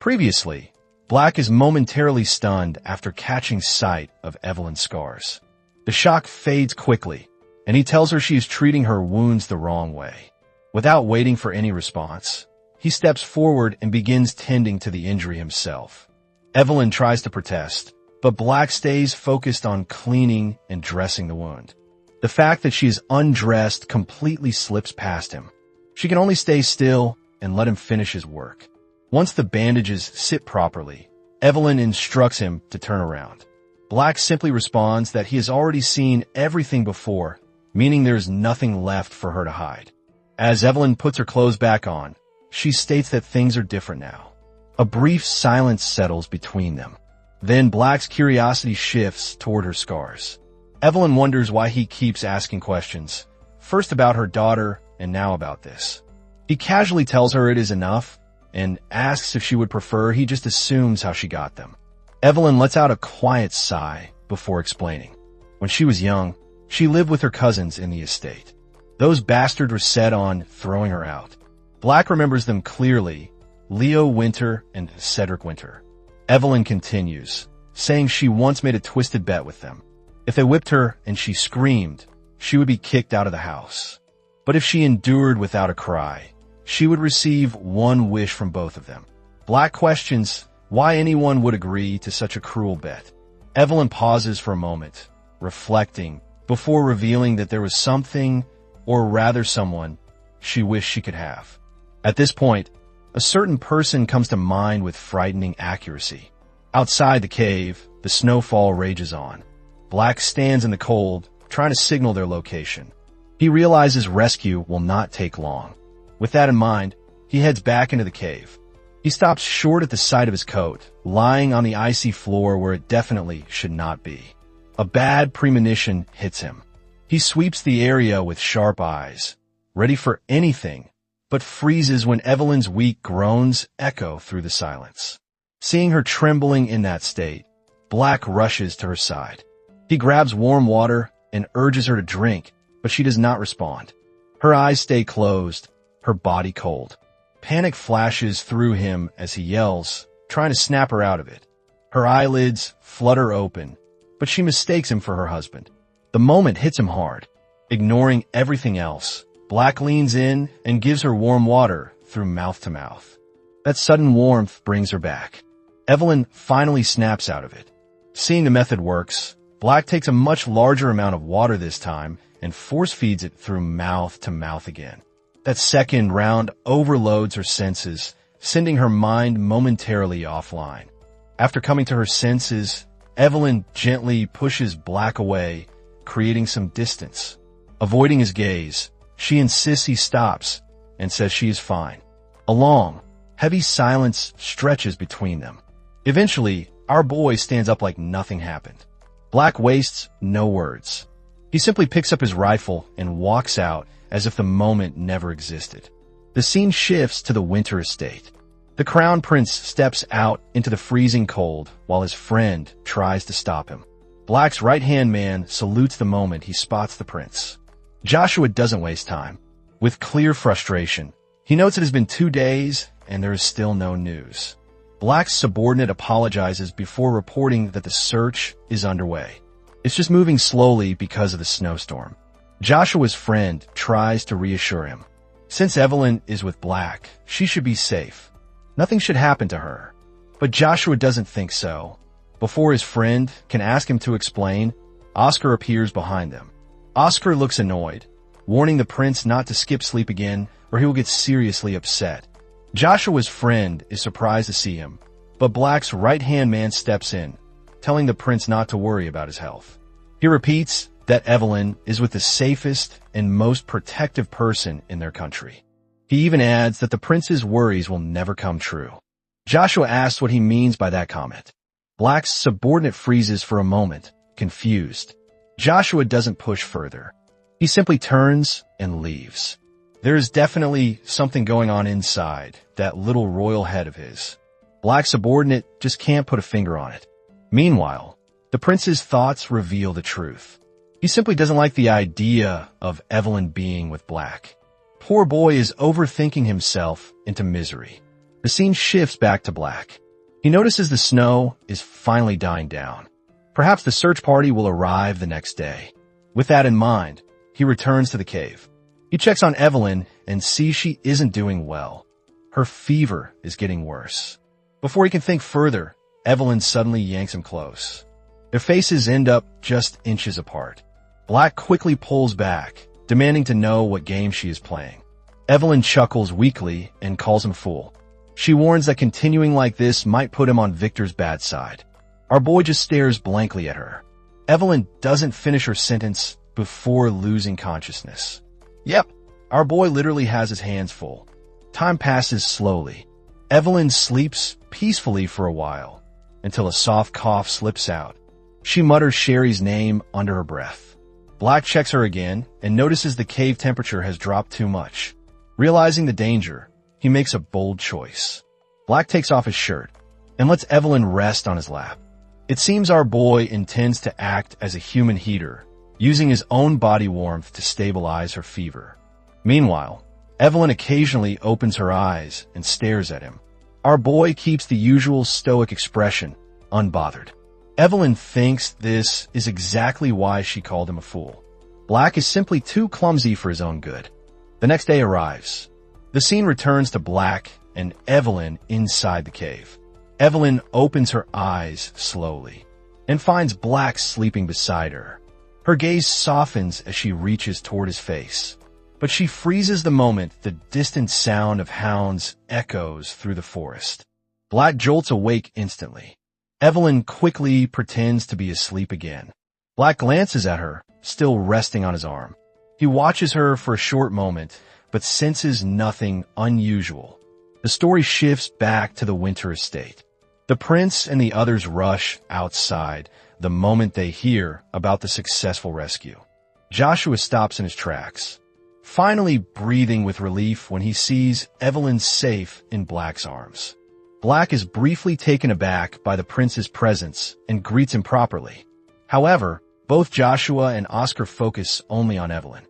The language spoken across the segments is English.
Previously, Black is momentarily stunned after catching sight of Evelyn's scars. The shock fades quickly, and he tells her she is treating her wounds the wrong way. Without waiting for any response, he steps forward and begins tending to the injury himself. Evelyn tries to protest, but Black stays focused on cleaning and dressing the wound. The fact that she is undressed completely slips past him. She can only stay still and let him finish his work. Once the bandages sit properly, Evelyn instructs him to turn around. Black simply responds that he has already seen everything before, meaning there's nothing left for her to hide. As Evelyn puts her clothes back on, she states that things are different now. A brief silence settles between them. Then Black's curiosity shifts toward her scars. Evelyn wonders why he keeps asking questions, first about her daughter and now about this. He casually tells her it is enough and asks if she would prefer he just assumes how she got them. Evelyn lets out a quiet sigh before explaining. When she was young, she lived with her cousins in the estate. Those bastards were set on throwing her out. Black remembers them clearly, Leo Winter and Cedric Winter. Evelyn continues, saying she once made a twisted bet with them. If they whipped her and she screamed, she would be kicked out of the house. But if she endured without a cry, she would receive one wish from both of them. Black questions why anyone would agree to such a cruel bet. Evelyn pauses for a moment, reflecting, before revealing that there was something, or rather someone, she wished she could have. At this point, a certain person comes to mind with frightening accuracy. Outside the cave, the snowfall rages on. Black stands in the cold, trying to signal their location. He realizes rescue will not take long. With that in mind, he heads back into the cave. He stops short at the sight of his coat, lying on the icy floor where it definitely should not be. A bad premonition hits him. He sweeps the area with sharp eyes, ready for anything, but freezes when Evelyn's weak groans echo through the silence. Seeing her trembling in that state, Black rushes to her side. He grabs warm water and urges her to drink, but she does not respond. Her eyes stay closed, her body cold. Panic flashes through him as he yells, trying to snap her out of it. Her eyelids flutter open, but she mistakes him for her husband. The moment hits him hard. Ignoring everything else, Black leans in and gives her warm water through mouth to mouth. That sudden warmth brings her back. Evelyn finally snaps out of it. Seeing the method works, Black takes a much larger amount of water this time and force feeds it through mouth to mouth again. That second round overloads her senses, sending her mind momentarily offline. After coming to her senses, Evelyn gently pushes Black away, creating some distance. Avoiding his gaze, she insists he stops and says she is fine. A long, heavy silence stretches between them. Eventually, our boy stands up like nothing happened. Black wastes no words. He simply picks up his rifle and walks out as if the moment never existed. The scene shifts to the Winter estate. The Crown Prince steps out into the freezing cold while his friend tries to stop him. Black's right-hand man salutes the moment he spots the prince. Joshua doesn't waste time. With clear frustration, he notes it has been 2 days and there is still no news. Black's subordinate apologizes before reporting that the search is underway. It's just moving slowly because of the snowstorm. Joshua's friend tries to reassure him. Since Evelyn is with Black, she should be safe. Nothing should happen to her. But Joshua doesn't think so. Before his friend can ask him to explain, Oscar appears behind them. Oscar looks annoyed, warning the prince not to skip sleep again or he will get seriously upset. Joshua's friend is surprised to see him, but Black's right-hand man steps in, telling the prince not to worry about his health. He repeats that Evelyn is with the safest and most protective person in their country. He even adds that the prince's worries will never come true. Joshua asks what he means by that comment. Black's subordinate freezes for a moment, confused. Joshua doesn't push further. He simply turns and leaves. There is definitely something going on inside that little royal head of his. Black's subordinate just can't put a finger on it. Meanwhile, the prince's thoughts reveal the truth. He simply doesn't like the idea of Evelyn being with Black. Poor boy is overthinking himself into misery. The scene shifts back to Black. He notices the snow is finally dying down. Perhaps the search party will arrive the next day. With that in mind, he returns to the cave. He checks on Evelyn and sees she isn't doing well. Her fever is getting worse. Before he can think further, Evelyn suddenly yanks him close. Their faces end up just inches apart. Black quickly pulls back, demanding to know what game she is playing. Evelyn chuckles weakly and calls him fool. She warns that continuing like this might put him on Victor's bad side. Our boy just stares blankly at her. Evelyn doesn't finish her sentence before losing consciousness. Yep, our boy literally has his hands full. Time passes slowly. Evelyn sleeps peacefully for a while, until a soft cough slips out. She mutters Sherry's name under her breath. Black checks her again and notices the cave temperature has dropped too much. Realizing the danger, he makes a bold choice. Black takes off his shirt and lets Evelyn rest on his lap. It seems our boy intends to act as a human heater, using his own body warmth to stabilize her fever. Meanwhile, Evelyn occasionally opens her eyes and stares at him. Our boy keeps the usual stoic expression, unbothered. Evelyn thinks this is exactly why she called him a fool. Black is simply too clumsy for his own good. The next day arrives. The scene returns to Black and Evelyn inside the cave. Evelyn opens her eyes slowly and finds Black sleeping beside her. Her gaze softens as she reaches toward his face, but she freezes the moment the distant sound of hounds echoes through the forest. Black jolts awake instantly. Evelyn quickly pretends to be asleep again. Black glances at her, still resting on his arm. He watches her for a short moment, but senses nothing unusual. The story shifts back to the winter estate. The prince and the others rush outside the moment they hear about the successful rescue. Joshua stops in his tracks, finally breathing with relief when he sees Evelyn safe in Black's arms. Black is briefly taken aback by the prince's presence and greets him properly. However, both Joshua and Oscar focus only on Evelyn.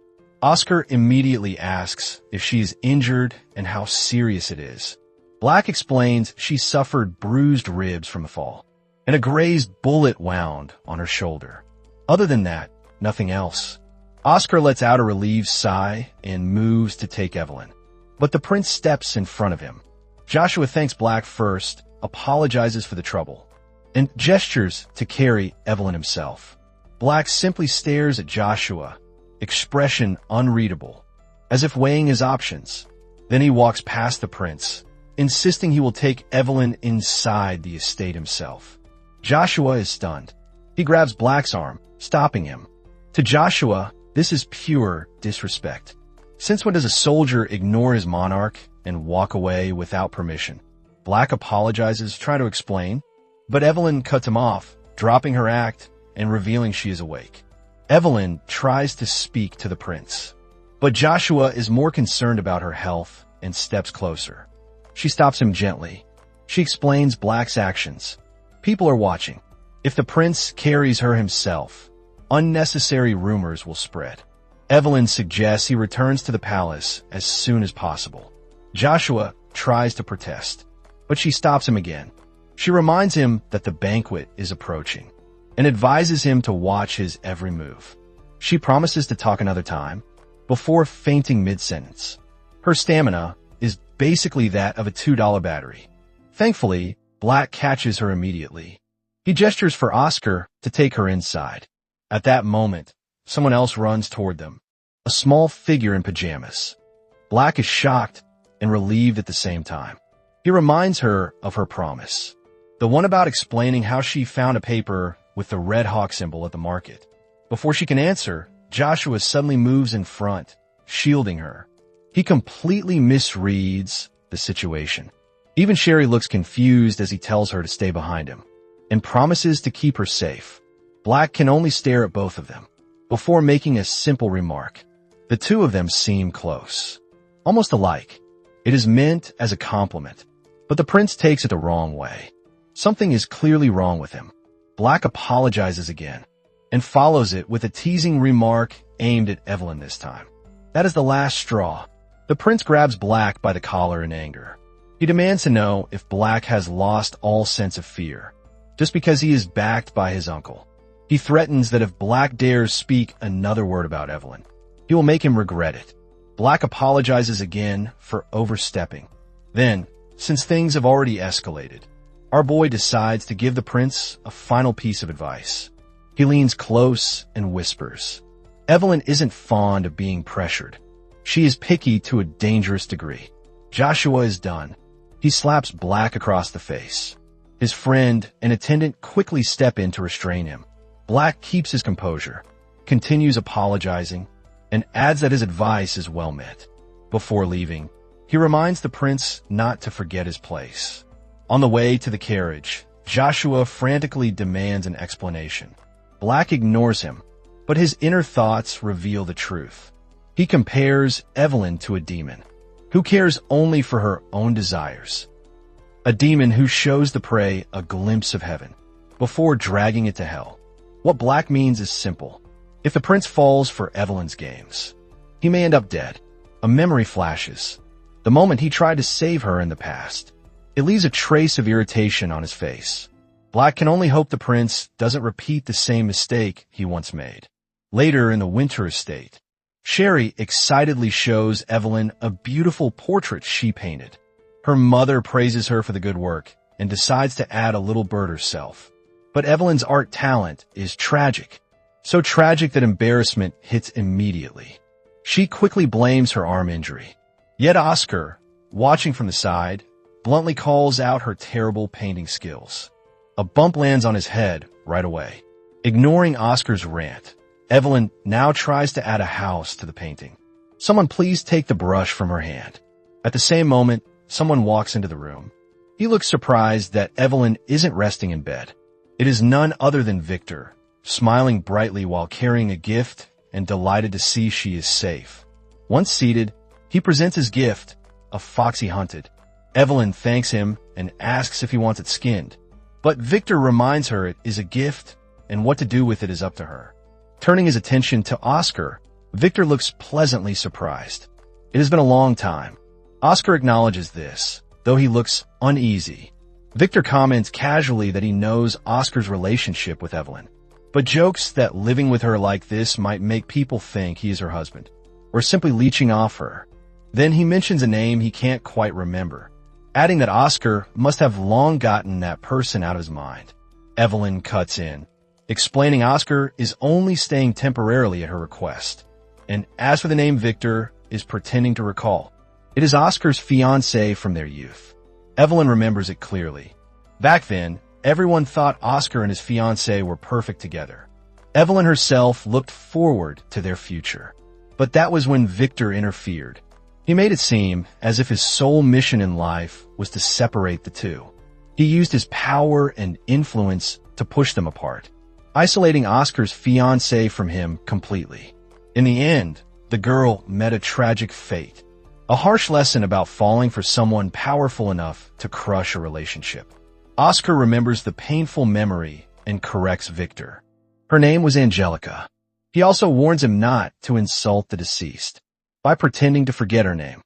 Oscar immediately asks if she is injured and how serious it is. Black explains she suffered bruised ribs from the fall and a grazed bullet wound on her shoulder. Other than that, nothing else. Oscar lets out a relieved sigh and moves to take Evelyn, but the prince steps in front of him. Joshua thanks Black first, apologizes for the trouble, and gestures to carry Evelyn himself. Black simply stares at Joshua, expression unreadable, as if weighing his options. Then he walks past the prince, insisting he will take Evelyn inside the estate himself. Joshua is stunned. He grabs Black's arm, stopping him. To Joshua, this is pure disrespect. Since when does a soldier ignore his monarch and walk away without permission? Black apologizes, trying to explain, but Evelyn cuts him off, dropping her act and revealing she is awake. Evelyn tries to speak to the prince, but Joshua is more concerned about her health and steps closer. She stops him gently. She explains Black's actions. People are watching. If the prince carries her himself, unnecessary rumors will spread. Evelyn suggests he returns to the palace as soon as possible. Joshua tries to protest, but she stops him again. She reminds him that the banquet is approaching and advises him to watch his every move. She promises to talk another time before fainting mid-sentence. Her stamina is basically that of a $2 battery. Thankfully, Black catches her immediately. He gestures for Oscar to take her inside. At that moment, someone else runs toward them, a small figure in pajamas. Black is shocked and relieved at the same time. He reminds her of her promise, the one about explaining how she found a paper with the Red Hawk symbol at the market. Before she can answer, Joshua suddenly moves in front, shielding her. He completely misreads the situation. Even Sherry looks confused as he tells her to stay behind him and promises to keep her safe. Black can only stare at both of them before making a simple remark. The two of them seem close, almost alike. It is meant as a compliment, but the prince takes it the wrong way. Something is clearly wrong with him. Black apologizes again and follows it with a teasing remark aimed at Evelyn this time. That is the last straw. The prince grabs Black by the collar in anger. He He demands to know if Black has lost all sense of fear, just because he is backed by his uncle. He threatens that if Black dares speak another word about Evelyn, he will make him regret it. Black apologizes again for overstepping. Then, since things have already escalated, our boy decides to give the prince a final piece of advice. He leans close and whispers. Evelyn isn't fond of being pressured. She is picky to a dangerous degree. Joshua is done. He slaps Black across the face. His friend and attendant quickly step in to restrain him. Black keeps his composure, continues apologizing, and adds that his advice is well meant. Before leaving, he reminds the prince not to forget his place. On the way to the carriage, Joshua frantically demands an explanation. Black ignores him, but his inner thoughts reveal the truth. He compares Evelyn to a demon, who cares only for her own desires. A demon who shows the prey a glimpse of heaven, before dragging it to hell. What Black means is simple. If the prince falls for Evelyn's games, he may end up dead. A memory flashes. The moment he tried to save her in the past. It leaves a trace of irritation on his face. Black can only hope the prince doesn't repeat the same mistake he once made. Later in the winter estate, Sherry excitedly shows Evelyn a beautiful portrait she painted. Her mother praises her for the good work and decides to add a little bird herself. But Evelyn's art talent is tragic. So tragic that embarrassment hits immediately. She quickly blames her arm injury. Yet Oscar, watching from the side, bluntly calls out her terrible painting skills. A bump lands on his head right away. Ignoring Oscar's rant, Evelyn now tries to add a house to the painting. Someone please take the brush from her hand. At the same moment, someone walks into the room. He looks surprised that Evelyn isn't resting in bed. It is none other than Victor, smiling brightly while carrying a gift and delighted to see she is safe. Once seated, he presents his gift, a fox he hunted. Evelyn thanks him and asks if he wants it skinned. But Victor reminds her it is a gift and what to do with it is up to her. Turning his attention to Oscar, Victor looks pleasantly surprised. It has been a long time. Oscar acknowledges this, though he looks uneasy. Victor comments casually that he knows Oscar's relationship with Evelyn, but jokes that living with her like this might make people think he is her husband, or simply leeching off her. Then he mentions a name he can't quite remember, adding that Oscar must have long gotten that person out of his mind. Evelyn cuts in, explaining Oscar is only staying temporarily at her request. And as for the name Victor is pretending to recall, it is Oscar's fiancé from their youth. Evelyn remembers it clearly. Back then, everyone thought Oscar and his fiancé were perfect together. Evelyn herself looked forward to their future. But that was when Victor interfered. He made it seem as if his sole mission in life was to separate the two. He used his power and influence to push them apart, isolating Oscar's fiancé from him completely. In the end, the girl met a tragic fate. A harsh lesson about falling for someone powerful enough to crush a relationship. Oscar remembers the painful memory and corrects Victor. Her name was Angelica. He also warns him not to insult the deceased by pretending to forget her name.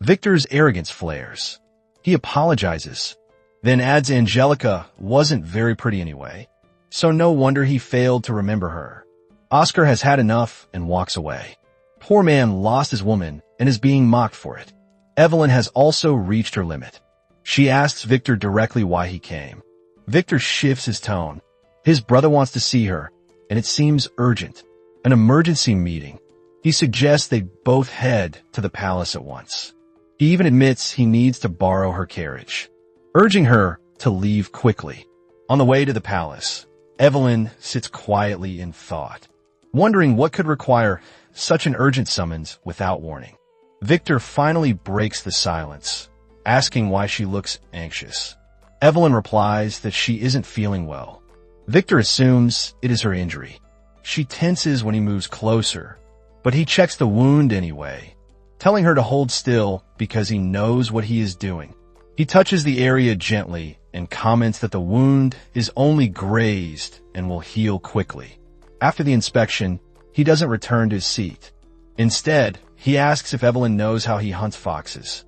Victor's arrogance flares. He apologizes, then adds Angelica wasn't very pretty anyway, so no wonder he failed to remember her. Oscar has had enough and walks away. Poor man lost his woman and is being mocked for it. Evelyn has also reached her limit. She asks Victor directly why he came. Victor shifts his tone. His brother wants to see her, and it seems urgent. An emergency meeting. He suggests they both head to the palace at once. He even admits he needs to borrow her carriage, urging her to leave quickly. On the way to the palace, Evelyn sits quietly in thought, wondering what could require such an urgent summons without warning. Victor finally breaks the silence, asking why she looks anxious. Evelyn replies that she isn't feeling well. Victor assumes it is her injury. She tenses when he moves closer, but he checks the wound anyway, telling her to hold still because he knows what he is doing. He touches the area gently and comments that the wound is only grazed and will heal quickly. After the inspection, he doesn't return to his seat. Instead, he asks if Evelyn knows how he hunts foxes.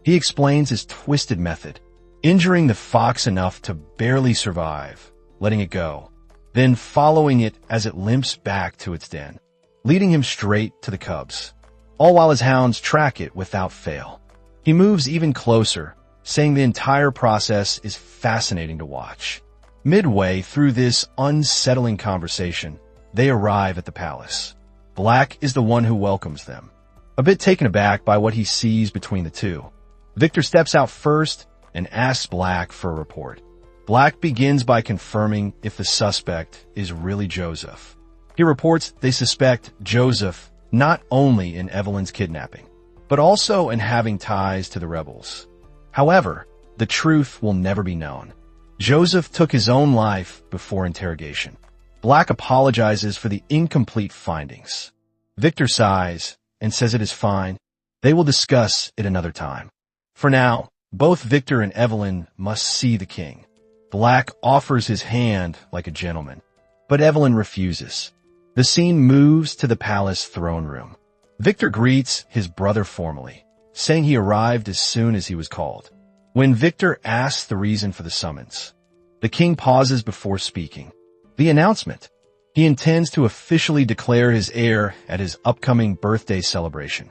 He explains his twisted method, injuring the fox enough to barely survive, letting it go, then following it as it limps back to its den, leading him straight to the cubs, all while his hounds track it without fail. He moves even closer, saying the entire process is fascinating to watch. Midway through this unsettling conversation, they arrive at the palace. Black is the one who welcomes them, a bit taken aback by what he sees between the two. Victor steps out first and asks Black for a report. Black begins by confirming if the suspect is really Joseph. He reports they suspect Joseph not only in Evelyn's kidnapping, but also in having ties to the rebels. However, the truth will never be known. Joseph took his own life before interrogation. Black apologizes for the incomplete findings. Victor sighs and says it is fine. They will discuss it another time. For now, both Victor and Evelyn must see the king. Black offers his hand like a gentleman, but Evelyn refuses. The scene moves to the palace throne room. Victor greets his brother formally, saying he arrived as soon as he was called. When Victor asks the reason for the summons, the king pauses before speaking. The announcement. He intends to officially declare his heir at his upcoming birthday celebration.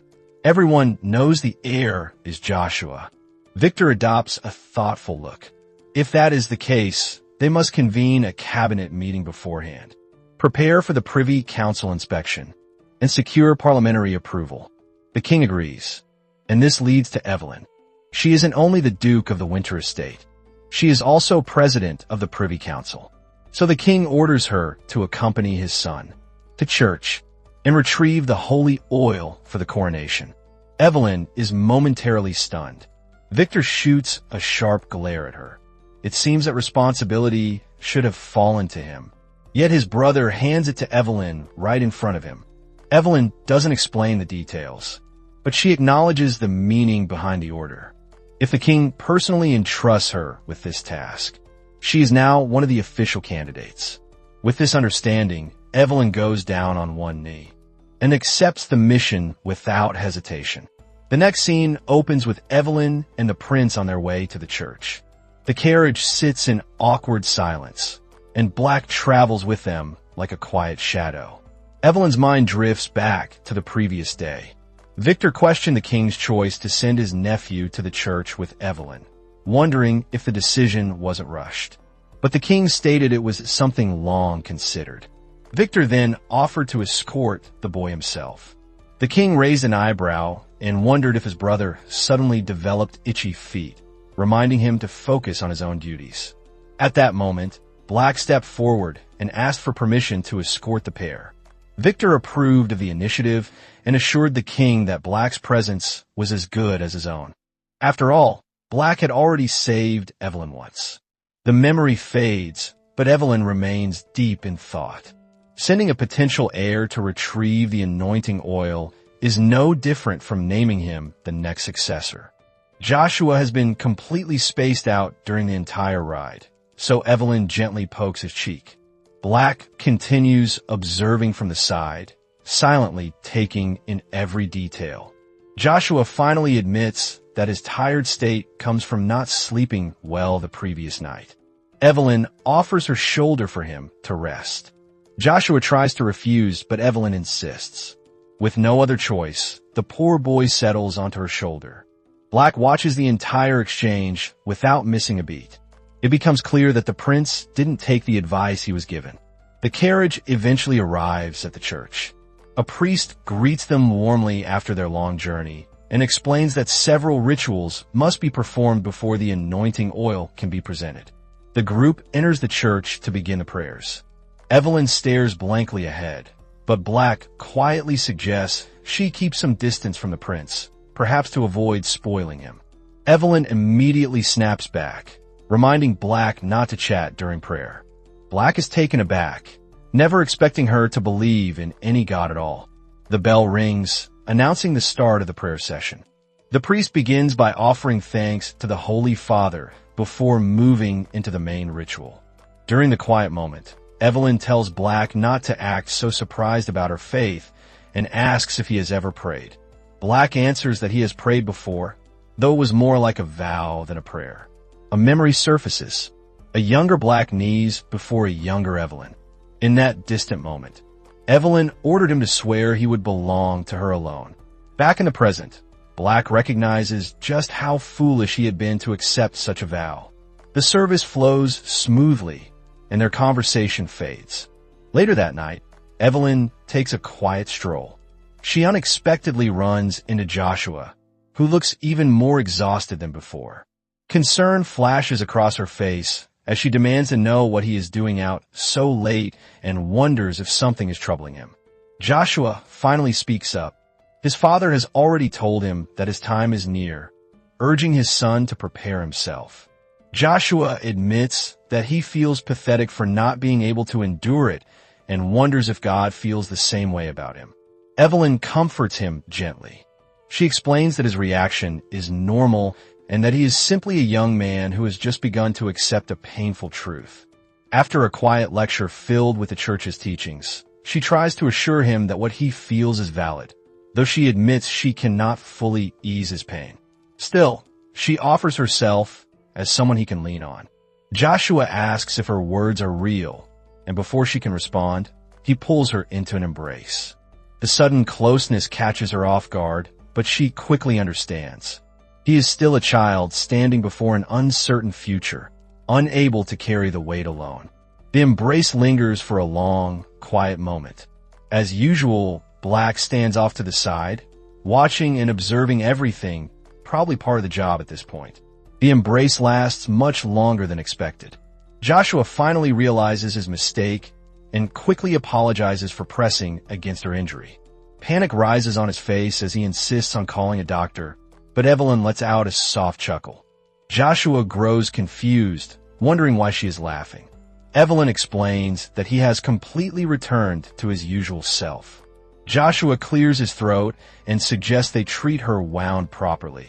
Everyone knows the heir is Joshua. Victor adopts a thoughtful look. If that is the case, they must convene a cabinet meeting beforehand, prepare for the Privy Council inspection, and secure parliamentary approval. The king agrees, and this leads to Evelyn. She isn't only the Duke of the Winter Estate, she is also president of the Privy Council. So the king orders her to accompany his son to church and retrieve the holy oil for the coronation. Evelyn is momentarily stunned. Victor shoots a sharp glare at her. It seems that responsibility should have fallen to him. Yet his brother hands it to Evelyn right in front of him. Evelyn doesn't explain the details, but she acknowledges the meaning behind the order. If the king personally entrusts her with this task, she is now one of the official candidates. With this understanding, Evelyn goes down on one knee and accepts the mission without hesitation. The next scene opens with Evelyn and the prince on their way to the church. The carriage sits in awkward silence, and Black travels with them like a quiet shadow. Evelyn's mind drifts back to the previous day. Victor questioned the king's choice to send his nephew to the church with Evelyn, wondering if the decision wasn't rushed. But the king stated it was something long considered. Victor then offered to escort the boy himself. The king raised an eyebrow and wondered if his brother suddenly developed itchy feet, reminding him to focus on his own duties. At that moment, Black stepped forward and asked for permission to escort the pair. Victor approved of the initiative and assured the king that Black's presence was as good as his own. After all, Black had already saved Evelyn once. The memory fades, but Evelyn remains deep in thought. Sending a potential heir to retrieve the anointing oil is no different from naming him the next successor. Joshua has been completely spaced out during the entire ride, so Evelyn gently pokes his cheek. Black continues observing from the side, silently taking in every detail. Joshua finally admits that his tired state comes from not sleeping well the previous night. Evelyn offers her shoulder for him to rest. Joshua tries to refuse, but Evelyn insists. With no other choice, the poor boy settles onto her shoulder. Black watches the entire exchange without missing a beat. It becomes clear that the prince didn't take the advice he was given. The carriage eventually arrives at the church. A priest greets them warmly after their long journey and explains that several rituals must be performed before the anointing oil can be presented. The group enters the church to begin the prayers. Evelyn stares blankly ahead, but Black quietly suggests she keep some distance from the prince, perhaps to avoid spoiling him. Evelyn immediately snaps back, reminding Black not to chat during prayer. Black is taken aback, never expecting her to believe in any god at all. The bell rings, announcing the start of the prayer session. The priest begins by offering thanks to the Holy Father before moving into the main ritual. During the quiet moment, Evelyn tells Black not to act so surprised about her faith and asks if he has ever prayed. Black answers that he has prayed before, though it was more like a vow than a prayer. A memory surfaces. A younger Black knees before a younger Evelyn. In that distant moment, Evelyn ordered him to swear he would belong to her alone. Back in the present, Black recognizes just how foolish he had been to accept such a vow. The service flows smoothly, and their conversation fades. Later that night, Evelyn takes a quiet stroll. She unexpectedly runs into Joshua, who looks even more exhausted than before. Concern flashes across her face as she demands to know what he is doing out so late and wonders if something is troubling him. Joshua finally speaks up. His father has already told him that his time is near, urging his son to prepare himself. Joshua admits that he feels pathetic for not being able to endure it and wonders if God feels the same way about him. Evelyn comforts him gently. She explains that his reaction is normal and that he is simply a young man who has just begun to accept a painful truth. After a quiet lecture filled with the church's teachings, she tries to assure him that what he feels is valid, though she admits she cannot fully ease his pain. Still, she offers herself as someone he can lean on. Joshua asks if her words are real, and before she can respond, he pulls her into an embrace. The sudden closeness catches her off guard, but she quickly understands. He is still a child standing before an uncertain future, unable to carry the weight alone. The embrace lingers for a long, quiet moment. As usual, Black stands off to the side, watching and observing everything, probably part of the job at this point. The embrace lasts much longer than expected. Joshua finally realizes his mistake and quickly apologizes for pressing against her injury. Panic rises on his face as he insists on calling a doctor, but Evelyn lets out a soft chuckle. Joshua grows confused, wondering why she is laughing. Evelyn explains that he has completely returned to his usual self. Joshua clears his throat and suggests they treat her wound properly,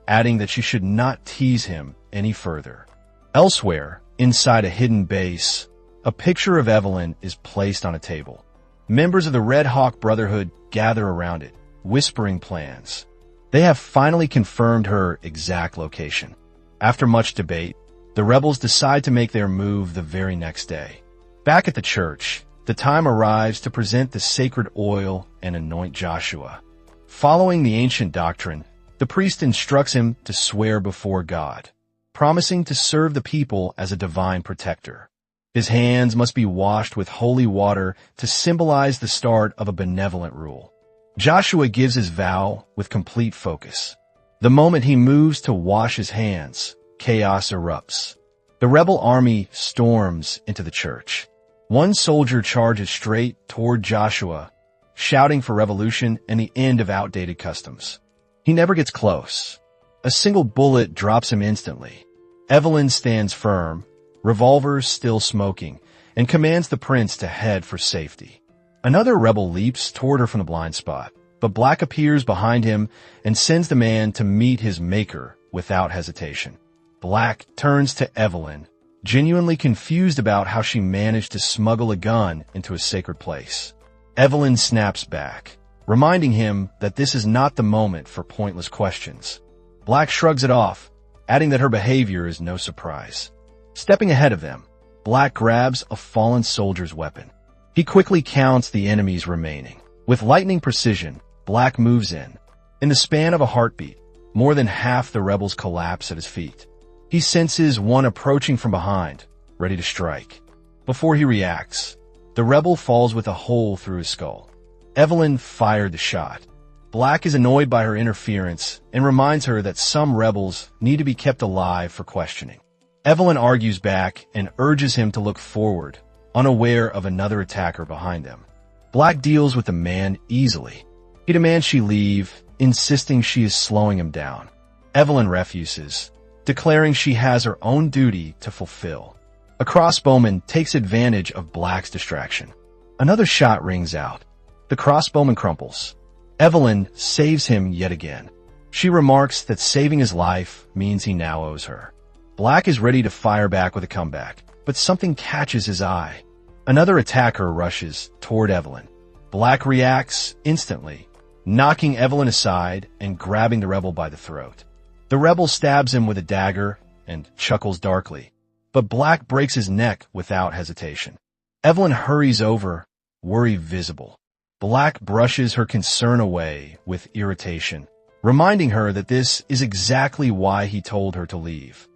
adding that she should not tease him any further. Elsewhere, inside a hidden base, a picture of Evelyn is placed on a table. Members of the Red Hawk Brotherhood gather around it, whispering plans. They have finally confirmed her exact location. After much debate, the rebels decide to make their move the very next day. Back at the church, the time arrives to present the sacred oil and anoint Joshua. Following the ancient doctrine, the priest instructs him to swear before God, promising to serve the people as a divine protector. His hands must be washed with holy water to symbolize the start of a benevolent rule. Joshua gives his vow with complete focus. The moment he moves to wash his hands, chaos erupts. The rebel army storms into the church. One soldier charges straight toward Joshua, shouting for revolution and the end of outdated customs. He never gets close. A single bullet drops him instantly. Evelyn stands firm, revolver still smoking, and commands the prince to head for safety. Another rebel leaps toward her from the blind spot, but Black appears behind him and sends the man to meet his maker without hesitation. Black turns to Evelyn, genuinely confused about how she managed to smuggle a gun into a sacred place. Evelyn snaps back, reminding him that this is not the moment for pointless questions. Black shrugs it off, adding that her behavior is no surprise. Stepping ahead of them, Black grabs a fallen soldier's weapon. He quickly counts the enemies remaining. With lightning precision, Black moves in. In the span of a heartbeat, more than half the rebels collapse at his feet. He senses one approaching from behind, ready to strike. Before he reacts, the rebel falls with a hole through his skull. Evelyn fired the shot. Black is annoyed by her interference and reminds her that some rebels need to be kept alive for questioning. Evelyn argues back and urges him to look forward, unaware of another attacker behind them. Black deals with the man easily. He demands she leave, insisting she is slowing him down. Evelyn refuses, declaring she has her own duty to fulfill. A crossbowman takes advantage of Black's distraction. Another shot rings out. The crossbowman crumples. Evelyn saves him yet again. She remarks that saving his life means he now owes her. Black is ready to fire back with a comeback, but something catches his eye. Another attacker rushes toward Evelyn. Black reacts instantly, knocking Evelyn aside and grabbing the rebel by the throat. The rebel stabs him with a dagger and chuckles darkly, but Black breaks his neck without hesitation. Evelyn hurries over, worry visible. Black brushes her concern away with irritation, reminding her that this is exactly why he told her to leave.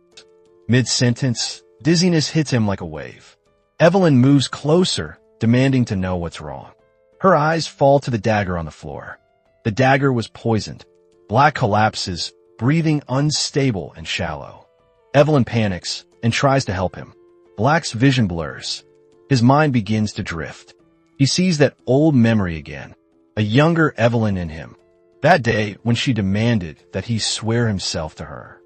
Mid-sentence, dizziness hits him like a wave. Evelyn moves closer, demanding to know what's wrong. Her eyes fall to the dagger on the floor. The dagger was poisoned. Black collapses, breathing unstable and shallow. Evelyn panics and tries to help him. Black's vision blurs. His mind begins to drift. He sees that old memory again, a younger Evelyn in him. That day when she demanded that he swear himself to her.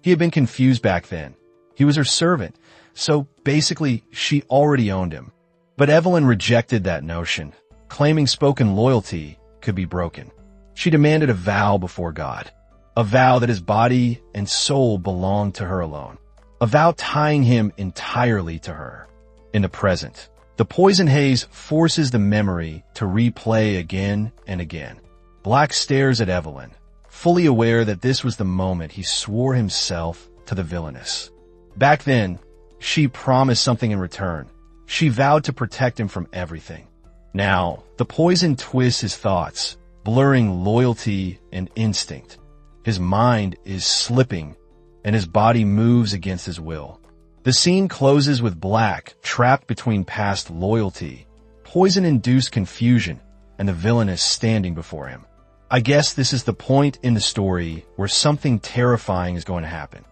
He had been confused back then. He was her servant, so basically she already owned him. But Evelyn rejected that notion, claiming spoken loyalty could be broken. She demanded a vow before God, a vow that his body and soul belonged to her alone, a vow tying him entirely to her. In the present, the poison haze forces the memory to replay again and again. Black stares at Evelyn, fully aware that this was the moment he swore himself to the villainess. Back then, she promised something in return. She vowed to protect him from everything. Now, the poison twists his thoughts, blurring loyalty and instinct. His mind is slipping, and his body moves against his will. The scene closes with Black trapped between past loyalty, poison-induced confusion, and the villainess standing before him. I guess this is the point in the story where something terrifying is going to happen.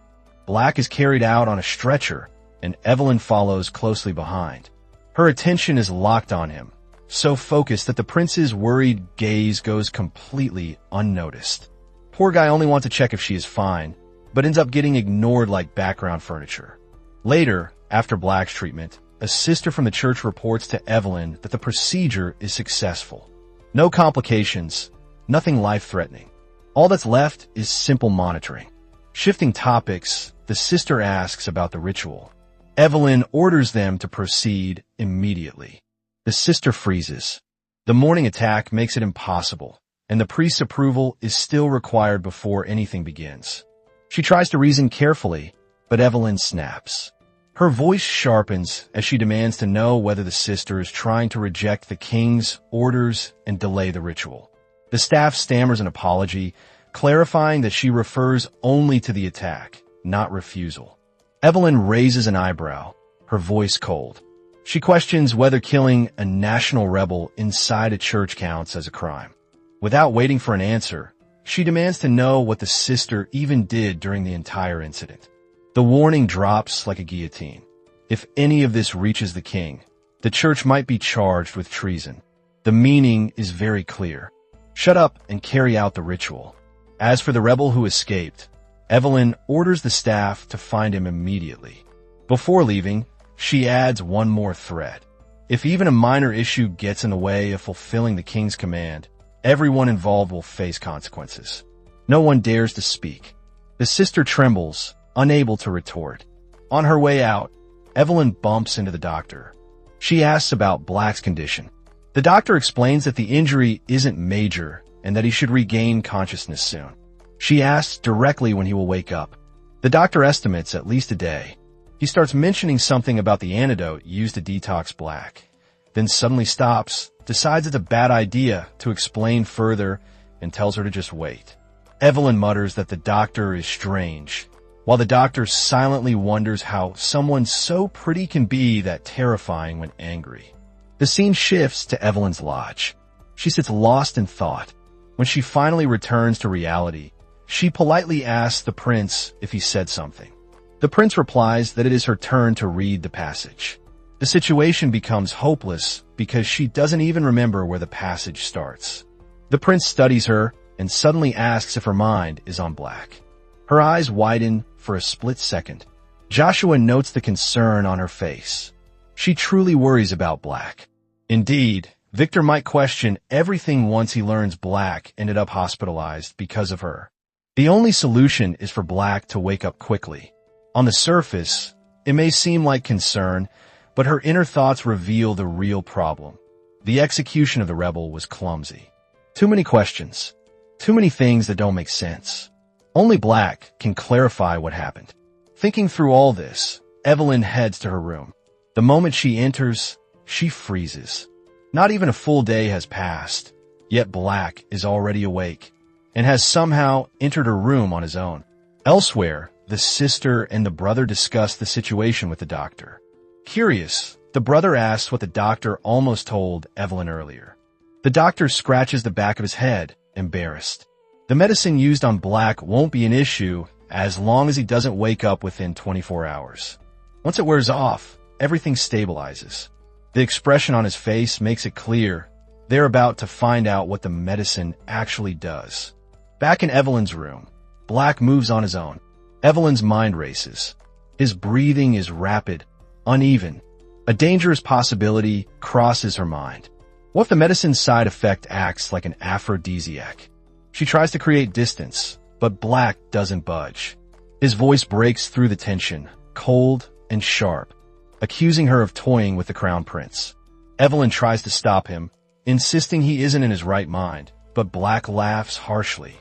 Black is carried out on a stretcher, and Evelyn follows closely behind. Her attention is locked on him, so focused that the prince's worried gaze goes completely unnoticed. Poor guy only wants to check if she is fine, but ends up getting ignored like background furniture. Later, after Black's treatment, a sister from the church reports to Evelyn that the procedure is successful. No complications, nothing life-threatening. All that's left is simple monitoring. Shifting topics, the sister asks about the ritual. Evelyn orders them to proceed immediately. The sister freezes. The morning attack makes it impossible, and the priest's approval is still required before anything begins. She tries to reason carefully, but Evelyn snaps. Her voice sharpens as she demands to know whether the sister is trying to reject the king's orders and delay the ritual. The staff stammers an apology, clarifying that she refers only to the attack, not refusal. Evelyn raises an eyebrow, her voice cold. She questions whether killing a national rebel inside a church counts as a crime. Without waiting for an answer, she demands to know what the sister even did during the entire incident. The warning drops like a guillotine. If any of this reaches the king, the church might be charged with treason. The meaning is very clear. Shut up and carry out the ritual. As for the rebel who escaped, Evelyn orders the staff to find him immediately. Before leaving, she adds one more threat. If even a minor issue gets in the way of fulfilling the king's command, everyone involved will face consequences. No one dares to speak. The sister trembles, unable to retort. On her way out, Evelyn bumps into the doctor. She asks about Black's condition. The doctor explains that the injury isn't major and that he should regain consciousness soon. She asks directly when he will wake up. The doctor estimates at least a day. He starts mentioning something about the antidote used to detox Black, then suddenly stops, decides it's a bad idea to explain further, and tells her to just wait. Evelyn mutters that the doctor is strange, while the doctor silently wonders how someone so pretty can be that terrifying when angry. The scene shifts to Evelyn's lodge. She sits lost in thought. When she finally returns to reality, she politely asks the prince if he said something. The prince replies that it is her turn to read the passage. The situation becomes hopeless because she doesn't even remember where the passage starts. The prince studies her and suddenly asks if her mind is on Black. Her eyes widen for a split second. Joshua notes the concern on her face. She truly worries about Black. Indeed, Victor might question everything once he learns Black ended up hospitalized because of her. The only solution is for Black to wake up quickly. On the surface, it may seem like concern, but her inner thoughts reveal the real problem. The execution of the rebel was clumsy. Too many questions. Too many things that don't make sense. Only Black can clarify what happened. Thinking through all this, Evelyn heads to her room. The moment she enters, she freezes. Not even a full day has passed, yet Black is already awake and has somehow entered her room on his own. Elsewhere, the sister and the brother discuss the situation with the doctor. Curious, the brother asks what the doctor almost told Evelyn earlier. The doctor scratches the back of his head, embarrassed. The medicine used on Black won't be an issue as long as he doesn't wake up within 24 hours. Once it wears off, everything stabilizes. The expression on his face makes it clear they're about to find out what the medicine actually does. Back in Evelyn's room, Black moves on his own. Evelyn's mind races. His breathing is rapid, uneven. A dangerous possibility crosses her mind. What if the medicine's side effect acts like an aphrodisiac? She tries to create distance, but Black doesn't budge. His voice breaks through the tension, cold and sharp, accusing her of toying with the crown prince. Evelyn tries to stop him, insisting he isn't in his right mind, but Black laughs harshly.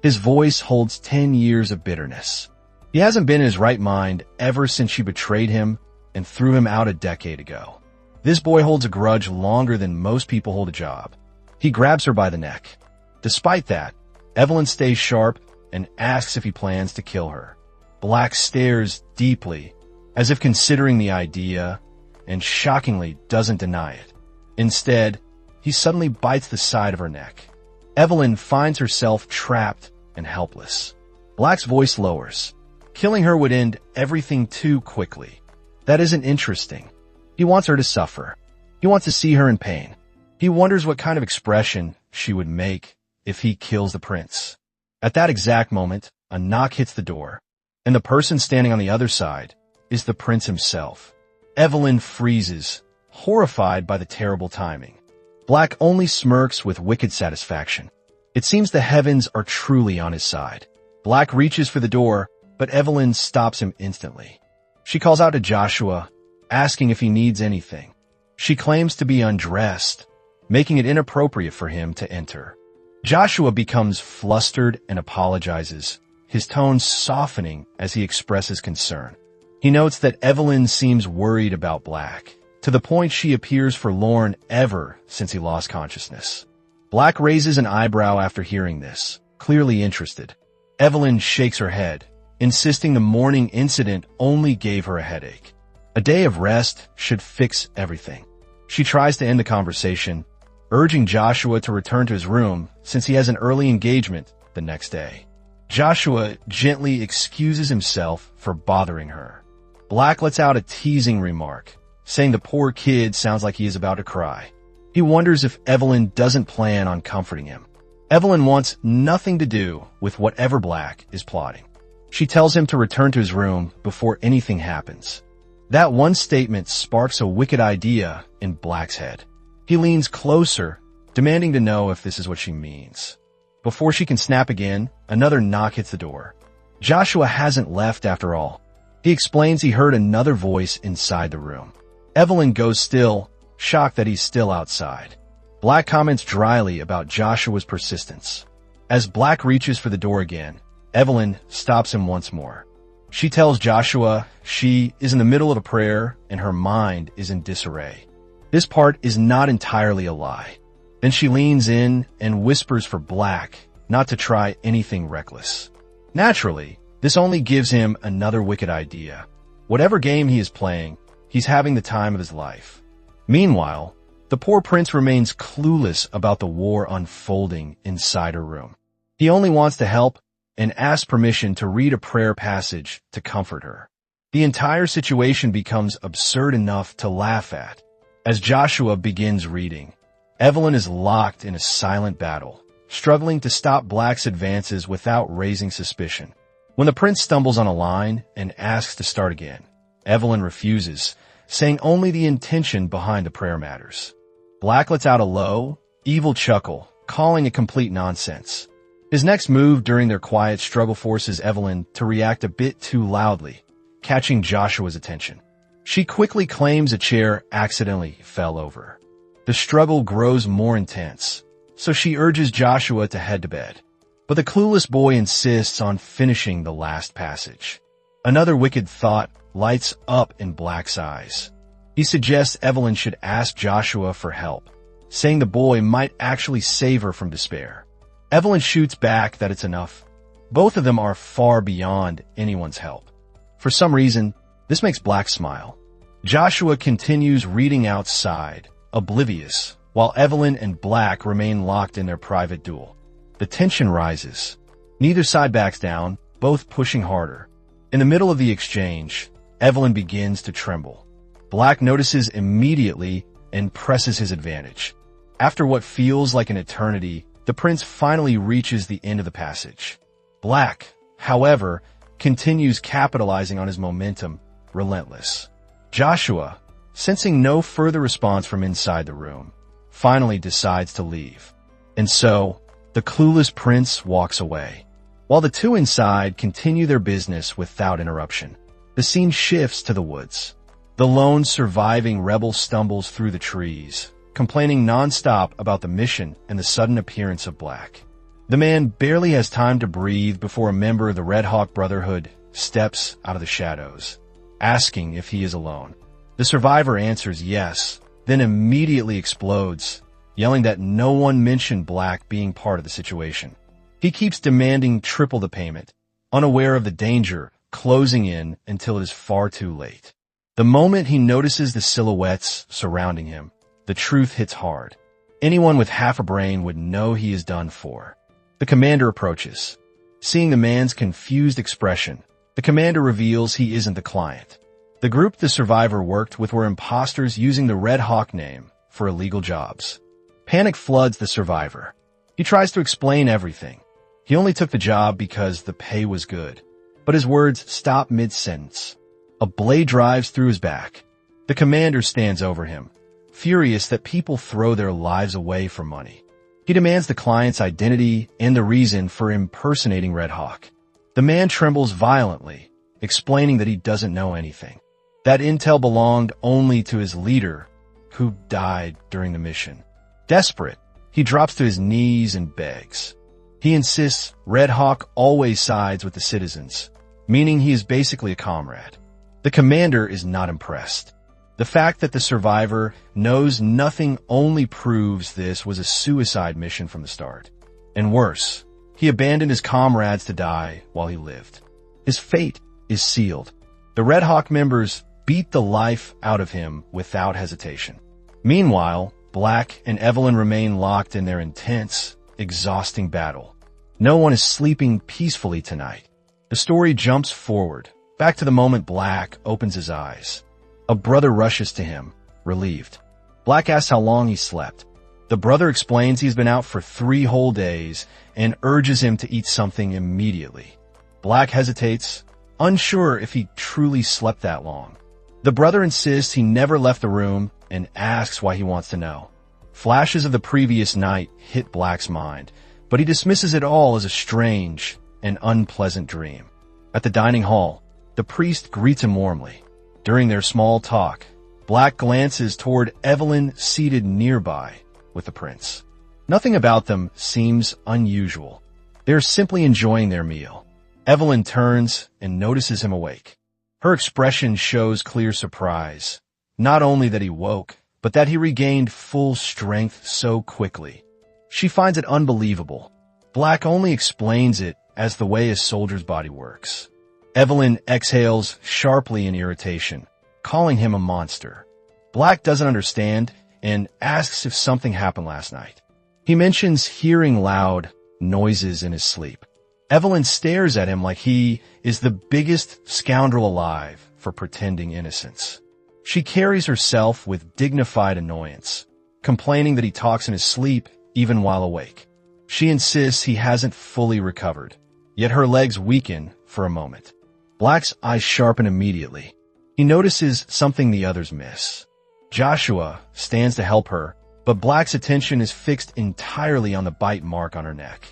His voice holds 10 years of bitterness. He hasn't been in his right mind ever since she betrayed him and threw him out a decade ago. This boy holds a grudge longer than most people hold a job. He grabs her by the neck. Despite that, Evelyn stays sharp and asks if he plans to kill her. Black stares deeply, as if considering the idea, and shockingly doesn't deny it. Instead, he suddenly bites the side of her neck. Evelyn finds herself trapped and helpless. Black's voice lowers. Killing her would end everything too quickly. That isn't interesting. He wants her to suffer. He wants to see her in pain. He wonders what kind of expression she would make if he kills the prince. At that exact moment, a knock hits the door, and the person standing on the other side is the prince himself. Evelyn freezes, horrified by the terrible timing. Black only smirks with wicked satisfaction. It seems the heavens are truly on his side. Black reaches for the door, but Evelyn stops him instantly. She calls out to Joshua, asking if he needs anything. She claims to be undressed, making it inappropriate for him to enter. Joshua becomes flustered and apologizes, his tone softening as he expresses concern. He notes that Evelyn seems worried about Black, to the point she appears forlorn ever since he lost consciousness. Black raises an eyebrow after hearing this, clearly interested. Evelyn shakes her head, insisting the morning incident only gave her a headache. A day of rest should fix everything. She tries to end the conversation, urging Joshua to return to his room since he has an early engagement the next day. Joshua gently excuses himself for bothering her. Black lets out a teasing remark, saying the poor kid sounds like he is about to cry. He wonders if Evelyn doesn't plan on comforting him. Evelyn wants nothing to do with whatever Black is plotting. She tells him to return to his room before anything happens. That one statement sparks a wicked idea in Black's head. He leans closer, demanding to know if this is what she means. Before she can snap again, another knock hits the door. Joshua hasn't left after all. He explains he heard another voice inside the room. Evelyn goes still, shocked that he's still outside. Black comments dryly about Joshua's persistence. As Black reaches for the door again, Evelyn stops him once more. She tells Joshua she is in the middle of a prayer and her mind is in disarray. This part is not entirely a lie. Then she leans in and whispers for Black not to try anything reckless. Naturally, this only gives him another wicked idea. Whatever game he is playing, he's having the time of his life. Meanwhile, the poor prince remains clueless about the war unfolding inside her room. He only wants to help and asks permission to read a prayer passage to comfort her. The entire situation becomes absurd enough to laugh at. As Joshua begins reading, Evelyn is locked in a silent battle, struggling to stop Black's advances without raising suspicion. When the prince stumbles on a line and asks to start again, Evelyn refuses, saying only the intention behind the prayer matters. Black lets out a low, evil chuckle, calling it complete nonsense. His next move during their quiet struggle forces Evelyn to react a bit too loudly, catching Joshua's attention. She quickly claims a chair accidentally fell over. The struggle grows more intense, so she urges Joshua to head to bed. But the clueless boy insists on finishing the last passage. Another wicked thought lights up in Black's eyes. He suggests Evelyn should ask Joshua for help, saying the boy might actually save her from despair. Evelyn shoots back that it's enough. Both of them are far beyond anyone's help. For some reason, this makes Black smile. Joshua continues reading outside, oblivious, while Evelyn and Black remain locked in their private duel. The tension rises. Neither side backs down, both pushing harder. In the middle of the exchange, Evelyn begins to tremble. Black notices immediately and presses his advantage. After what feels like an eternity, the prince finally reaches the end of the passage. Black, however, continues capitalizing on his momentum, relentless. Joshua, sensing no further response from inside the room, finally decides to leave. And so, the clueless prince walks away. While the two inside continue their business without interruption, the scene shifts to the woods. The lone surviving rebel stumbles through the trees, complaining nonstop about the mission and the sudden appearance of Black. The man barely has time to breathe before a member of the Red Hawk Brotherhood steps out of the shadows, asking if he is alone. The survivor answers yes, then immediately explodes, yelling that no one mentioned Black being part of the situation. He keeps demanding triple the payment, unaware of the danger closing in until it is far too late. The moment he notices the silhouettes surrounding him, the truth hits hard. Anyone with half a brain would know he is done for. The commander approaches. Seeing the man's confused expression, the commander reveals he isn't the client. The group the survivor worked with were imposters using the Red Hawk name for illegal jobs. Panic floods the survivor. He tries to explain everything. He only took the job because the pay was good. But his words stop mid-sentence. A blade drives through his back. The commander stands over him, furious that people throw their lives away for money. He demands the client's identity and the reason for impersonating Red Hawk. The man trembles violently, explaining that he doesn't know anything. That intel belonged only to his leader, who died during the mission. Desperate, he drops to his knees and begs. He insists Red Hawk always sides with the citizens, meaning he is basically a comrade. The commander is not impressed. The fact that the survivor knows nothing only proves this was a suicide mission from the start. And worse, he abandoned his comrades to die while he lived. His fate is sealed. The Red Hawk members beat the life out of him without hesitation. Meanwhile, Black and Evelyn remain locked in their intense, exhausting battle. No one is sleeping peacefully tonight. The story jumps forward, back to the moment Black opens his eyes. A brother rushes to him, relieved. Black asks how long he slept. The brother explains he's been out for 3 whole days and urges him to eat something immediately. Black hesitates, unsure if he truly slept that long. The brother insists he never left the room and asks why he wants to know. Flashes of the previous night hit Black's mind, but he dismisses it all as a strange and unpleasant dream. At the dining hall, the priest greets him warmly. During their small talk, Black glances toward Evelyn seated nearby with the prince. Nothing about them seems unusual. They are simply enjoying their meal. Evelyn turns and notices him awake. Her expression shows clear surprise, not only that he woke, but that he regained full strength so quickly. She finds it unbelievable. Black only explains it as the way a soldier's body works. Evelyn exhales sharply in irritation, calling him a monster. Black doesn't understand and asks if something happened last night. He mentions hearing loud noises in his sleep. Evelyn stares at him like he is the biggest scoundrel alive for pretending innocence. She carries herself with dignified annoyance, complaining that he talks in his sleep even while awake. She insists he hasn't fully recovered, yet her legs weaken for a moment. Black's eyes sharpen immediately. He notices something the others miss. Joshua stands to help her, but Black's attention is fixed entirely on the bite mark on her neck.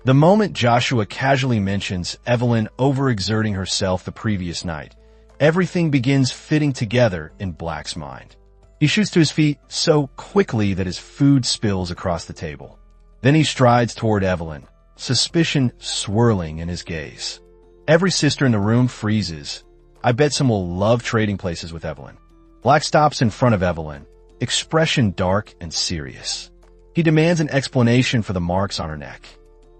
The moment Joshua casually mentions Evelyn overexerting herself the previous night, everything begins fitting together in Black's mind. He shoots to his feet so quickly that his food spills across the table. Then he strides toward Evelyn, suspicion swirling in his gaze. Every sister in the room freezes. I bet some will love trading places with Evelyn. Black stops in front of Evelyn, expression dark and serious. He demands an explanation for the marks on her neck.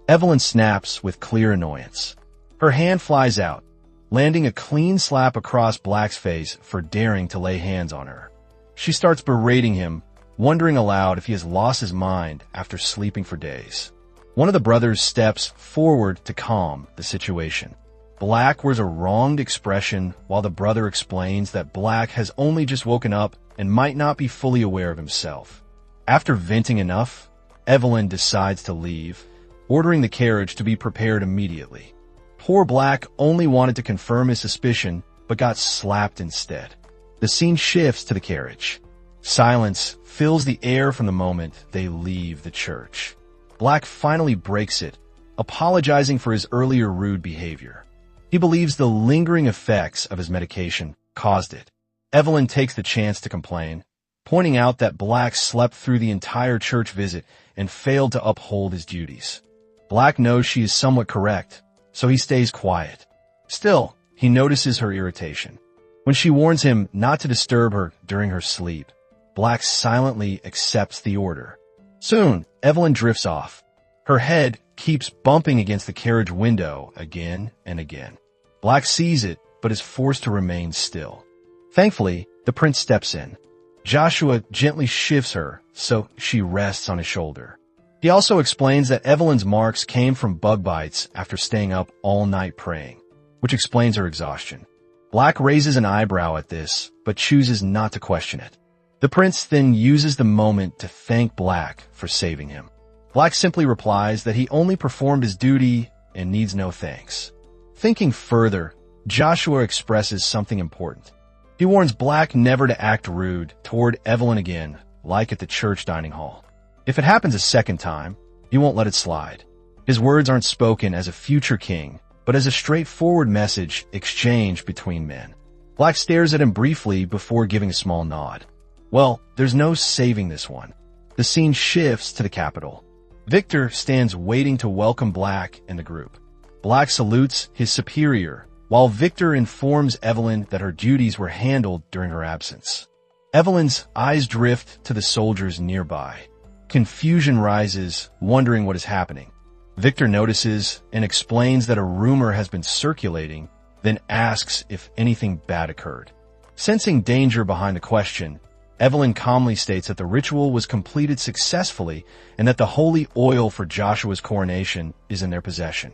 Evelyn snaps with clear annoyance. Her hand flies out, landing a clean slap across Black's face for daring to lay hands on her. She starts berating him, wondering aloud if he has lost his mind after sleeping for days. One of the brothers steps forward to calm the situation. Black wears a wronged expression while the brother explains that Black has only just woken up and might not be fully aware of himself. After venting enough, Evelyn decides to leave, ordering the carriage to be prepared immediately. Poor Black only wanted to confirm his suspicion, but got slapped instead. The scene shifts to the carriage. Silence fills the air from the moment they leave the church. Black finally breaks it, apologizing for his earlier rude behavior. He believes the lingering effects of his medication caused it. Evelyn takes the chance to complain, pointing out that Black slept through the entire church visit and failed to uphold his duties. Black knows she is somewhat correct, so he stays quiet. Still, he notices her irritation. When she warns him not to disturb her during her sleep, Black silently accepts the order. Soon, Evelyn drifts off. Her head keeps bumping against the carriage window again and again. Black sees it, but is forced to remain still. Thankfully, the prince steps in. Joshua gently shifts her, so she rests on his shoulder. He also explains that Evelyn's marks came from bug bites after staying up all night praying, which explains her exhaustion. Black raises an eyebrow at this, but chooses not to question it. The prince then uses the moment to thank Black for saving him. Black simply replies that he only performed his duty and needs no thanks. Thinking further, Joshua expresses something important. He warns Black never to act rude toward Evelyn again, like at the church dining hall. If it happens a second time, he won't let it slide. His words aren't spoken as a future king, but as a straightforward message exchanged between men. Black stares at him briefly before giving a small nod. Well, there's no saving this one. The scene shifts to the capital. Victor stands waiting to welcome Black and the group. Black salutes his superior, while Victor informs Evelyn that her duties were handled during her absence. Evelyn's eyes drift to the soldiers nearby. Confusion rises, wondering what is happening. Victor notices and explains that a rumor has been circulating, then asks if anything bad occurred. Sensing danger behind the question, Evelyn calmly states that the ritual was completed successfully and that the holy oil for Joshua's coronation is in their possession.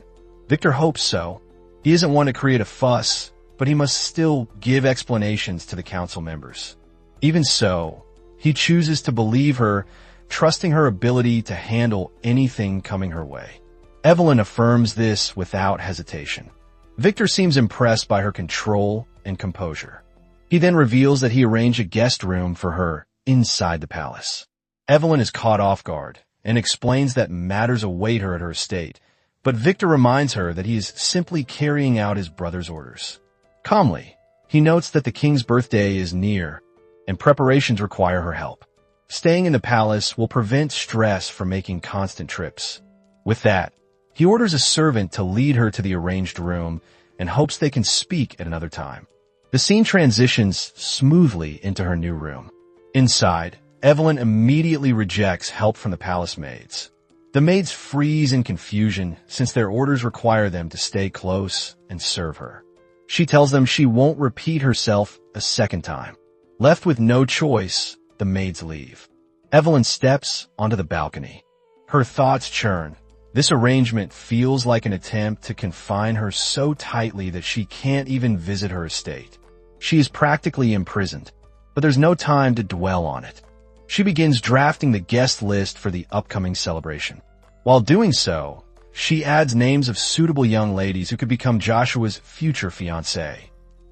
Victor hopes so. He isn't one to create a fuss, but he must still give explanations to the council members. Even so, he chooses to believe her, trusting her ability to handle anything coming her way. Evelyn affirms this without hesitation. Victor seems impressed by her control and composure. He then reveals that he arranged a guest room for her inside the palace. Evelyn is caught off guard and explains that matters await her at her estate, but Victor reminds her that he is simply carrying out his brother's orders. Calmly, he notes that the king's birthday is near and preparations require her help. Staying in the palace will prevent stress from making constant trips. With that, he orders a servant to lead her to the arranged room and hopes they can speak at another time. The scene transitions smoothly into her new room. Inside, Evelyn immediately rejects help from the palace maids. The maids freeze in confusion since their orders require them to stay close and serve her. She tells them she won't repeat herself a second time. Left with no choice, the maids leave. Evelyn steps onto the balcony. Her thoughts churn. This arrangement feels like an attempt to confine her so tightly that she can't even visit her estate. She is practically imprisoned, but there's no time to dwell on it. She begins drafting the guest list for the upcoming celebration. While doing so, she adds names of suitable young ladies who could become Joshua's future fiancée.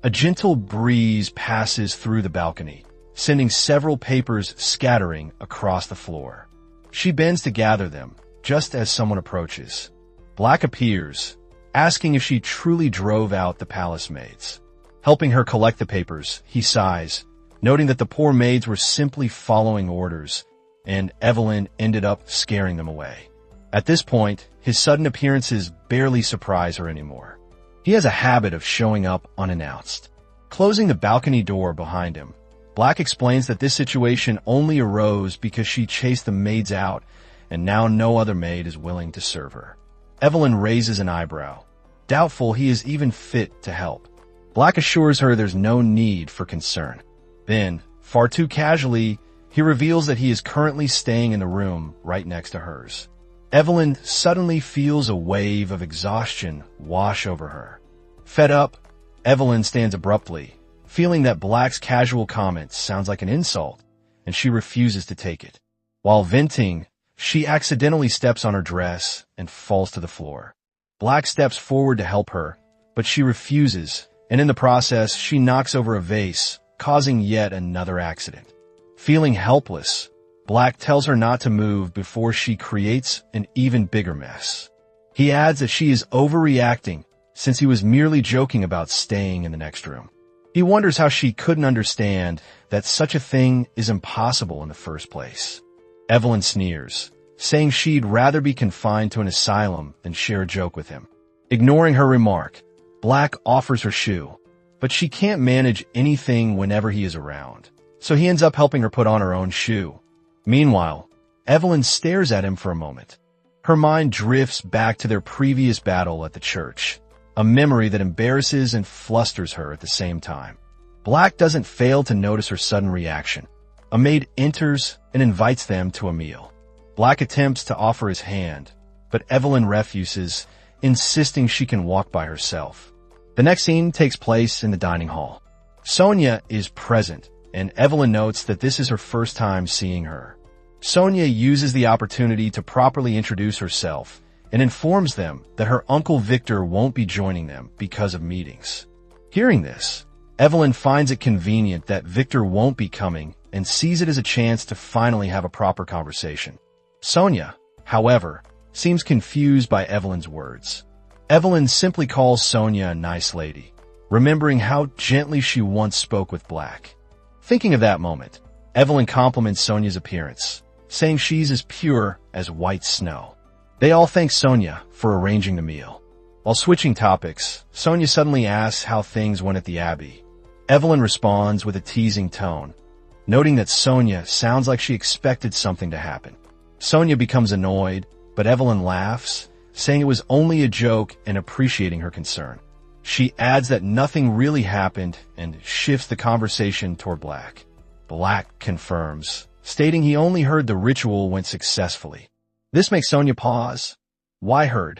A gentle breeze passes through the balcony, sending several papers scattering across the floor. She bends to gather them, just as someone approaches. Black appears, asking if she truly drove out the palace maids. Helping her collect the papers, he sighs, noting that the poor maids were simply following orders, and Evelyn ended up scaring them away. At this point, his sudden appearances barely surprise her anymore. He has a habit of showing up unannounced. Closing the balcony door behind him, Black explains that this situation only arose because she chased the maids out, and now no other maid is willing to serve her. Evelyn raises an eyebrow, doubtful he is even fit to help. Black assures her there's no need for concern. Then, far too casually, he reveals that he is currently staying in the room right next to hers. Evelyn suddenly feels a wave of exhaustion wash over her. Fed up, Evelyn stands abruptly, feeling that Black's casual comment sounds like an insult, and she refuses to take it. While venting, she accidentally steps on her dress and falls to the floor. Black steps forward to help her, but she refuses, and in the process, she knocks over a vase, causing yet another accident. Feeling helpless, Black tells her not to move before she creates an even bigger mess. He adds that she is overreacting since he was merely joking about staying in the next room. He wonders how she couldn't understand that such a thing is impossible in the first place. Evelyn sneers, saying she'd rather be confined to an asylum than share a joke with him. Ignoring her remark, Black offers her shoe, but she can't manage anything whenever he is around, so he ends up helping her put on her own shoe. Meanwhile, Evelyn stares at him for a moment. Her mind drifts back to their previous battle at the church, a memory that embarrasses and flusters her at the same time. Black doesn't fail to notice her sudden reaction. A maid enters and invites them to a meal. Black attempts to offer his hand, but Evelyn refuses, insisting she can walk by herself. The next scene takes place in the dining hall. Sonia is present, and Evelyn notes that this is her first time seeing her. Sonia uses the opportunity to properly introduce herself and informs them that her uncle Victor won't be joining them because of meetings. Hearing this, Evelyn finds it convenient that Victor won't be coming and sees it as a chance to finally have a proper conversation. Sonia, however, seems confused by Evelyn's words. Evelyn simply calls Sonia a nice lady, remembering how gently she once spoke with Black. Thinking of that moment, Evelyn compliments Sonia's appearance, saying she's as pure as white snow. They all thank Sonia for arranging the meal. While switching topics, Sonia suddenly asks how things went at the Abbey. Evelyn responds with a teasing tone, noting that Sonia sounds like she expected something to happen. Sonia becomes annoyed, but Evelyn laughs, saying it was only a joke and appreciating her concern. She adds that nothing really happened and shifts the conversation toward Black. Black confirms, stating he only heard the ritual went successfully. This makes Sonia pause. Why heard?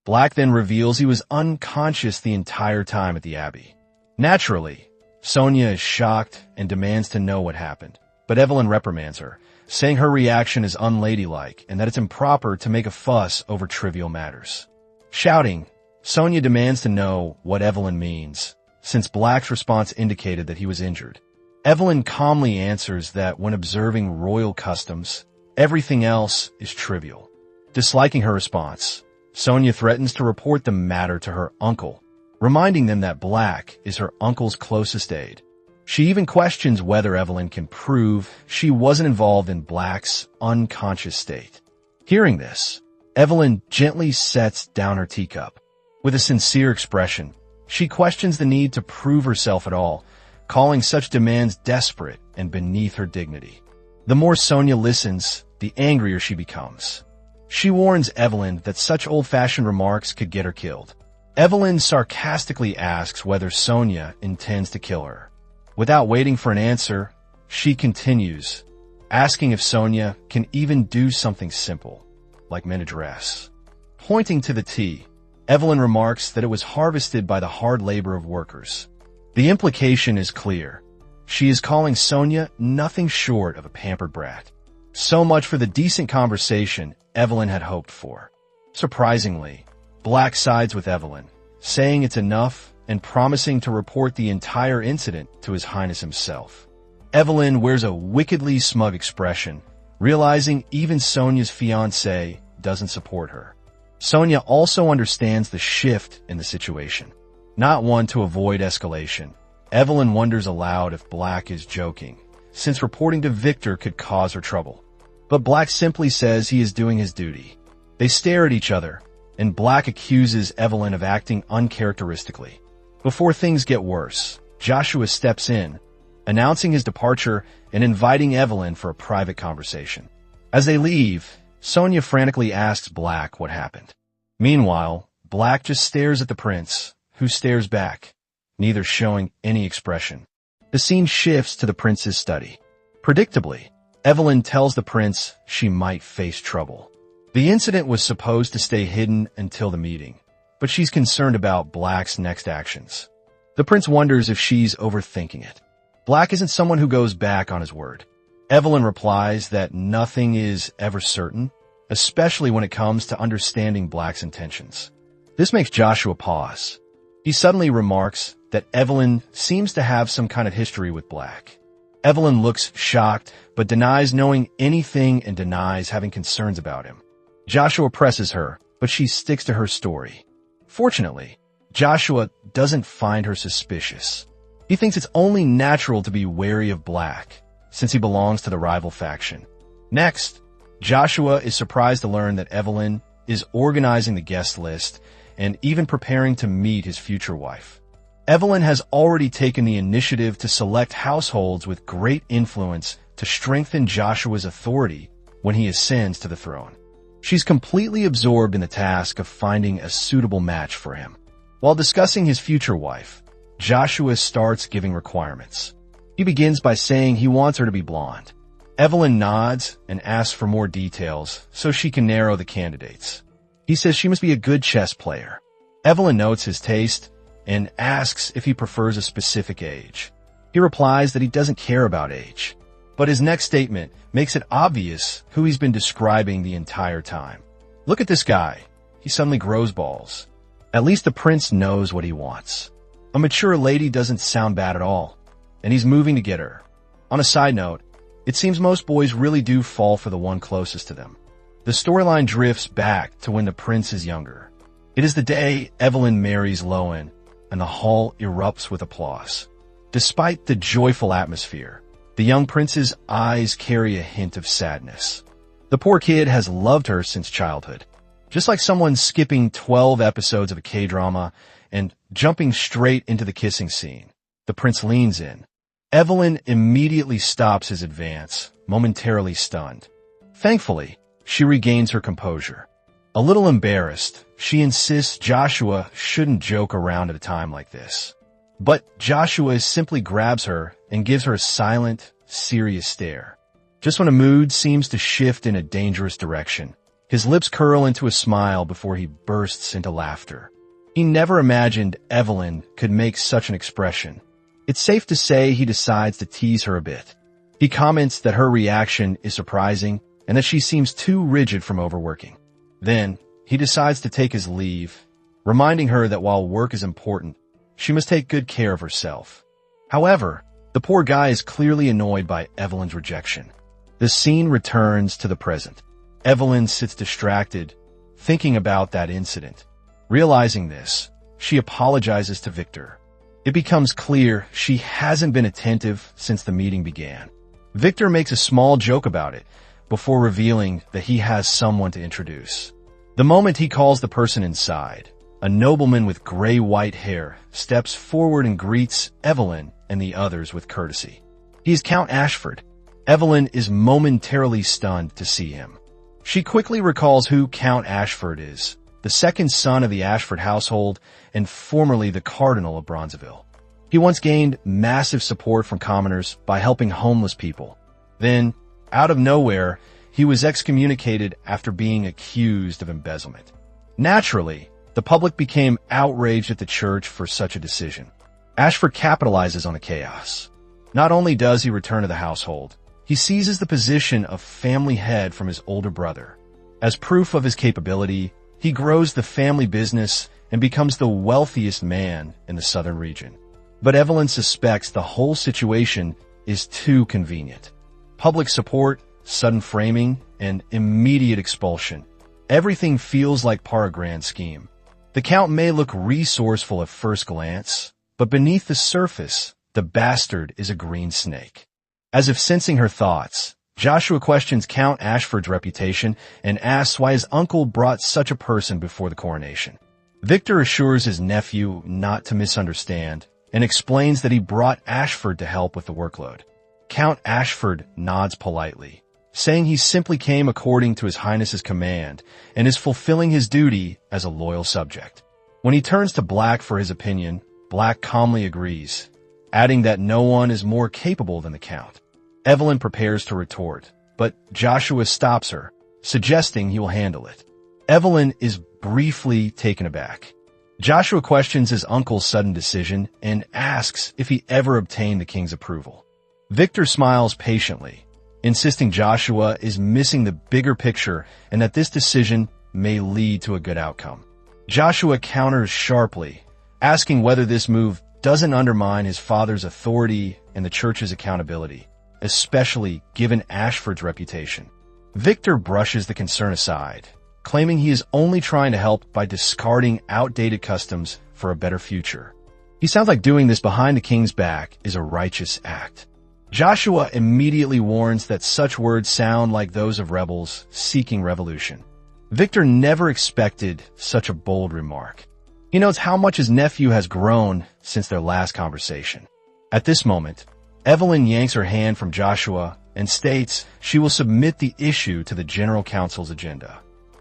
Black then reveals he was unconscious the entire time at the Abbey. Naturally, Sonia is shocked and demands to know what happened, but Evelyn reprimands her, saying her reaction is unladylike and that it's improper to make a fuss over trivial matters. Shouting, Sonia demands to know what Evelyn means, since Black's response indicated that he was injured. Evelyn calmly answers that when observing royal customs, everything else is trivial. Disliking her response, Sonia threatens to report the matter to her uncle, reminding them that Black is her uncle's closest aide. She even questions whether Evelyn can prove she wasn't involved in Black's unconscious state. Hearing this, Evelyn gently sets down her teacup. With a sincere expression, she questions the need to prove herself at all, calling such demands desperate and beneath her dignity. The more Sonia listens, the angrier she becomes. She warns Evelyn that such old-fashioned remarks could get her killed. Evelyn sarcastically asks whether Sonia intends to kill her. Without waiting for an answer, she continues, asking if Sonia can even do something simple, like mend a dress. Pointing to the tea, Evelyn remarks that it was harvested by the hard labor of workers. The implication is clear. She is calling Sonia nothing short of a pampered brat. So much for the decent conversation Evelyn had hoped for. Surprisingly, Black sides with Evelyn, saying it's enough and promising to report the entire incident to His Highness himself. Evelyn wears a wickedly smug expression, realizing even Sonia's fiancé doesn't support her. Sonia also understands the shift in the situation. Not one to avoid escalation, Evelyn wonders aloud if Black is joking, since reporting to Victor could cause her trouble. But Black simply says he is doing his duty. They stare at each other, and Black accuses Evelyn of acting uncharacteristically. Before things get worse, Joshua steps in, announcing his departure and inviting Evelyn for a private conversation. As they leave, Sonia frantically asks Black what happened. Meanwhile, Black just stares at the prince, who stares back, neither showing any expression. The scene shifts to the prince's study. Predictably, Evelyn tells the prince she might face trouble. The incident was supposed to stay hidden until the meeting, but she's concerned about Black's next actions. The prince wonders if she's overthinking it. Black isn't someone who goes back on his word. Evelyn replies that nothing is ever certain, especially when it comes to understanding Black's intentions. This makes Joshua pause. He suddenly remarks that Evelyn seems to have some kind of history with Black. Evelyn looks shocked, but denies knowing anything and denies having concerns about him. Joshua presses her, but she sticks to her story. Fortunately, Joshua doesn't find her suspicious. He thinks it's only natural to be wary of Black, since he belongs to the rival faction. Next, Joshua is surprised to learn that Evelyn is organizing the guest list and even preparing to meet his future wife. Evelyn has already taken the initiative to select households with great influence to strengthen Joshua's authority when he ascends to the throne. She's completely absorbed in the task of finding a suitable match for him. While discussing his future wife, Joshua starts giving requirements. He begins by saying he wants her to be blonde. Evelyn nods and asks for more details so she can narrow the candidates. He says she must be a good chess player. Evelyn notes his taste and asks if he prefers a specific age. He replies that he doesn't care about age, but his next statement makes it obvious who he's been describing the entire time. Look at this guy. He suddenly grows balls. At least the prince knows what he wants. A mature lady doesn't sound bad at all, and he's moving to get her. On a side note, it seems most boys really do fall for the one closest to them. The storyline drifts back to when the prince is younger. It is the day Evelyn marries Lowen, and the hall erupts with applause. Despite the joyful atmosphere, the young prince's eyes carry a hint of sadness. The poor kid has loved her since childhood. Just like someone skipping 12 episodes of a K-drama and jumping straight into the kissing scene, the prince leans in. Evelyn immediately stops his advance, momentarily stunned. Thankfully, she regains her composure. A little embarrassed, she insists Joshua shouldn't joke around at a time like this. But Joshua simply grabs her and gives her a silent, serious stare. Just when a mood seems to shift in a dangerous direction, his lips curl into a smile before he bursts into laughter. He never imagined Evelyn could make such an expression. It's safe to say he decides to tease her a bit. He comments that her reaction is surprising and that she seems too rigid from overworking. Then, he decides to take his leave, reminding her that while work is important, she must take good care of herself. However, the poor guy is clearly annoyed by Evelyn's rejection. The scene returns to the present. Evelyn sits distracted, thinking about that incident. Realizing this, she apologizes to Victor. It becomes clear she hasn't been attentive since the meeting began. Victor makes a small joke about it before revealing that he has someone to introduce. The moment he calls the person inside, a nobleman with gray-white hair steps forward and greets Evelyn and the others with courtesy. He is Count Ashford. Evelyn is momentarily stunned to see him. She quickly recalls who Count Ashford is, the second son of the Ashford household and formerly the Cardinal of Bronzeville. He once gained massive support from commoners by helping homeless people. Then, out of nowhere, he was excommunicated after being accused of embezzlement. Naturally, the public became outraged at the church for such a decision. Ashford capitalizes on the chaos. Not only does he return to the household, he seizes the position of family head from his older brother. As proof of his capability, he grows the family business and becomes the wealthiest man in the southern region. But Evelyn suspects the whole situation is too convenient. Public support, sudden framing, and immediate expulsion. Everything feels like part of a grand scheme. The Count may look resourceful at first glance, but beneath the surface, the bastard is a green snake. As if sensing her thoughts, Joshua questions Count Ashford's reputation and asks why his uncle brought such a person before the coronation. Victor assures his nephew not to misunderstand and explains that he brought Ashford to help with the workload. Count Ashford nods politely, saying he simply came according to His Highness's command and is fulfilling his duty as a loyal subject. When he turns to Black for his opinion, Black calmly agrees, adding that no one is more capable than the Count. Evelyn prepares to retort, but Joshua stops her, suggesting he will handle it. Evelyn is briefly taken aback. Joshua questions his uncle's sudden decision and asks if he ever obtained the king's approval. Victor smiles patiently, insisting Joshua is missing the bigger picture and that this decision may lead to a good outcome. Joshua counters sharply, asking whether this move doesn't undermine his father's authority and the church's accountability, especially given Ashford's reputation. Victor brushes the concern aside, claiming he is only trying to help by discarding outdated customs for a better future. He sounds like doing this behind the king's back is a righteous act. Joshua immediately warns that such words sound like those of rebels seeking revolution. Victor never expected such a bold remark. He notes how much his nephew has grown since their last conversation. At this moment, Evelyn yanks her hand from Joshua and states she will submit the issue to the General Council's agenda.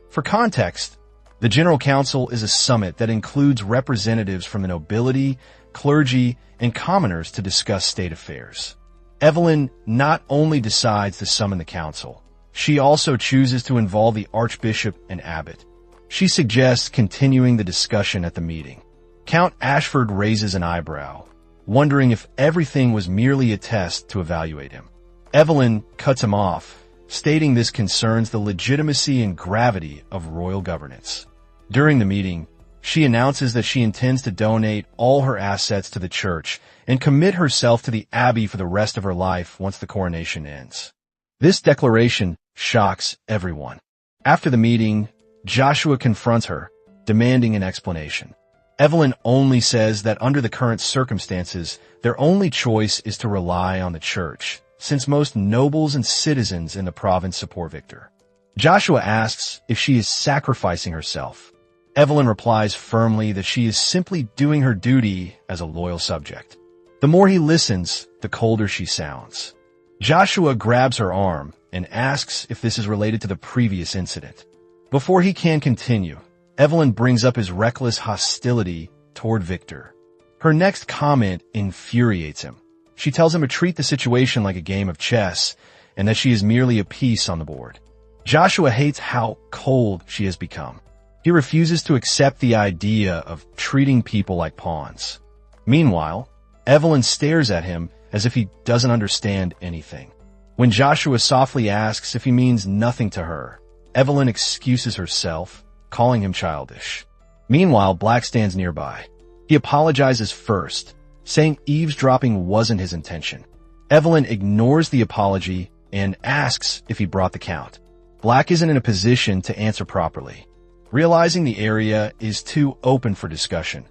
For context, the General Council is a summit that includes representatives from the nobility, clergy, and commoners to discuss state affairs. Evelyn not only decides to summon the council, she also chooses to involve the archbishop and abbot. She suggests continuing the discussion at the meeting. Count Ashford raises an eyebrow, wondering if everything was merely a test to evaluate him. Evelyn cuts him off, stating this concerns the legitimacy and gravity of royal governance. During the meeting, she announces that she intends to donate all her assets to the church and commit herself to the abbey for the rest of her life once the coronation ends. This declaration shocks everyone. After the meeting, Joshua confronts her, demanding an explanation. Evelyn only says that under the current circumstances, their only choice is to rely on the church, since most nobles and citizens in the province support Victor. Joshua asks if she is sacrificing herself. Evelyn replies firmly that she is simply doing her duty as a loyal subject. The more he listens, the colder she sounds. Joshua grabs her arm and asks if this is related to the previous incident. Before he can continue, Evelyn brings up his reckless hostility toward Victor. Her next comment infuriates him. She tells him to treat the situation like a game of chess and that she is merely a piece on the board. Joshua hates how cold she has become. He refuses to accept the idea of treating people like pawns. Meanwhile, Evelyn stares at him as if he doesn't understand anything. When Joshua softly asks if he means nothing to her, Evelyn excuses herself, calling him childish. Meanwhile, Black stands nearby. He apologizes first, saying eavesdropping wasn't his intention. Evelyn ignores the apology and asks if he brought the count. Black isn't in a position to answer properly. Realizing the area is too open for discussion,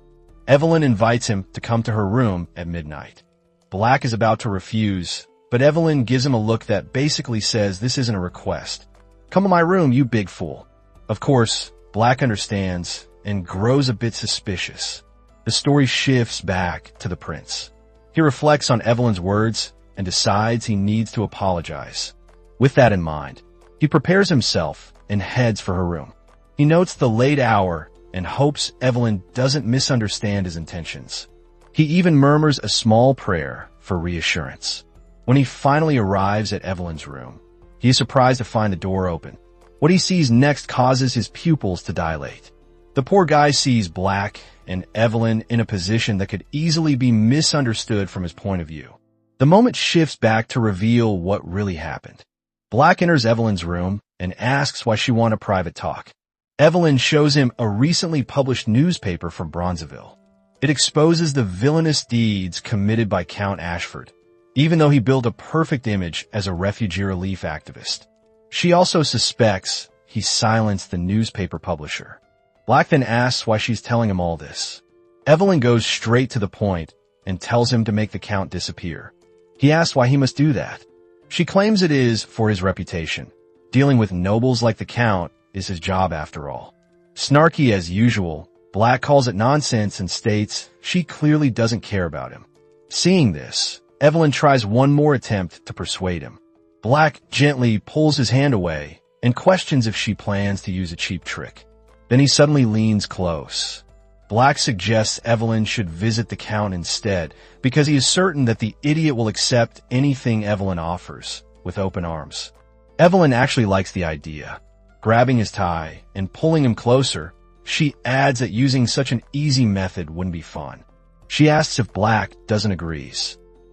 Evelyn invites him to come to her room at midnight. Black is about to refuse, but Evelyn gives him a look that basically says this isn't a request. Come to my room, you big fool. Of course, Black understands and grows a bit suspicious. The story shifts back to the prince. He reflects on Evelyn's words and decides he needs to apologize. With that in mind, he prepares himself and heads for her room. He notes the late hour and hopes Evelyn doesn't misunderstand his intentions. He even murmurs a small prayer for reassurance. When he finally arrives at Evelyn's room, he is surprised to find the door open. What he sees next causes his pupils to dilate. The poor guy sees Black and Evelyn in a position that could easily be misunderstood from his point of view. The moment shifts back to reveal what really happened. Black enters Evelyn's room and asks why she wanted a private talk. Evelyn shows him a recently published newspaper from Bronzeville. It exposes the villainous deeds committed by Count Ashford, even though he built a perfect image as a refugee relief activist. She also suspects he silenced the newspaper publisher. Black then asks why she's telling him all this. Evelyn goes straight to the point and tells him to make the Count disappear. He asks why he must do that. She claims it is for his reputation. Dealing with nobles like the Count is his job after all. Snarky as usual, Black calls it nonsense and states she clearly doesn't care about him. Seeing this, Evelyn tries one more attempt to persuade him. Black gently pulls his hand away and questions if she plans to use a cheap trick. Then he suddenly leans close. Black suggests Evelyn should visit the Count instead because he is certain that the idiot will accept anything Evelyn offers with open arms. Evelyn actually likes the idea. Grabbing his tie and pulling him closer, she adds that using such an easy method wouldn't be fun. She asks if Black doesn't agree.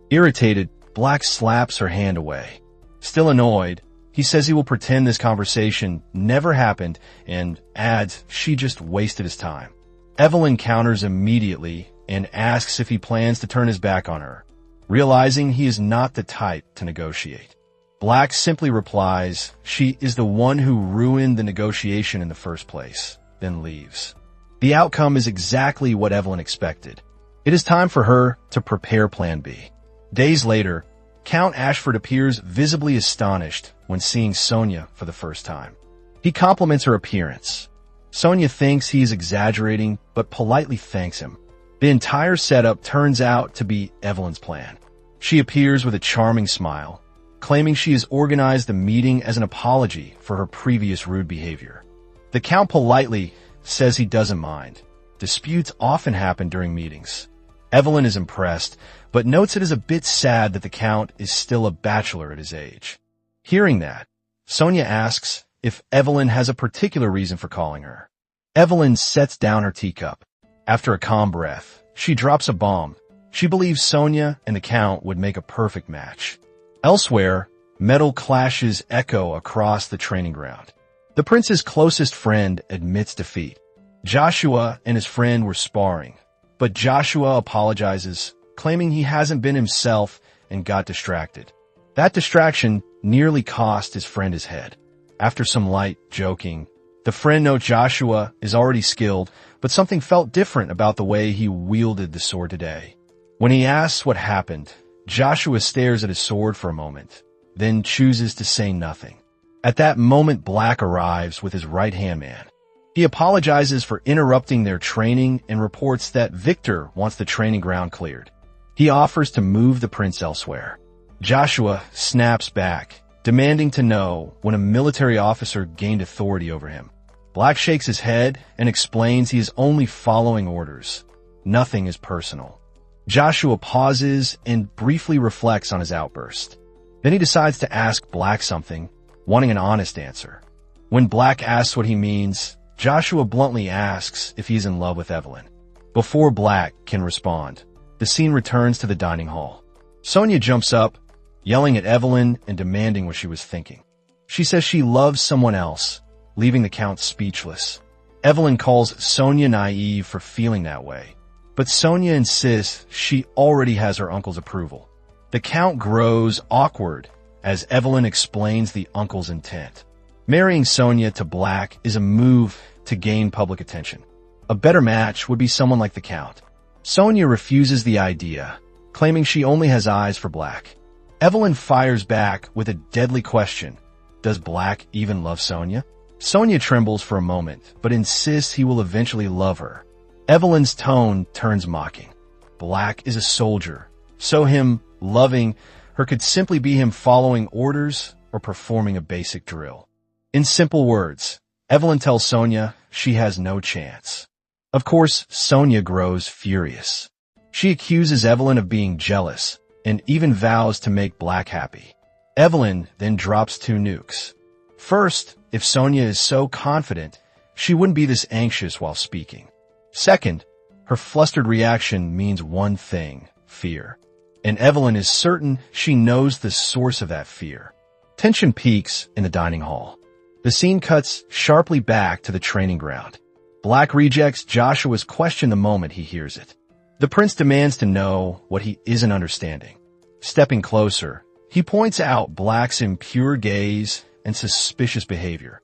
Irritated, Black slaps her hand away. Still annoyed, he says he will pretend this conversation never happened and adds she just wasted his time. Evelyn counters immediately and asks if he plans to turn his back on her, realizing he is not the type to negotiate. Black simply replies she is the one who ruined the negotiation in the first place, then leaves. The outcome is exactly what Evelyn expected. It is time for her to prepare Plan B. Days later, Count Ashford appears visibly astonished when seeing Sonia for the first time. He compliments her appearance. Sonia thinks he is exaggerating, but politely thanks him. The entire setup turns out to be Evelyn's plan. She appears with a charming smile, claiming she has organized the meeting as an apology for her previous rude behavior. The Count politely says he doesn't mind. Disputes often happen during meetings. Evelyn is impressed, but notes it is a bit sad that the Count is still a bachelor at his age. Hearing that, Sonia asks if Evelyn has a particular reason for calling her. Evelyn sets down her teacup. After a calm breath, she drops a bomb. She believes Sonia and the Count would make a perfect match. Elsewhere, metal clashes echo across the training ground. The prince's closest friend admits defeat. Joshua and his friend were sparring, but Joshua apologizes, claiming he hasn't been himself and got distracted. That distraction nearly cost his friend his head. After some light joking, the friend notes Joshua is already skilled, but something felt different about the way he wielded the sword today. When he asks what happened, Joshua stares at his sword for a moment, then chooses to say nothing. At that moment, Black arrives with his right-hand man. He apologizes for interrupting their training and reports that Victor wants the training ground cleared. He offers to move the prince elsewhere. Joshua snaps back, demanding to know when a military officer gained authority over him. Black shakes his head and explains he is only following orders. Nothing is personal. Joshua pauses and briefly reflects on his outburst. Then he decides to ask Black something, wanting an honest answer. When Black asks what he means, Joshua bluntly asks if he's in love with Evelyn. Before Black can respond, the scene returns to the dining hall. Sonia jumps up, yelling at Evelyn and demanding what she was thinking. She says she loves someone else, leaving the Count speechless. Evelyn calls Sonia naive for feeling that way, but Sonia insists she already has her uncle's approval. The Count grows awkward as Evelyn explains the uncle's intent. Marrying Sonia to Black is a move to gain public attention. A better match would be someone like the Count. Sonia refuses the idea, claiming she only has eyes for Black. Evelyn fires back with a deadly question. Does Black even love Sonia? Sonia trembles for a moment, but insists he will eventually love her. Evelyn's tone turns mocking. Black is a soldier, so him loving her could simply be him following orders or performing a basic drill. In simple words, Evelyn tells Sonia she has no chance. Of course, Sonia grows furious. She accuses Evelyn of being jealous and even vows to make Black happy. Evelyn then drops 2 nukes. First, if Sonia is so confident, she wouldn't be this anxious while speaking. Second, her flustered reaction means one thing, fear. And Evelyn is certain she knows the source of that fear. Tension peaks in the dining hall. The scene cuts sharply back to the training ground. Black rejects Joshua's question the moment he hears it. The prince demands to know what he isn't understanding. Stepping closer, he points out Black's impure gaze and suspicious behavior,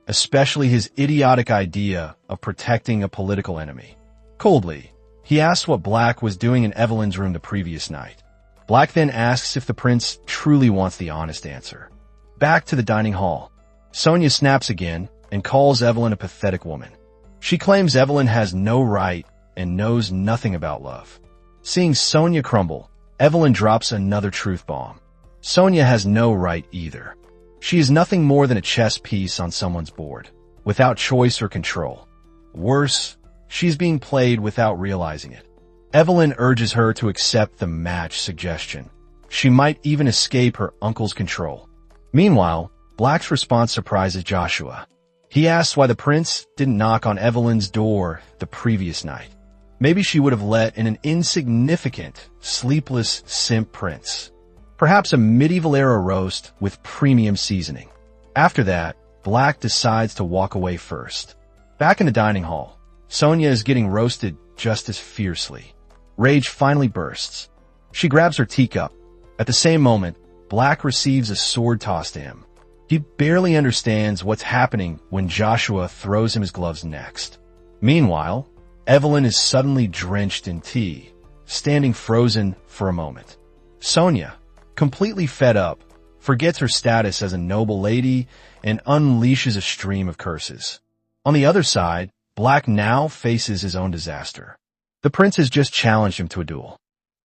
especially his idiotic idea of protecting a political enemy. Coldly, he asks what Black was doing in Evelyn's room the previous night. Black then asks if the prince truly wants the honest answer. Back to the dining hall. Sonia snaps again and calls Evelyn a pathetic woman. She claims Evelyn has no right and knows nothing about love. Seeing Sonia crumble, Evelyn drops another truth bomb. Sonia has no right either. She is nothing more than a chess piece on someone's board, without choice or control. Worse, she's being played without realizing it. Evelyn urges her to accept the match suggestion. She might even escape her uncle's control. Meanwhile, Black's response surprises Joshua. He asks why the prince didn't knock on Evelyn's door the previous night. Maybe she would have let in an insignificant, sleepless simp prince. Perhaps a medieval-era roast with premium seasoning. After that, Black decides to walk away first. Back in the dining hall, Sonia is getting roasted just as fiercely. Rage finally bursts. She grabs her teacup. At the same moment, Black receives a sword toss to him. He barely understands what's happening when Joshua throws him his gloves next. Meanwhile, Evelyn is suddenly drenched in tea, standing frozen for a moment. Sonia, completely fed up, forgets her status as a noble lady and unleashes a stream of curses. On the other side, Black now faces his own disaster. The prince has just challenged him to a duel.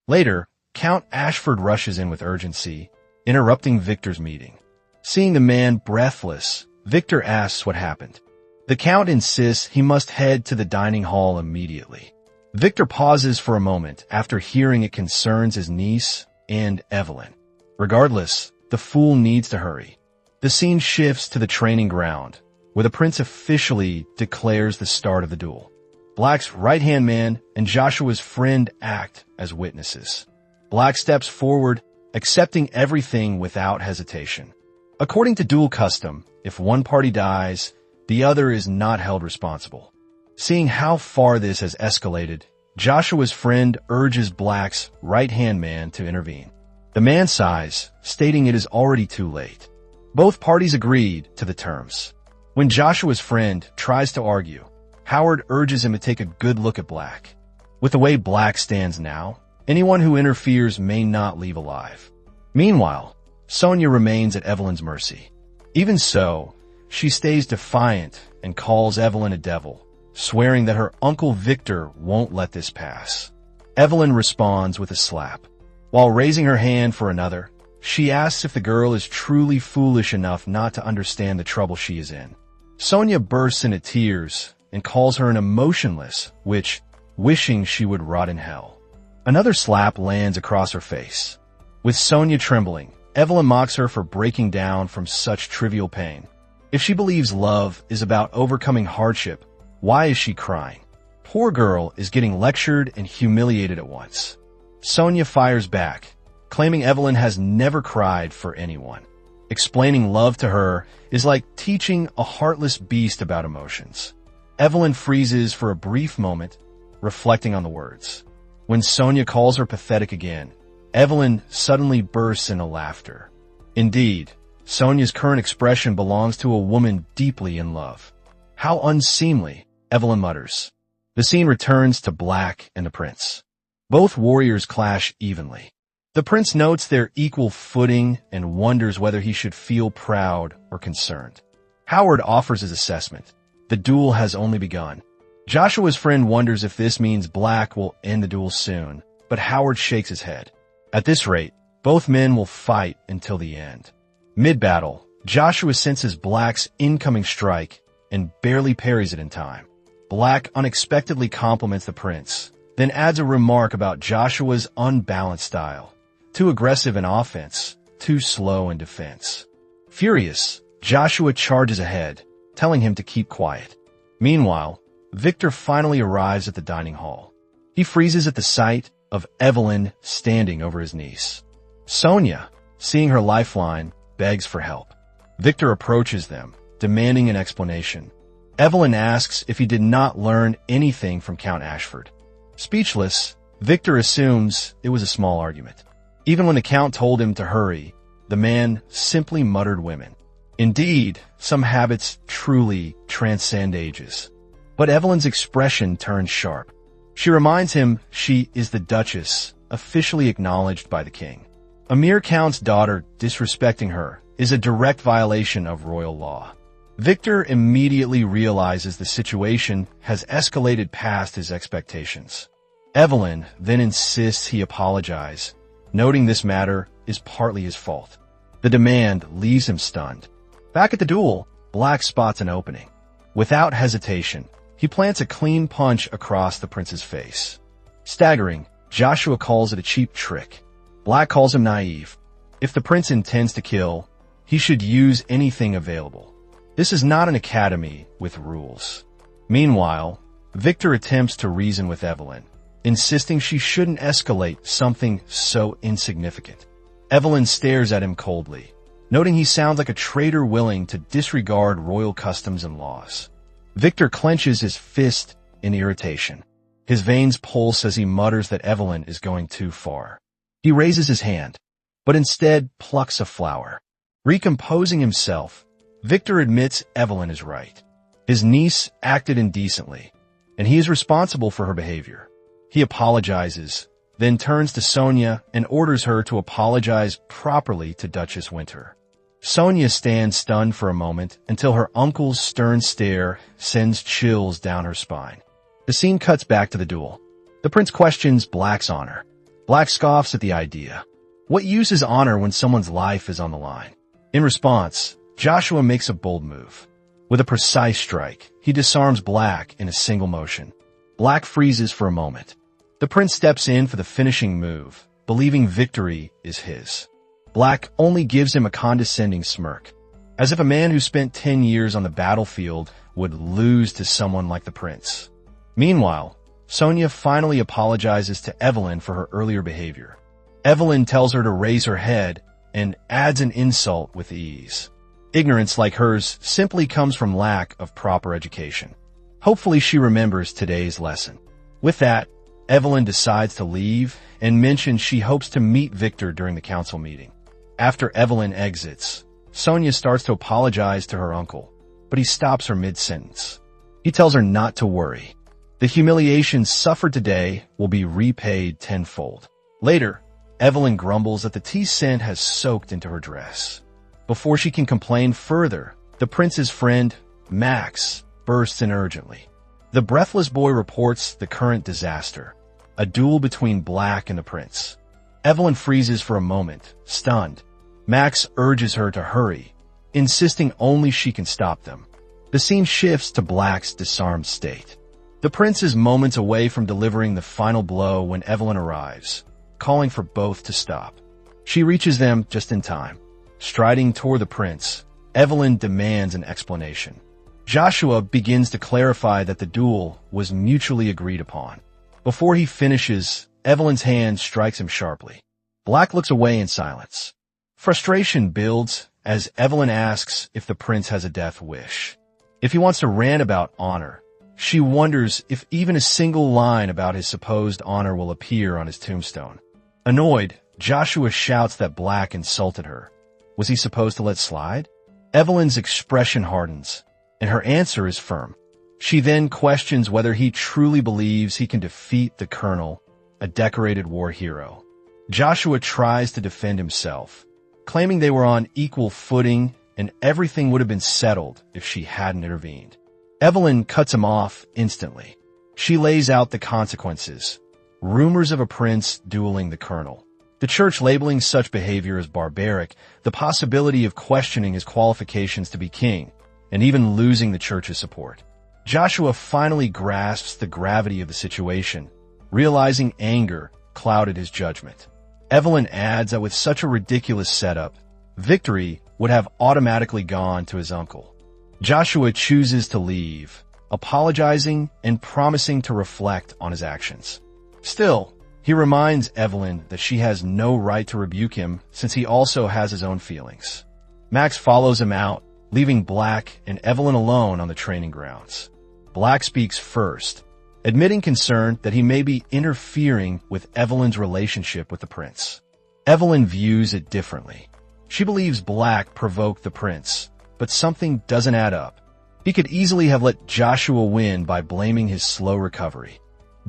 Later, Count Ashford rushes in with urgency, interrupting Victor's meeting. Seeing the man breathless, Victor asks what happened. The Count insists he must head to the dining hall immediately. Victor pauses for a moment after hearing it concerns his niece and Evelyn. Regardless, the fool needs to hurry. The scene shifts to the training ground, where the prince officially declares the start of the duel. Black's right-hand man and Joshua's friend act as witnesses. Black steps forward, accepting everything without hesitation. According to duel custom, if one party dies, the other is not held responsible. Seeing how far this has escalated, Joshua's friend urges Black's right-hand man to intervene. The man sighs, stating it is already too late. Both parties agreed to the terms. When Joshua's friend tries to argue, Howard urges him to take a good look at Black. With the way Black stands now, anyone who interferes may not leave alive. Meanwhile, Sonia remains at Evelyn's mercy. Even so, she stays defiant and calls Evelyn a devil, swearing that her uncle Victor won't let this pass. Evelyn responds with a slap. While raising her hand for another, she asks if the girl is truly foolish enough not to understand the trouble she is in. Sonia bursts into tears and calls her an emotionless witch, wishing she would rot in hell. Another slap lands across her face. With Sonia trembling, Evelyn mocks her for breaking down from such trivial pain. If she believes love is about overcoming hardship, why is she crying? Poor girl is getting lectured and humiliated at once. Sonia fires back, claiming Evelyn has never cried for anyone. Explaining love to her is like teaching a heartless beast about emotions. Evelyn freezes for a brief moment, reflecting on the words. When Sonia calls her pathetic again, Evelyn suddenly bursts into laughter. Indeed, Sonia's current expression belongs to a woman deeply in love. How unseemly, Evelyn mutters. The scene returns to Black and the prince. Both warriors clash evenly. The prince notes their equal footing and wonders whether he should feel proud or concerned. Howard offers his assessment. The duel has only begun. Joshua's friend wonders if this means Black will end the duel soon, but Howard shakes his head. At this rate, both men will fight until the end. Mid-battle, Joshua senses Black's incoming strike and barely parries it in time. Black unexpectedly compliments the prince, then adds a remark about Joshua's unbalanced style. Too aggressive in offense, too slow in defense. Furious, Joshua charges ahead, telling him to keep quiet. Meanwhile, Victor finally arrives at the dining hall. He freezes at the sight of Evelyn standing over his niece. Sonia, seeing her lifeline, begs for help. Victor approaches them, demanding an explanation. Evelyn asks if he did not learn anything from Count Ashford. Speechless, Victor assumes it was a small argument. Even when the Count told him to hurry, the man simply muttered women. Indeed, some habits truly transcend ages. But Evelyn's expression turns sharp. She reminds him she is the Duchess, officially acknowledged by the king. A mere count's daughter disrespecting her is a direct violation of royal law. Victor immediately realizes the situation has escalated past his expectations. Evelyn then insists he apologize, noting this matter is partly his fault. The demand leaves him stunned. Back at the duel, Black spots an opening. Without hesitation, he plants a clean punch across the prince's face. Staggering, Joshua calls it a cheap trick. Black calls him naive. If the prince intends to kill, he should use anything available. This is not an academy with rules. Meanwhile, Victor attempts to reason with Evelyn, insisting she shouldn't escalate something so insignificant. Evelyn stares at him coldly, noting he sounds like a traitor willing to disregard royal customs and laws. Victor clenches his fist in irritation. His veins pulse as he mutters that Evelyn is going too far. He raises his hand, but instead plucks a flower. Recomposing himself, Victor admits Evelyn is right. His niece acted indecently, and he is responsible for her behavior. He apologizes, then turns to Sonia and orders her to apologize properly to Duchess Winter. Sonia stands stunned for a moment until her uncle's stern stare sends chills down her spine. The scene cuts back to the duel. The prince questions Black's honor. Black scoffs at the idea. What use is honor when someone's life is on the line? In response, Joshua makes a bold move. With a precise strike, he disarms Black in a single motion. Black freezes for a moment. The prince steps in for the finishing move, believing victory is his. Black only gives him a condescending smirk, as if a man who spent 10 years on the battlefield would lose to someone like the prince. Meanwhile, Sonia finally apologizes to Evelyn for her earlier behavior. Evelyn tells her to raise her head and adds an insult with ease. Ignorance like hers simply comes from lack of proper education. Hopefully she remembers today's lesson. With that, Evelyn decides to leave and mentions she hopes to meet Victor during the council meeting. After Evelyn exits, Sonia starts to apologize to her uncle, but he stops her mid-sentence. He tells her not to worry. The humiliation suffered today will be repaid tenfold. Later, Evelyn grumbles that the tea scent has soaked into her dress. Before she can complain further, the prince's friend, Max, bursts in urgently. The breathless boy reports the current disaster, a duel between Black and the prince. Evelyn freezes for a moment, stunned. Max urges her to hurry, insisting only she can stop them. The scene shifts to Black's disarmed state. The prince is moments away from delivering the final blow when Evelyn arrives, calling for both to stop. She reaches them just in time. Striding toward the prince, Evelyn demands an explanation. Joshua begins to clarify that the duel was mutually agreed upon. Before he finishes, Evelyn's hand strikes him sharply. Black looks away in silence. Frustration builds as Evelyn asks if the prince has a death wish. If he wants to rant about honor, she wonders if even a single line about his supposed honor will appear on his tombstone. Annoyed, Joshua shouts that Black insulted her. Was he supposed to let slide? Evelyn's expression hardens, and her answer is firm. She then questions whether he truly believes he can defeat the colonel, a decorated war hero. Joshua tries to defend himself, claiming they were on equal footing and everything would have been settled if she hadn't intervened. Evelyn cuts him off instantly. She lays out the consequences. Rumors of a prince dueling the colonel. The church labeling such behavior as barbaric, the possibility of questioning his qualifications to be king, and even losing the church's support. Joshua finally grasps the gravity of the situation, realizing anger clouded his judgment. Evelyn adds that with such a ridiculous setup, victory would have automatically gone to his uncle. Joshua chooses to leave, apologizing and promising to reflect on his actions. Still, he reminds Evelyn that she has no right to rebuke him since he also has his own feelings. Max follows him out, leaving Black and Evelyn alone on the training grounds. Black speaks first, admitting concern that he may be interfering with Evelyn's relationship with the prince. Evelyn views it differently. She believes Black provoked the prince, but something doesn't add up. He could easily have let Joshua win by blaming his slow recovery.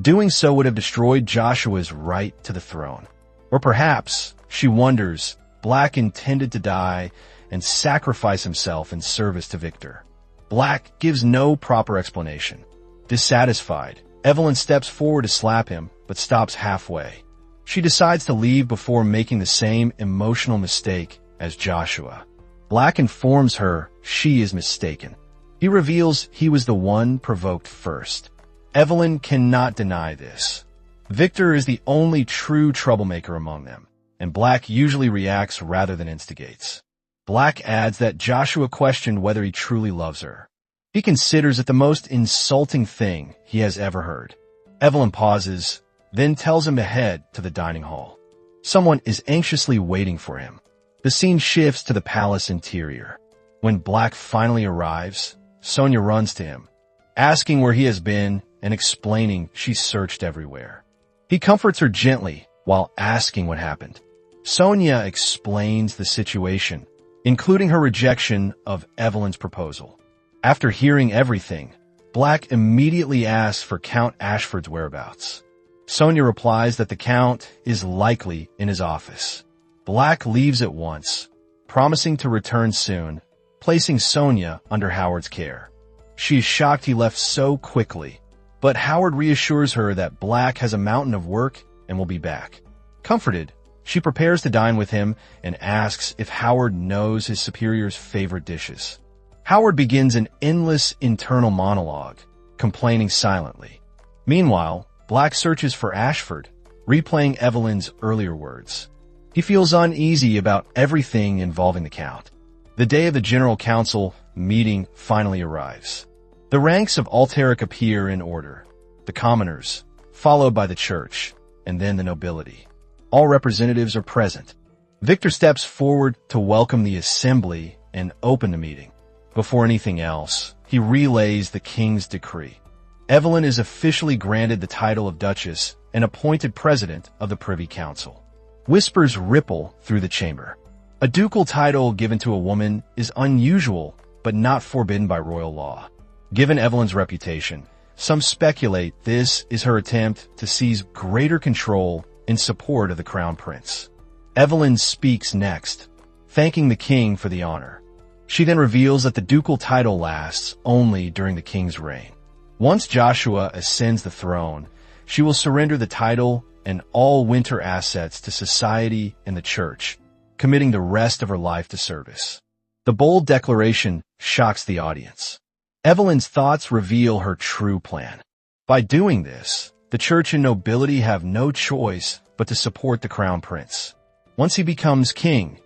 Doing so would have destroyed Joshua's right to the throne. Or perhaps, she wonders, Black intended to die and sacrifice himself in service to Victor. Black gives no proper explanation. Dissatisfied, Evelyn steps forward to slap him, but stops halfway. She decides to leave before making the same emotional mistake as Joshua. Black informs her she is mistaken. He reveals he was the one provoked first. Evelyn cannot deny this. Victor is the only true troublemaker among them, and Black usually reacts rather than instigates. Black adds that Joshua questioned whether he truly loves her. He considers it the most insulting thing he has ever heard. Evelyn pauses, then tells him to head to the dining hall. Someone is anxiously waiting for him. The scene shifts to the palace interior. When Black finally arrives, Sonia runs to him, asking where he has been and explaining she's searched everywhere. He comforts her gently while asking what happened. Sonia explains the situation, including her rejection of Evelyn's proposal. After hearing everything, Black immediately asks for Count Ashford's whereabouts. Sonia replies that the Count is likely in his office. Black leaves at once, promising to return soon, placing Sonia under Howard's care. She is shocked he left so quickly, but Howard reassures her that Black has a mountain of work and will be back. Comforted, she prepares to dine with him and asks if Howard knows his superior's favorite dishes. Howard begins an endless internal monologue, complaining silently. Meanwhile, Black searches for Ashford, replaying Evelyn's earlier words. He feels uneasy about everything involving the Count. The day of the General Council meeting finally arrives. The ranks of Altaric appear in order, the commoners, followed by the church, and then the nobility. All representatives are present. Victor steps forward to welcome the assembly and open the meeting. Before anything else, he relays the king's decree. Evelyn is officially granted the title of Duchess and appointed president of the Privy Council. Whispers ripple through the chamber. A ducal title given to a woman is unusual, but not forbidden by royal law. Given Evelyn's reputation, some speculate this is her attempt to seize greater control in support of the crown prince. Evelyn speaks next, thanking the king for the honor. She then reveals that the ducal title lasts only during the king's reign. Once Joshua ascends the throne, she will surrender the title and all winter assets to society and the church, committing the rest of her life to service. The bold declaration shocks the audience. Evelyn's thoughts reveal her true plan. By doing this, the church and nobility have no choice but to support the crown prince. Once he becomes king,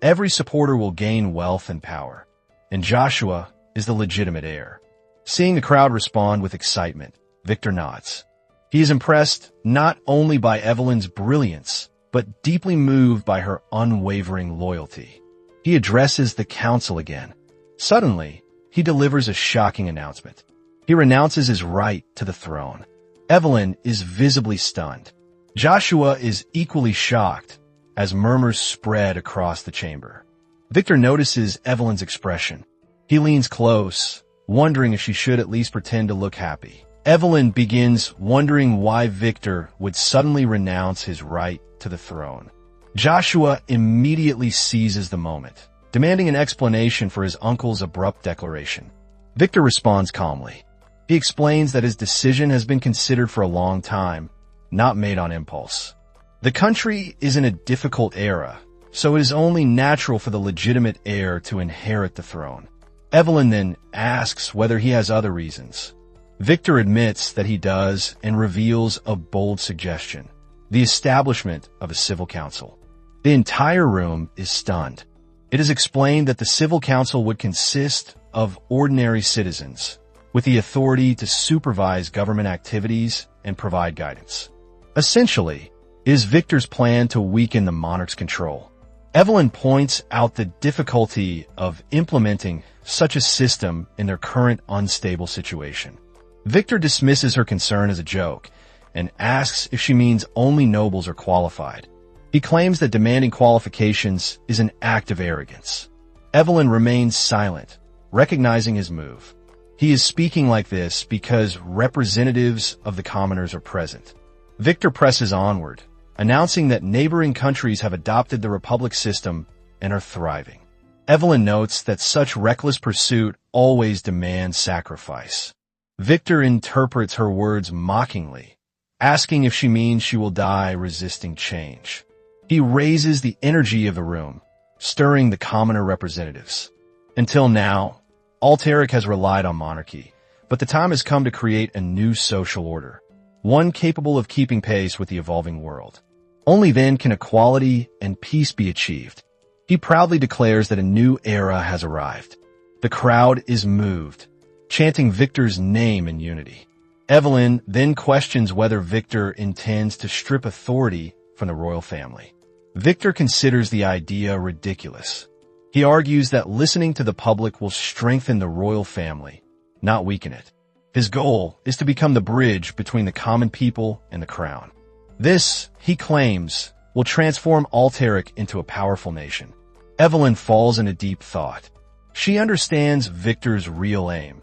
every supporter will gain wealth and power, and Joshua is the legitimate heir. Seeing the crowd respond with excitement, Victor nods. He is impressed not only by Evelyn's brilliance, but deeply moved by her unwavering loyalty. He addresses the council again. Suddenly, he delivers a shocking announcement. He renounces his right to the throne. Evelyn is visibly stunned. Joshua is equally shocked as murmurs spread across the chamber. Victor notices Evelyn's expression. He leans close, wondering if she should at least pretend to look happy. Evelyn begins wondering why Victor would suddenly renounce his right to the throne. Joshua immediately seizes the moment, demanding an explanation for his uncle's abrupt declaration. Victor responds calmly. He explains that his decision has been considered for a long time, not made on impulse. The country is in a difficult era, so it is only natural for the legitimate heir to inherit the throne. Evelyn then asks whether he has other reasons. Victor admits that he does and reveals a bold suggestion: the establishment of a civil council. The entire room is stunned. It is explained that the civil council would consist of ordinary citizens, with the authority to supervise government activities and provide guidance. Essentially, it is Victor's plan to weaken the monarch's control. Evelyn points out the difficulty of implementing such a system in their current unstable situation. Victor dismisses her concern as a joke and asks if she means only nobles are qualified. He claims that demanding qualifications is an act of arrogance. Evelyn remains silent, recognizing his move. He is speaking like this because representatives of the commoners are present. Victor presses onward, announcing that neighboring countries have adopted the republic system and are thriving. Evelyn notes that such reckless pursuit always demands sacrifice. Victor interprets her words mockingly, asking if she means she will die resisting change. He raises the energy of the room, stirring the commoner representatives. Until now, Altaric has relied on monarchy, but the time has come to create a new social order, one capable of keeping pace with the evolving world. Only then can equality and peace be achieved. He proudly declares that a new era has arrived. The crowd is moved, chanting Victor's name in unity. Evelyn then questions whether Victor intends to strip authority from the royal family. Victor considers the idea ridiculous. He argues that listening to the public will strengthen the royal family, not weaken it. His goal is to become the bridge between the common people and the crown. This, he claims, will transform Altaric into a powerful nation. Evelyn falls into deep thought. She understands Victor's real aim,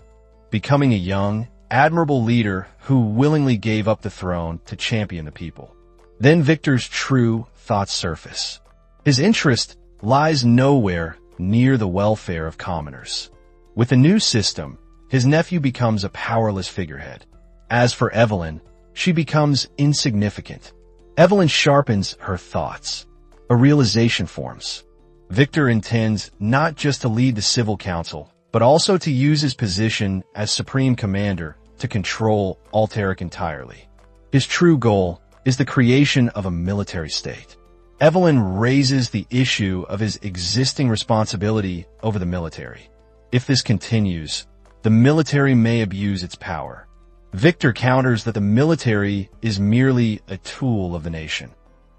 becoming a young, admirable leader who willingly gave up the throne to champion the people. Then Victor's true thoughts surface. His interest lies nowhere near the welfare of commoners. With the new system, his nephew becomes a powerless figurehead. As for Evelyn, she becomes insignificant. Evelyn sharpens her thoughts. A realization forms. Victor intends not just to lead the civil council, but also to use his position as supreme commander to control Altaric entirely. His true goal is the creation of a military state. Evelyn raises the issue of his existing responsibility over the military. If this continues, the military may abuse its power. Victor counters that the military is merely a tool of the nation.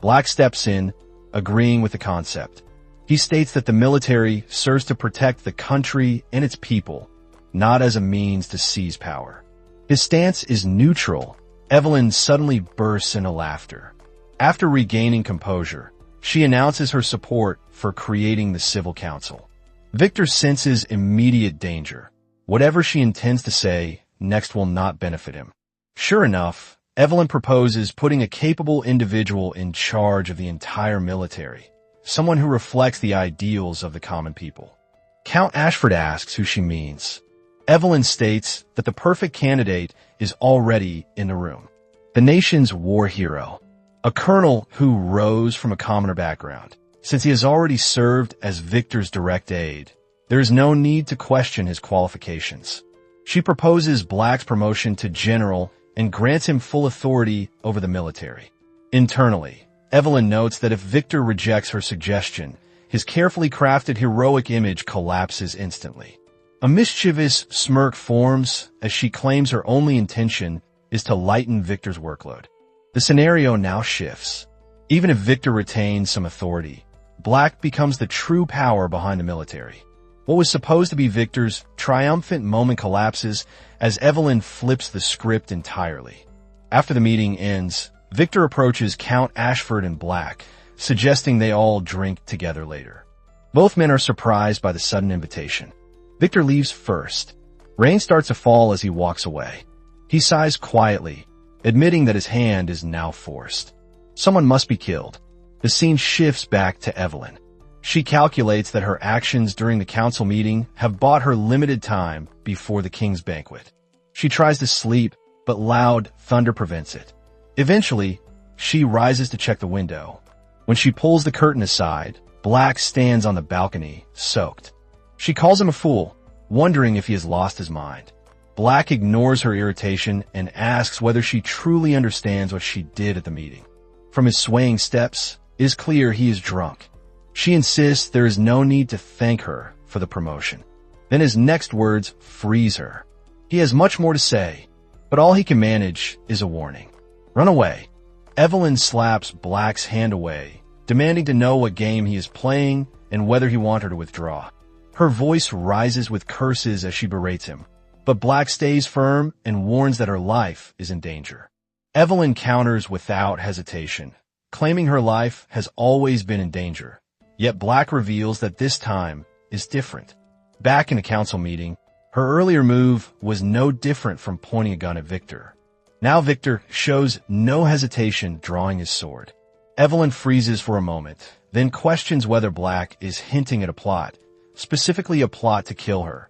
Black steps in, agreeing with the concept. He states that the military serves to protect the country and its people, not as a means to seize power. His stance is neutral. Evelyn suddenly bursts into laughter. After regaining composure, she announces her support for creating the civil council. Victor senses immediate danger. Whatever she intends to say next will not benefit him. Sure enough, Evelyn proposes putting a capable individual in charge of the entire military, someone who reflects the ideals of the common people. Count Ashford asks who she means. Evelyn states that the perfect candidate is already in the room. The nation's war hero, a colonel who rose from a commoner background. Since he has already served as Victor's direct aide, there is no need to question his qualifications. She proposes Black's promotion to general and grants him full authority over the military. Internally, Evelyn notes that if Victor rejects her suggestion, his carefully crafted heroic image collapses instantly. A mischievous smirk forms as she claims her only intention is to lighten Victor's workload. The scenario now shifts. Even if Victor retains some authority, Black becomes the true power behind the military. What was supposed to be Victor's triumphant moment collapses as Evelyn flips the script entirely. After the meeting ends, Victor approaches Count Ashford and Black, suggesting they all drink together later. Both men are surprised by the sudden invitation. Victor leaves first. Rain starts to fall as he walks away. He sighs quietly, admitting that his hand is now forced. Someone must be killed. The scene shifts back to Evelyn. She calculates that her actions during the council meeting have bought her limited time before the king's banquet. She tries to sleep, but loud thunder prevents it. Eventually, she rises to check the window. When she pulls the curtain aside, Black stands on the balcony, soaked. She calls him a fool, wondering if he has lost his mind. Black ignores her irritation and asks whether she truly understands what she did at the meeting. From his swaying steps, it is clear he is drunk. She insists there is no need to thank her for the promotion. Then his next words freeze her. He has much more to say, but all he can manage is a warning. Run away. Evelyn slaps Black's hand away, demanding to know what game he is playing and whether he wants her to withdraw. Her voice rises with curses as she berates him, but Black stays firm and warns that her life is in danger. Evelyn counters without hesitation, claiming her life has always been in danger. Yet Black reveals that this time is different. Back in a council meeting, Her earlier move was no different from pointing a gun at Victor. Now Victor shows no hesitation drawing his sword. Evelyn freezes for a moment, then questions whether Black is hinting at a plot, specifically a plot to kill her.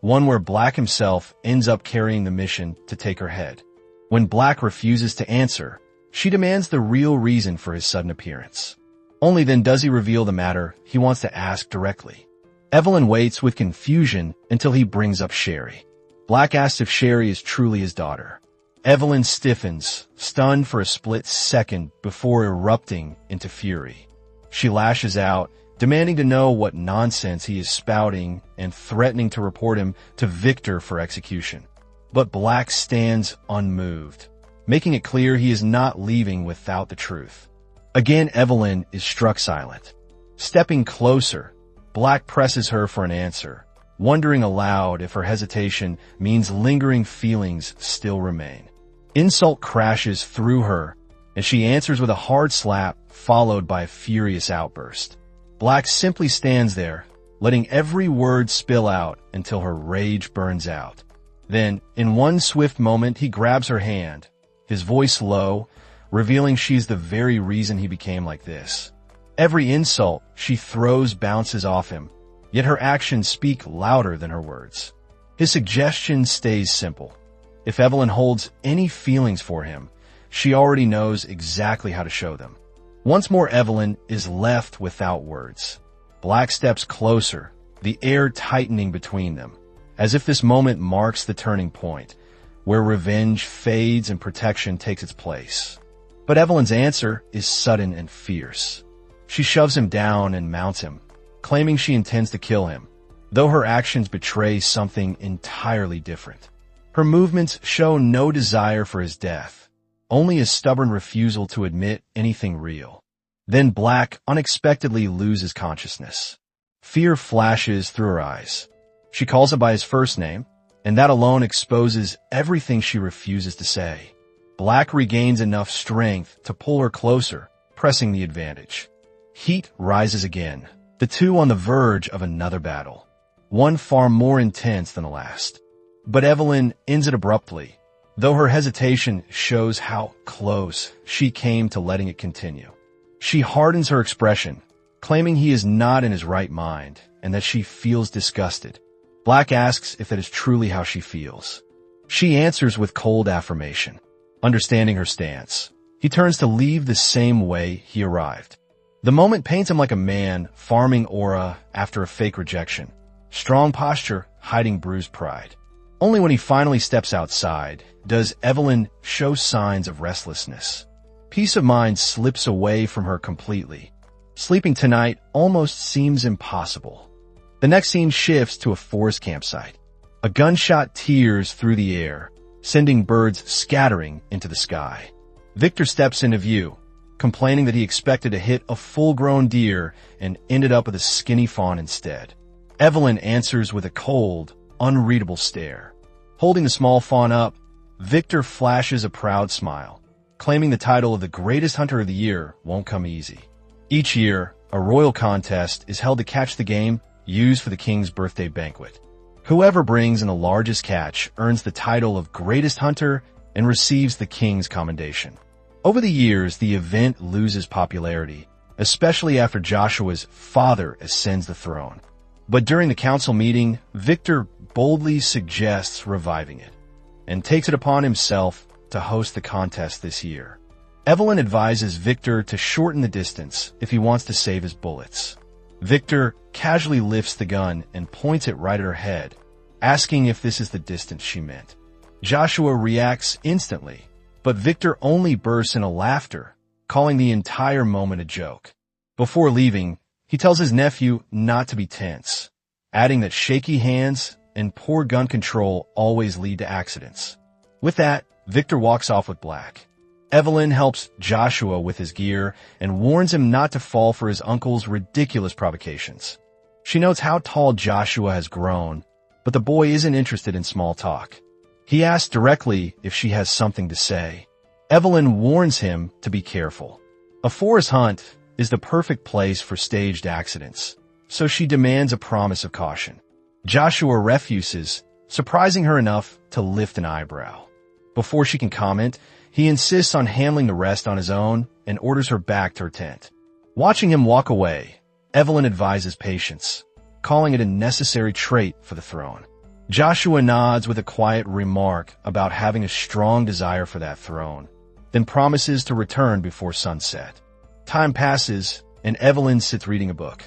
One where Black himself ends up carrying the mission to take her head. When Black refuses to answer, she demands the real reason for his sudden appearance. Only then does he reveal the matter he wants to ask directly. Evelyn waits with confusion until he brings up Sherry. Black asks if Sherry is truly his daughter. Evelyn stiffens, stunned for a split second before erupting into fury. She lashes out, demanding to know what nonsense he is spouting and threatening to report him to Victor for execution. But Black stands unmoved, making it clear he is not leaving without the truth. Again, Evelyn is struck silent. Stepping closer, Black presses her for an answer, wondering aloud if her hesitation means lingering feelings still remain. Insult crashes through her, and she answers with a hard slap followed by a furious outburst. Black simply stands there, letting every word spill out until her rage burns out. Then, in one swift moment, he grabs her hand, his voice low, revealing she's the very reason he became like this. Every insult she throws bounces off him, yet her actions speak louder than her words. His suggestion stays simple. If Evelyn holds any feelings for him, she already knows exactly how to show them. Once more, Evelyn is left without words. Black steps closer, the air tightening between them, as if this moment marks the turning point, where revenge fades and protection takes its place. But Evelyn's answer is sudden and fierce. She shoves him down and mounts him, claiming she intends to kill him, though her actions betray something entirely different. Her movements show no desire for his death, only a stubborn refusal to admit anything real. Then Black unexpectedly loses consciousness. Fear flashes through her eyes. She calls him by his first name, and that alone exposes everything she refuses to say. Black regains enough strength to pull her closer, pressing the advantage. Heat rises again, the two on the verge of another battle, one far more intense than the last. But Evelyn ends it abruptly, though her hesitation shows how close she came to letting it continue. She hardens her expression, claiming he is not in his right mind and that she feels disgusted. Black asks if that is truly how she feels. She answers with cold affirmation. Understanding her stance, he turns to leave the same way he arrived. The moment paints him like a man farming aura after a fake rejection. Strong posture, hiding bruised pride. Only when he finally steps outside does Evelyn show signs of restlessness. Peace of mind slips away from her completely. Sleeping tonight almost seems impossible. The next scene shifts to a forest campsite. A gunshot tears through the air, sending birds scattering into the sky. Victor steps into view, complaining that he expected to hit a full-grown deer and ended up with a skinny fawn instead. Evelyn answers with a cold, unreadable stare. Holding the small fawn up, Victor flashes a proud smile, claiming the title of the greatest hunter of the year won't come easy. Each year, a royal contest is held to catch the game used for the king's birthday banquet. Whoever brings in the largest catch earns the title of greatest hunter and receives the king's commendation. Over the years, the event loses popularity, especially after Joshua's father ascends the throne. But during the council meeting, Victor boldly suggests reviving it, and takes it upon himself to host the contest this year. Evelyn advises Victor to shorten the distance if he wants to save his bullets. Victor casually lifts the gun and points it right at her head, asking if this is the distance she meant. Joshua reacts instantly, but Victor only bursts into laughter, calling the entire moment a joke. Before leaving, he tells his nephew not to be tense, adding that shaky hands and poor gun control always lead to accidents. With that, Victor walks off with Black. Evelyn helps Joshua with his gear and warns him not to fall for his uncle's ridiculous provocations. She notes how tall Joshua has grown, but the boy isn't interested in small talk. He asks directly if she has something to say. Evelyn warns him to be careful. A forest hunt is the perfect place for staged accidents, so she demands a promise of caution. Joshua refuses, surprising her enough to lift an eyebrow. Before she can comment, he insists on handling the rest on his own and orders her back to her tent. Watching him walk away, Evelyn advises patience, calling it a necessary trait for the throne. Joshua nods with a quiet remark about having a strong desire for that throne, then promises to return before sunset. Time passes, and Evelyn sits reading a book.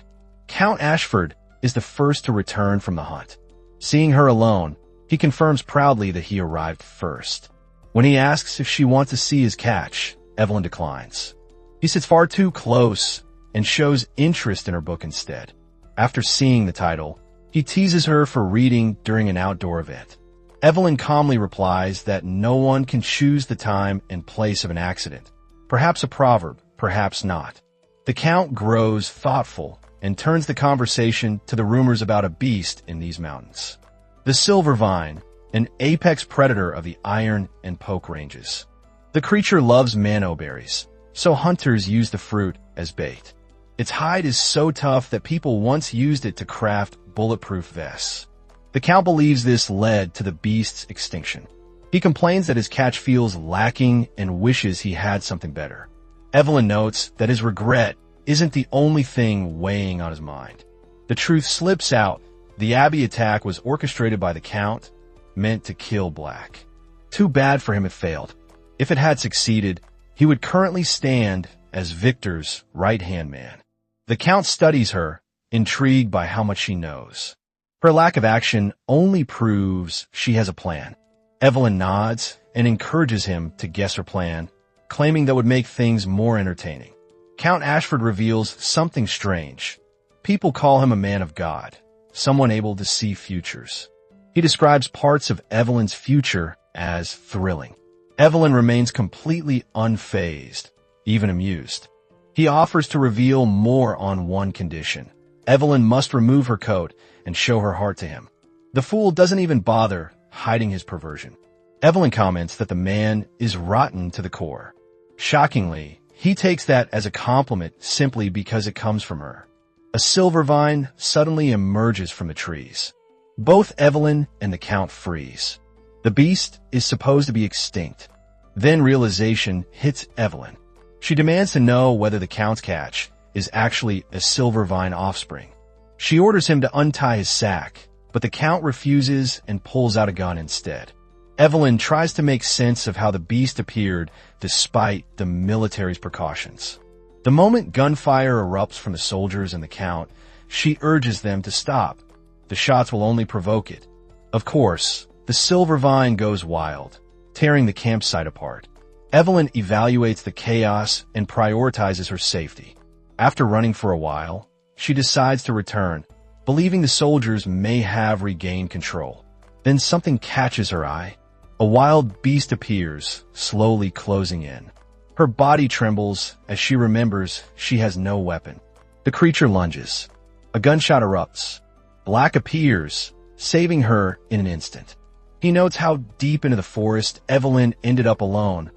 Count Ashford is the first to return from the hunt. Seeing her alone, he confirms proudly that he arrived first. When he asks if she wants to see his catch, Evelyn declines. He sits far too close and shows interest in her book instead. After seeing the title, he teases her for reading during an outdoor event. Evelyn calmly replies that no one can choose the time and place of an accident. Perhaps a proverb, perhaps not. The Count grows thoughtful and turns the conversation to the rumors about a beast in these mountains. The silver vine, an apex predator of the iron and poke ranges. The creature loves manhwa berries, so hunters use the fruit as bait. Its hide is so tough that people once used it to craft bulletproof vests. The Count believes this led to the beast's extinction. He complains that his catch feels lacking and wishes he had something better. Evelyn notes that his regret isn't the only thing weighing on his mind. The truth slips out. The Abbey attack was orchestrated by the Count, meant to kill Black. Too bad for him it failed. If it had succeeded, he would currently stand as Victor's right-hand man. The Count studies her, intrigued by how much she knows. Her lack of action only proves she has a plan. Evelyn nods and encourages him to guess her plan, claiming that would make things more entertaining. Count Ashford reveals something strange. People call him a man of God, someone able to see futures. He describes parts of Evelyn's future as thrilling. Evelyn remains completely unfazed, even amused. He offers to reveal more on one condition. Evelyn must remove her coat and show her heart to him. The fool doesn't even bother hiding his perversion. Evelyn comments that the man is rotten to the core. Shockingly, he takes that as a compliment simply because it comes from her. A silver vine suddenly emerges from the trees. Both Evelyn and the Count freeze. The beast is supposed to be extinct. Then realization hits Evelyn. She demands to know whether the Count's catch is actually a silver vine offspring. She orders him to untie his sack, but the Count refuses and pulls out a gun instead. Evelyn tries to make sense of how the beast appeared despite the military's precautions. The moment gunfire erupts from the soldiers and the Count, she urges them to stop. The shots will only provoke it. Of course, the silver vine goes wild, tearing the campsite apart. Evelyn evaluates the chaos and prioritizes her safety. After running for a while, she decides to return, believing the soldiers may have regained control. Then something catches her eye. A wild beast appears, slowly closing in. Her body trembles as she remembers she has no weapon. The creature lunges. A gunshot erupts. Black appears, saving her in an instant. He notes how deep into the forest Evelyn ended up alone.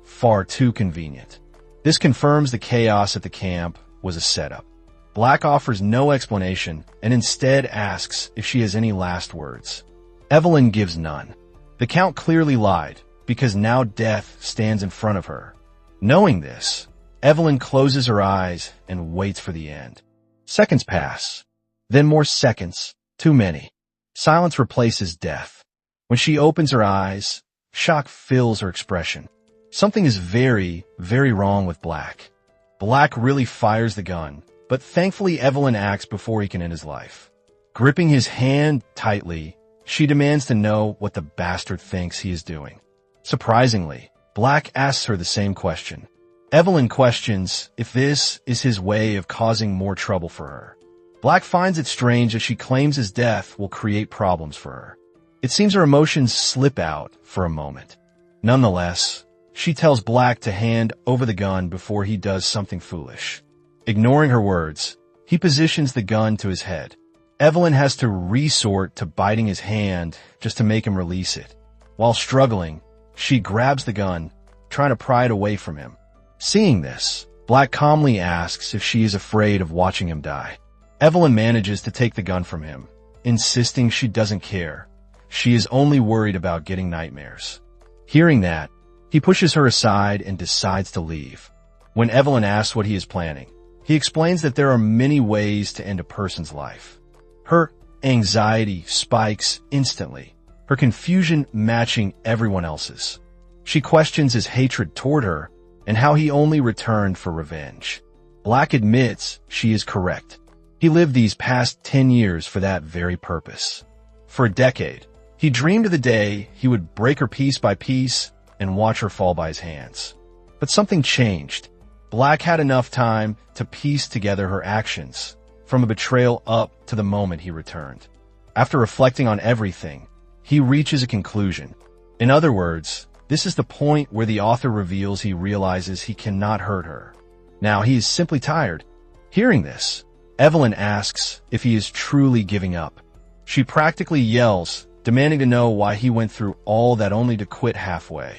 Far too convenient. This confirms the chaos at the camp was a setup. Black offers no explanation and instead asks if she has any last words. Evelyn gives none. The Count clearly lied, because now death stands in front of her. Knowing this, Evelyn closes her eyes and waits for the end. Seconds pass. Then more seconds. Too many. Silence replaces death. When she opens her eyes, shock fills her expression. Something is very, very wrong with Black. Black really fires the gun, but thankfully Evelyn acts before he can end his life. Gripping his hand tightly, she demands to know what the bastard thinks he is doing. Surprisingly, Black asks her the same question. Evelyn questions if this is his way of causing more trouble for her. Black finds it strange as she claims his death will create problems for her. It seems her emotions slip out for a moment. Nonetheless, she tells Black to hand over the gun before he does something foolish. Ignoring her words, he positions the gun to his head. Evelyn has to resort to biting his hand just to make him release it. While struggling, she grabs the gun, trying to pry it away from him. Seeing this, Black calmly asks if she is afraid of watching him die. Evelyn manages to take the gun from him, insisting she doesn't care. She is only worried about getting nightmares. Hearing that, he pushes her aside and decides to leave. When Evelyn asks what he is planning, he explains that there are many ways to end a person's life. Her anxiety spikes instantly, her confusion matching everyone else's. She questions his hatred toward her and how he only returned for revenge. Black admits she is correct. He lived these past 10 years for that very purpose. For a decade, he dreamed of the day he would break her piece by piece and watch her fall by his hands. But something changed. Black had enough time to piece together her actions, from a betrayal up to the moment he returned. After reflecting on everything, he reaches a conclusion. In other words, this is the point where the author reveals he realizes he cannot hurt her. Now he is simply tired. Hearing this, Evelyn asks if he is truly giving up. She practically yells, demanding to know why he went through all that only to quit halfway.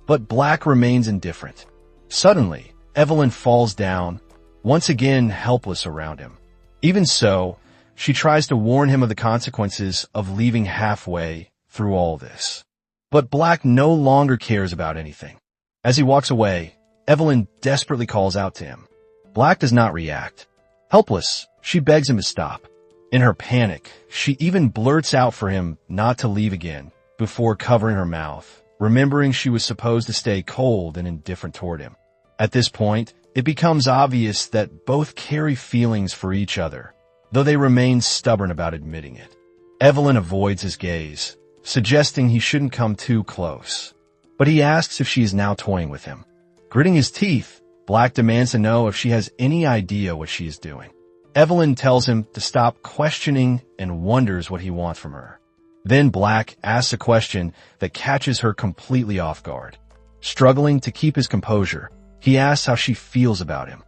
But Black remains indifferent. Suddenly, Evelyn falls down, once again helpless around him. Even so, she tries to warn him of the consequences of leaving halfway through all this. But Black no longer cares about anything. As he walks away, Evelyn desperately calls out to him. Black does not react. Helpless, she begs him to stop. In her panic, she even blurts out for him not to leave again, before covering her mouth, remembering she was supposed to stay cold and indifferent toward him. At this point, it becomes obvious that both carry feelings for each other, though they remain stubborn about admitting it. Evelyn avoids his gaze, suggesting he shouldn't come too close. But he asks if she is now toying with him. Gritting his teeth, Black demands to know if she has any idea what she is doing. Evelyn tells him to stop questioning and wonders what he wants from her. Then Black asks a question that catches her completely off guard. Struggling to keep his composure, he asks how she feels about him.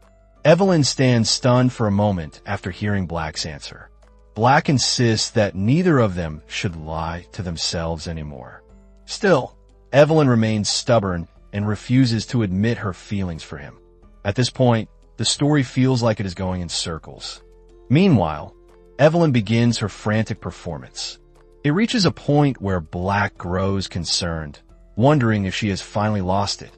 Evelyn stands stunned for a moment after hearing Black's answer. Black insists that neither of them should lie to themselves anymore. Still, Evelyn remains stubborn and refuses to admit her feelings for him. At this point, the story feels like it is going in circles. Meanwhile, Evelyn begins her frantic performance. It reaches a point where Black grows concerned, wondering if she has finally lost it.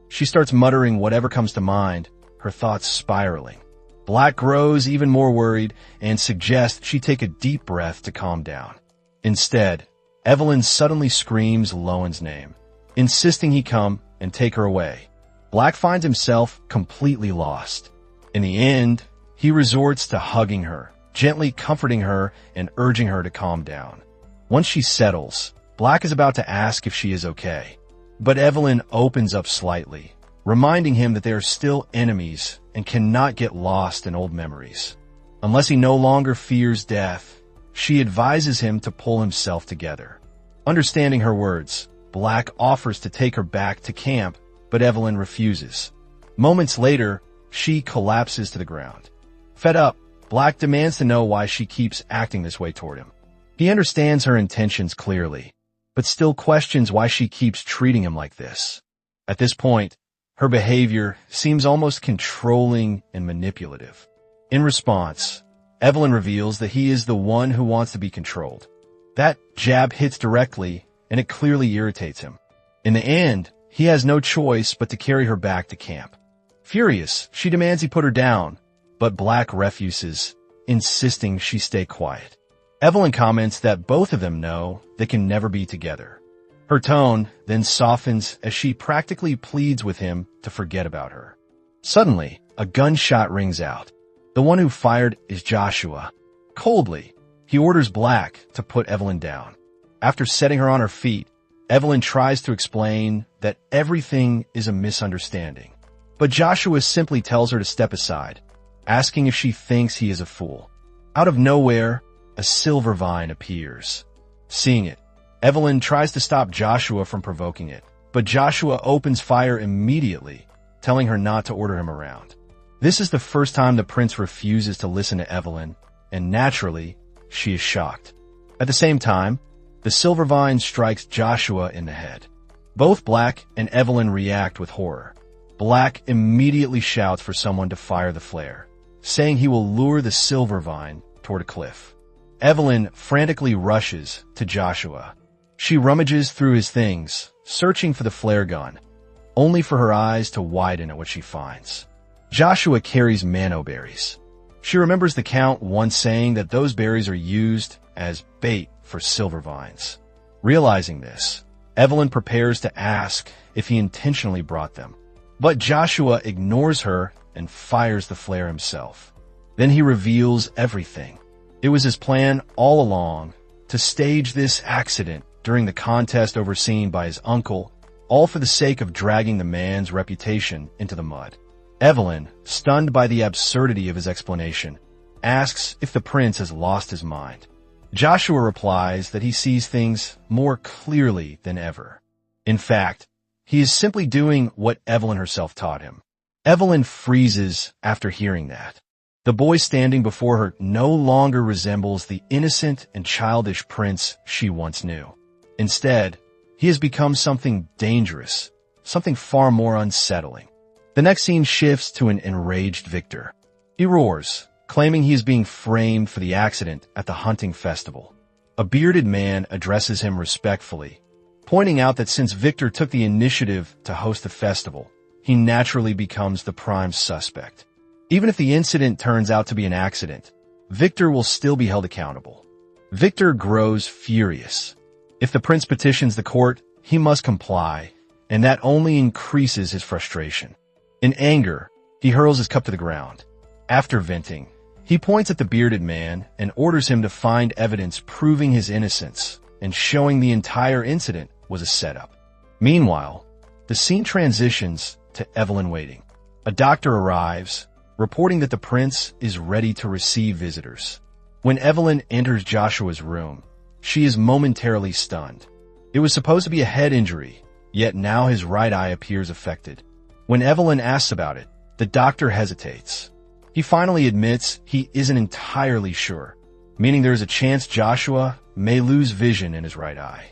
She starts muttering whatever comes to mind, her thoughts spiraling. Black grows even more worried and suggests she take a deep breath to calm down. Instead, Evelyn suddenly screams Lowen's name, insisting he come and take her away. Black finds himself completely lost. In the end, he resorts to hugging her, gently comforting her and urging her to calm down. Once she settles, Black is about to ask if she is okay. But Evelyn opens up slightly, reminding him that they are still enemies and cannot get lost in old memories. Unless he no longer fears death, she advises him to pull himself together. Understanding her words, Black offers to take her back to camp, but Evelyn refuses. Moments later, she collapses to the ground. Fed up, Black demands to know why she keeps acting this way toward him. He understands her intentions clearly, but still questions why she keeps treating him like this. At this point, her behavior seems almost controlling and manipulative. In response, Evelyn reveals that he is the one who wants to be controlled. That jab hits directly, and it clearly irritates him. In the end, he has no choice but to carry her back to camp. Furious, she demands he put her down, but Black refuses, insisting she stay quiet. Evelyn comments that both of them know they can never be together. Her tone then softens as she practically pleads with him to forget about her. Suddenly, a gunshot rings out. The one who fired is Joshua. Coldly, he orders Black to put Evelyn down. After setting her on her feet, Evelyn tries to explain that everything is a misunderstanding. But Joshua simply tells her to step aside, asking if she thinks he is a fool. Out of nowhere, a silver vine appears. Seeing it, Evelyn tries to stop Joshua from provoking it, but Joshua opens fire immediately, telling her not to order him around. This is the first time the prince refuses to listen to Evelyn, and naturally, she is shocked. At the same time, the silver vine strikes Joshua in the head. Both Black and Evelyn react with horror. Black immediately shouts for someone to fire the flare, saying he will lure the silver vine toward a cliff. Evelyn frantically rushes to Joshua, She rummages through his things, searching for the flare gun, only for her eyes to widen at what she finds. Joshua carries manhwa berries. She remembers the Count once saying that those berries are used as bait for silver vines. Realizing this, Evelyn prepares to ask if he intentionally brought them. But Joshua ignores her and fires the flare himself. Then he reveals everything. It was his plan all along to stage this accident during the contest overseen by his uncle, all for the sake of dragging the man's reputation into the mud. Evelyn, stunned by the absurdity of his explanation, asks if the prince has lost his mind. Joshua replies that he sees things more clearly than ever. In fact, he is simply doing what Evelyn herself taught him. Evelyn freezes after hearing that. The boy standing before her no longer resembles the innocent and childish prince she once knew. Instead, he has become something dangerous, something far more unsettling. The next scene shifts to an enraged Victor. He roars, claiming he is being framed for the accident at the hunting festival. A bearded man addresses him respectfully, pointing out that since Victor took the initiative to host the festival, he naturally becomes the prime suspect. Even if the incident turns out to be an accident, Victor will still be held accountable. Victor grows furious. If the prince petitions the court, he must comply, and that only increases his frustration. In anger, he hurls his cup to the ground. After venting, he points at the bearded man and orders him to find evidence proving his innocence and showing the entire incident was a setup. Meanwhile, the scene transitions to Evelyn waiting. A doctor arrives, reporting that the prince is ready to receive visitors. When Evelyn enters Joshua's room, she is momentarily stunned. It was supposed to be a head injury, yet now his right eye appears affected. When Evelyn asks about it, the doctor hesitates. He finally admits he isn't entirely sure, meaning there is a chance Joshua may lose vision in his right eye.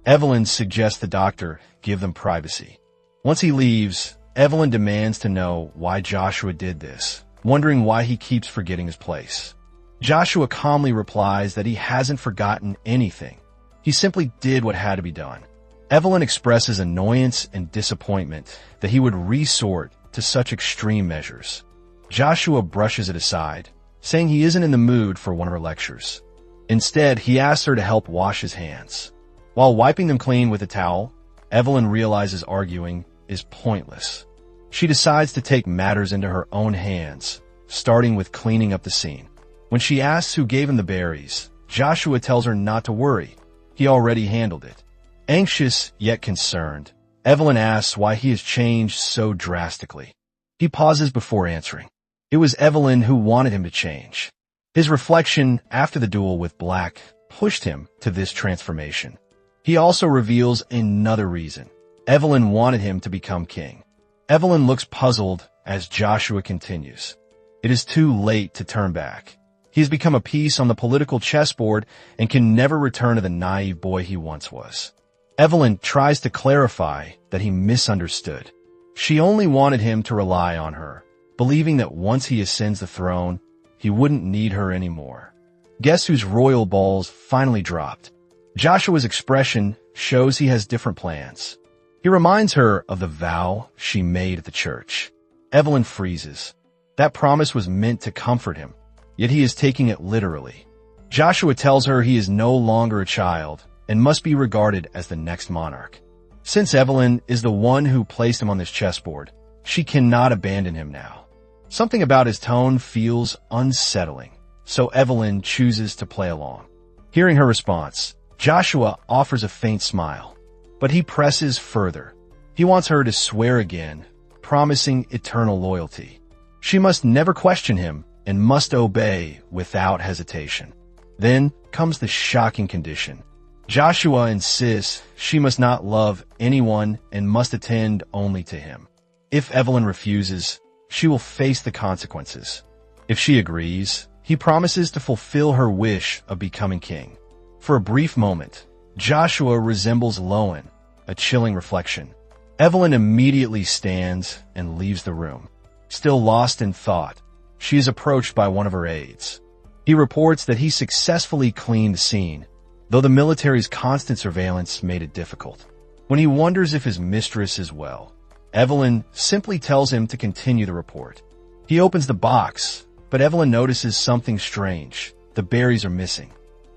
Evelyn suggests the doctor give them privacy. Once he leaves, Evelyn demands to know why Joshua did this, wondering why he keeps forgetting his place. Joshua calmly replies that he hasn't forgotten anything. He simply did what had to be done. Evelyn expresses annoyance and disappointment that he would resort to such extreme measures. Joshua brushes it aside, saying he isn't in the mood for one of her lectures. Instead, he asks her to help wash his hands. While wiping them clean with a towel, Evelyn realizes arguing is pointless. She decides to take matters into her own hands, starting with cleaning up the scene. When she asks who gave him the berries, Joshua tells her not to worry. He already handled it. Anxious yet concerned, Evelyn asks why he has changed so drastically. He pauses before answering. It was Evelyn who wanted him to change. His reflection after the duel with Black pushed him to this transformation. He also reveals another reason. Evelyn wanted him to become king. Evelyn looks puzzled as Joshua continues. It is too late to turn back. He has become a piece on the political chessboard and can never return to the naive boy he once was. Evelyn tries to clarify that he misunderstood. She only wanted him to rely on her, believing that once he ascends the throne, he wouldn't need her anymore. Guess whose royal balls finally dropped? Joshua's expression shows he has different plans. He reminds her of the vow she made at the church. Evelyn freezes. That promise was meant to comfort him, yet he is taking it literally. Joshua tells her he is no longer a child and must be regarded as the next monarch. Since Evelyn is the one who placed him on this chessboard, she cannot abandon him now. Something about his tone feels unsettling, so Evelyn chooses to play along. Hearing her response, Joshua offers a faint smile, but he presses further. He wants her to swear again, promising eternal loyalty. She must never question him and must obey without hesitation. Then comes the shocking condition. Joshua insists she must not love anyone and must attend only to him. If Evelyn refuses, she will face the consequences. If she agrees, he promises to fulfill her wish of becoming king. For a brief moment, Joshua resembles Lowen, a chilling reflection. Evelyn immediately stands and leaves the room. Still lost in thought, she is approached by one of her aides. He reports that he successfully cleaned the scene, though the military's constant surveillance made it difficult. When he wonders if his mistress is well, Evelyn simply tells him to continue the report. He opens the box, but Evelyn notices something strange. The berries are missing.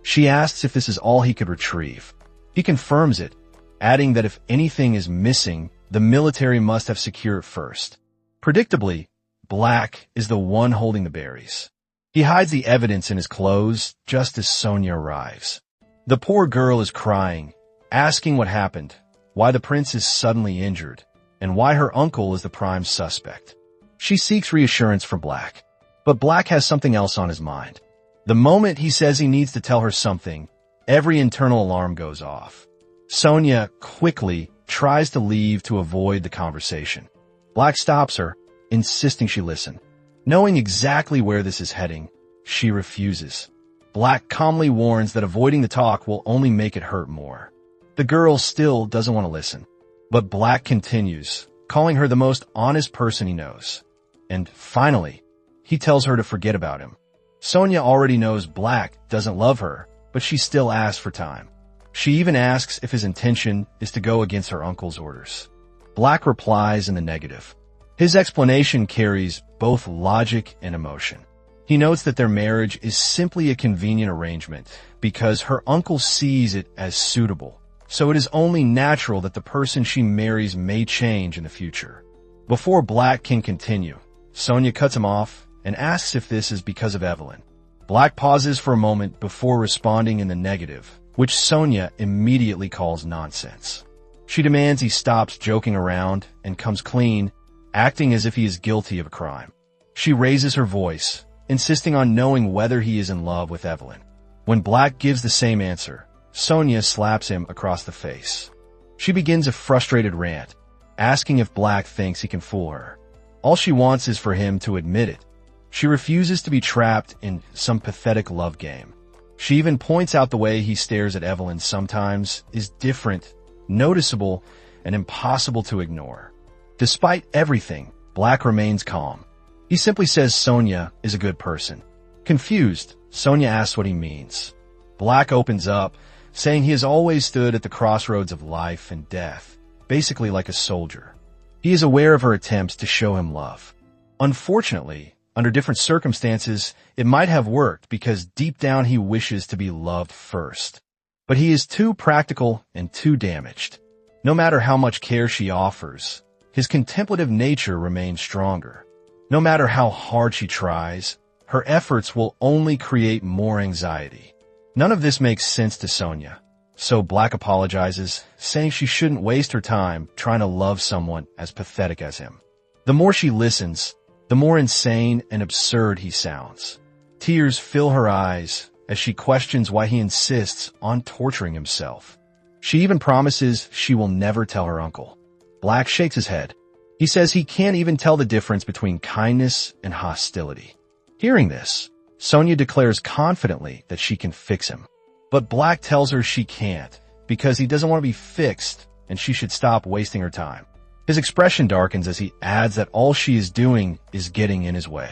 She asks if this is all he could retrieve. He confirms it, adding that if anything is missing, the military must have secured it first. Predictably, Black is the one holding the berries. He hides the evidence in his clothes just as Sonia arrives. The poor girl is crying, asking what happened, why the prince is suddenly injured, and why her uncle is the prime suspect. She seeks reassurance from Black, but Black has something else on his mind. The moment he says he needs to tell her something, every internal alarm goes off. Sonia quickly tries to leave to avoid the conversation. Black stops her, insisting she listen. Knowing exactly where this is heading, she refuses. Black calmly warns that avoiding the talk will only make it hurt more. The girl still doesn't want to listen, but Black continues, calling her the most honest person he knows. And finally, he tells her to forget about him. Sonia already knows Black doesn't love her, but she still asks for time. She even asks if his intention is to go against her uncle's orders. Black replies in the negative. His explanation carries both logic and emotion. He notes that their marriage is simply a convenient arrangement because her uncle sees it as suitable, so it is only natural that the person she marries may change in the future. Before Black can continue, Sonia cuts him off and asks if this is because of Evelyn. Black pauses for a moment before responding in the negative, which Sonia immediately calls nonsense. She demands he stops joking around and comes clean, acting as if he is guilty of a crime. She raises her voice, insisting on knowing whether he is in love with Evelyn. When Black gives the same answer, Sonia slaps him across the face. She begins a frustrated rant, asking if Black thinks he can fool her. All she wants is for him to admit it. She refuses to be trapped in some pathetic love game. She even points out the way he stares at Evelyn sometimes is different, noticeable, and impossible to ignore. Despite everything, Black remains calm. He simply says Sonia is a good person. Confused, Sonia asks what he means. Black opens up, saying he has always stood at the crossroads of life and death, basically like a soldier. He is aware of her attempts to show him love. Unfortunately, under different circumstances, it might have worked because deep down he wishes to be loved first. But he is too practical and too damaged. No matter how much care she offers, his contemplative nature remains stronger. No matter how hard she tries, her efforts will only create more anxiety. None of this makes sense to Sonia, so Black apologizes, saying she shouldn't waste her time trying to love someone as pathetic as him. The more she listens, the more insane and absurd he sounds. Tears fill her eyes as she questions why he insists on torturing himself. She even promises she will never tell her uncle. Black shakes his head. He says he can't even tell the difference between kindness and hostility. Hearing this, Sonia declares confidently that she can fix him. But Black tells her she can't because he doesn't want to be fixed and she should stop wasting her time. His expression darkens as he adds that all she is doing is getting in his way.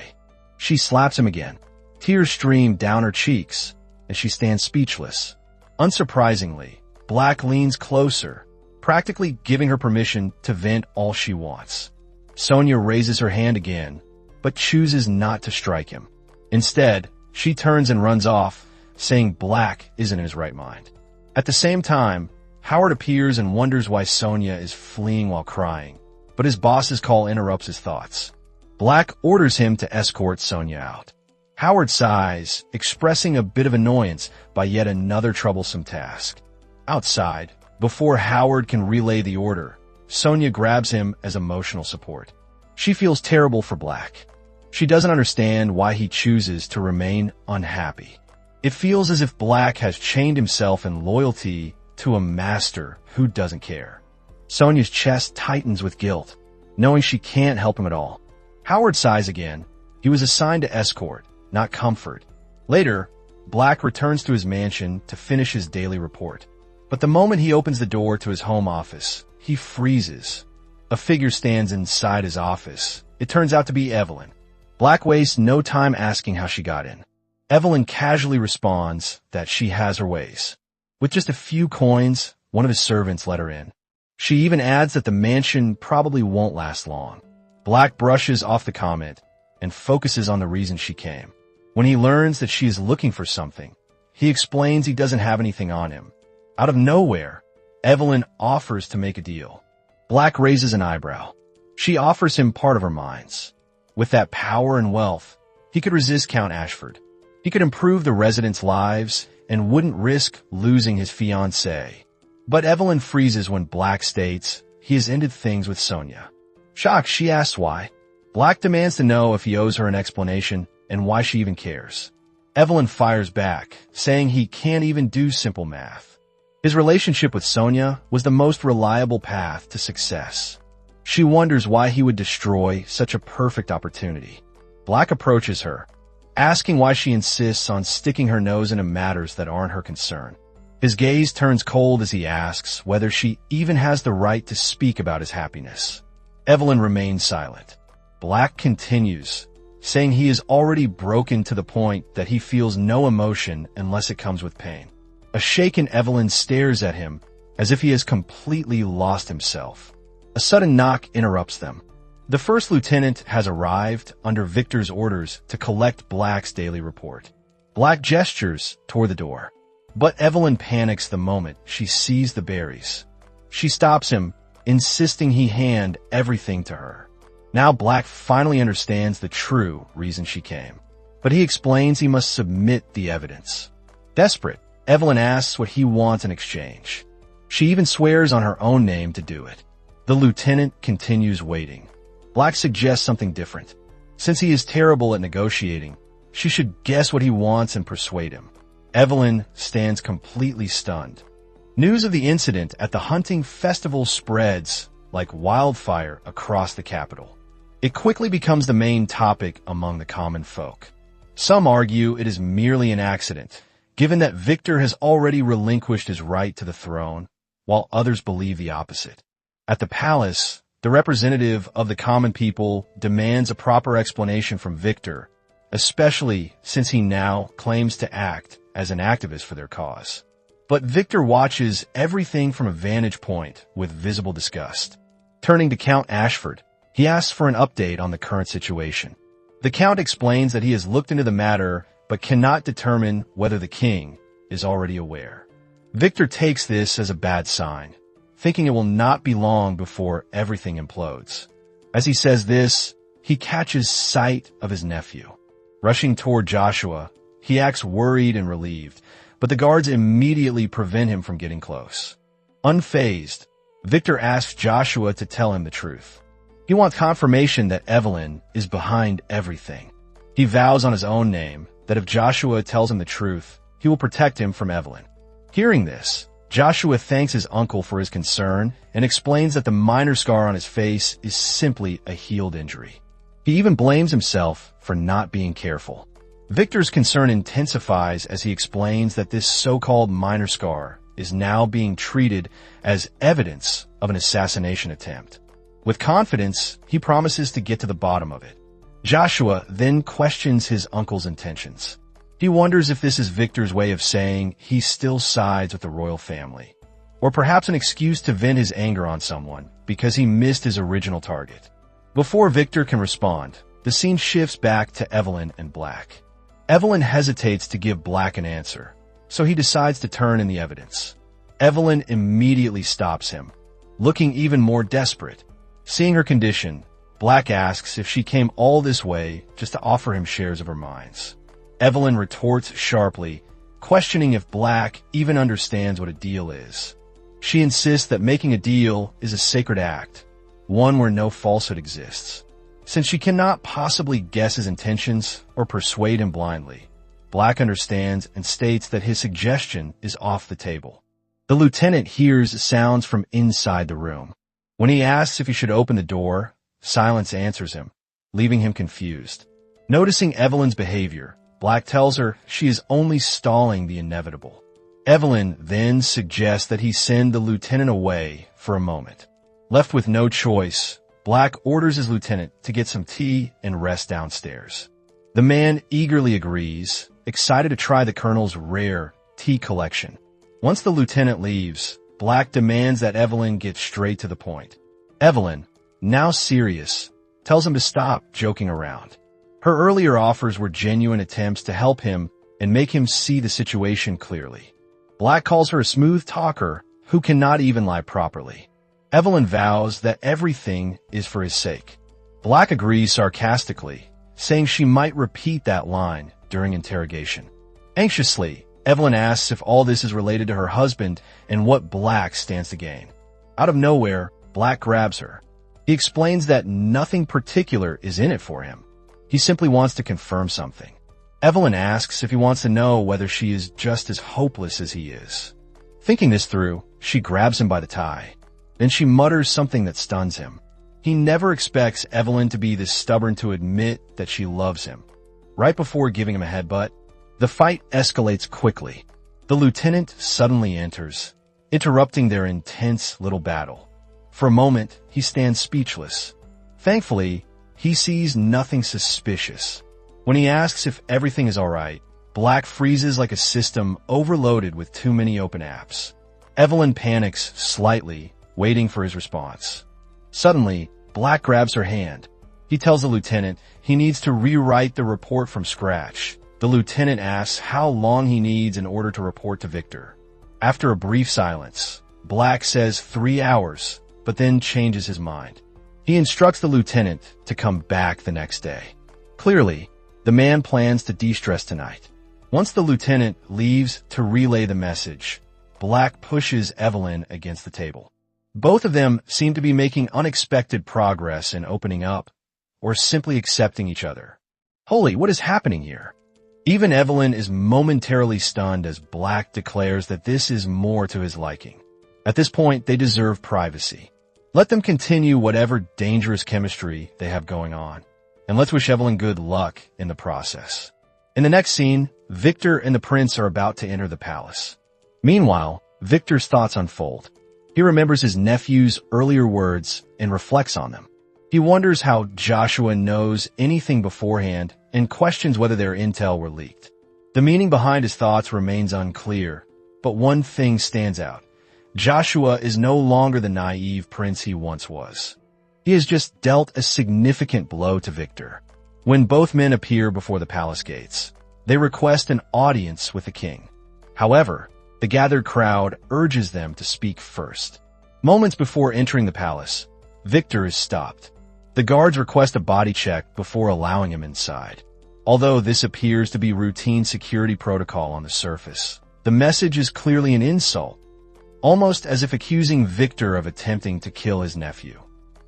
She slaps him again. Tears stream down her cheeks as she stands speechless. Unsurprisingly, Black leans closer, practically giving her permission to vent all she wants. Sonia raises her hand again, but chooses not to strike him. Instead, she turns and runs off, saying Black isn't in his right mind. At the same time, Howard appears and wonders why Sonia is fleeing while crying, but his boss's call interrupts his thoughts. Black orders him to escort Sonia out. Howard sighs, expressing a bit of annoyance by yet another troublesome task. Outside, before Howard can relay the order, Sonia grabs him as emotional support. She feels terrible for Black. She doesn't understand why he chooses to remain unhappy. It feels as if Black has chained himself in loyalty to a master who doesn't care. Sonia's chest tightens with guilt, knowing she can't help him at all. Howard sighs again. He was assigned to escort, not comfort. Later, Black returns to his mansion to finish his daily report. But the moment he opens the door to his home office, he freezes. A figure stands inside his office. It turns out to be Evelyn. Black wastes no time asking how she got in. Evelyn casually responds that she has her ways. With just a few coins, one of his servants let her in. She even adds that the mansion probably won't last long. Black brushes off the comment and focuses on the reason she came. When he learns that she is looking for something, he explains he doesn't have anything on him. Out of nowhere, Evelyn offers to make a deal. Black raises an eyebrow. She offers him part of her mines. With that power and wealth, he could resist Count Ashford. He could improve the residents' lives and wouldn't risk losing his fiancée. But Evelyn freezes when Black states he has ended things with Sonia. Shocked, she asks why. Black demands to know if he owes her an explanation and why she even cares. Evelyn fires back, saying he can't even do simple math. His relationship with Sonia was the most reliable path to success. She wonders why he would destroy such a perfect opportunity. Black approaches her, asking why she insists on sticking her nose into matters that aren't her concern. His gaze turns cold as he asks whether she even has the right to speak about his happiness. Evelyn remains silent. Black continues, saying he is already broken to the point that he feels no emotion unless it comes with pain. A shaken Evelyn stares at him as if he has completely lost himself. A sudden knock interrupts them. The first lieutenant has arrived under Victor's orders to collect Black's daily report. Black gestures toward the door, but Evelyn panics the moment she sees the berries. She stops him, insisting he hand everything to her. Now Black finally understands the true reason she came, but he explains he must submit the evidence. Desperate, Evelyn asks what he wants in exchange. She even swears on her own name to do it. The lieutenant continues waiting. Black suggests something different. Since he is terrible at negotiating, she should guess what he wants and persuade him. Evelyn stands completely stunned. News of the incident at the hunting festival spreads like wildfire across the capital. It quickly becomes the main topic among the common folk. Some argue it is merely an accident, given that Victor has already relinquished his right to the throne, while others believe the opposite. At the palace, the representative of the common people demands a proper explanation from Victor, especially since he now claims to act as an activist for their cause. But Victor watches everything from a vantage point with visible disgust. Turning to Count Ashford, he asks for an update on the current situation. The Count explains that he has looked into the matter but cannot determine whether the king is already aware. Victor takes this as a bad sign, thinking it will not be long before everything implodes. As he says this, he catches sight of his nephew. Rushing toward Joshua, he acts worried and relieved, but the guards immediately prevent him from getting close. Unfazed, Victor asks Joshua to tell him the truth. He wants confirmation that Evelyn is behind everything. He vows on his own name that if Joshua tells him the truth, he will protect him from Evelyn. Hearing this, Joshua thanks his uncle for his concern and explains that the minor scar on his face is simply a healed injury. He even blames himself for not being careful. Victor's concern intensifies as he explains that this so-called minor scar is now being treated as evidence of an assassination attempt. With confidence, he promises to get to the bottom of it. Joshua then questions his uncle's intentions. He wonders if this is Victor's way of saying he still sides with the royal family, or perhaps an excuse to vent his anger on someone because he missed his original target. Before Victor can respond, the scene shifts back to Evelyn and Black. Evelyn hesitates to give Black an answer, so he decides to turn in the evidence. Evelyn immediately stops him, looking even more desperate. Seeing her condition, Black asks if she came all this way just to offer him shares of her mines. Evelyn retorts sharply, questioning if Black even understands what a deal is. She insists that making a deal is a sacred act, one where no falsehood exists. Since she cannot possibly guess his intentions or persuade him blindly, Black understands and states that his suggestion is off the table. The lieutenant hears sounds from inside the room. When he asks if he should open the door, silence answers him, leaving him confused. Noticing Evelyn's behavior, Black tells her she is only stalling the inevitable. Evelyn then suggests that he send the lieutenant away for a moment. Left with no choice, Black orders his lieutenant to get some tea and rest downstairs. The man eagerly agrees, excited to try the colonel's rare tea collection. Once the lieutenant leaves, Black demands that Evelyn get straight to the point. Evelyn, now serious, tells him to stop joking around. Her earlier offers were genuine attempts to help him and make him see the situation clearly. Black calls her a smooth talker who cannot even lie properly. Evelyn vows that everything is for his sake. Black agrees sarcastically, saying she might repeat that line during interrogation. Anxiously, Evelyn asks if all this is related to her husband and what Black stands to gain. Out of nowhere, Black grabs her. He explains that nothing particular is in it for him. He simply wants to confirm something. Evelyn asks if he wants to know whether she is just as hopeless as he is. Thinking this through, she grabs him by the tie. Then she mutters something that stuns him. He never expects Evelyn to be this stubborn to admit that she loves him. Right before giving him a headbutt, the fight escalates quickly. The lieutenant suddenly enters, interrupting their intense little battle. For a moment, he stands speechless. Thankfully, he sees nothing suspicious. When he asks if everything is alright, Black freezes like a system overloaded with too many open apps. Evelyn panics slightly, waiting for his response. Suddenly, Black grabs her hand. He tells the lieutenant he needs to rewrite the report from scratch. The lieutenant asks how long he needs in order to report to Victor. After a brief silence, Black says 3 hours, but then changes his mind. He instructs the lieutenant to come back the next day. Clearly, the man plans to de-stress tonight. Once the lieutenant leaves to relay the message, Black pushes Evelyn against the table. Both of them seem to be making unexpected progress in opening up, or simply accepting each other. Holy, what is happening here? Even Evelyn is momentarily stunned as Black declares that this is more to his liking. At this point, they deserve privacy. Let them continue whatever dangerous chemistry they have going on, and let's wish Evelyn good luck in the process. In the next scene, Victor and the prince are about to enter the palace. Meanwhile, Victor's thoughts unfold. He remembers his nephew's earlier words and reflects on them. He wonders how Joshua knows anything beforehand and questions whether their intel were leaked. The meaning behind his thoughts remains unclear, but one thing stands out. Joshua is no longer the naive prince he once was. He has just dealt a significant blow to Victor. When both men appear before the palace gates, they request an audience with the king. However, the gathered crowd urges them to speak first. Moments before entering the palace, Victor is stopped. The guards request a body check before allowing him inside. Although this appears to be routine security protocol on the surface, the message is clearly an insult, almost as if accusing Victor of attempting to kill his nephew.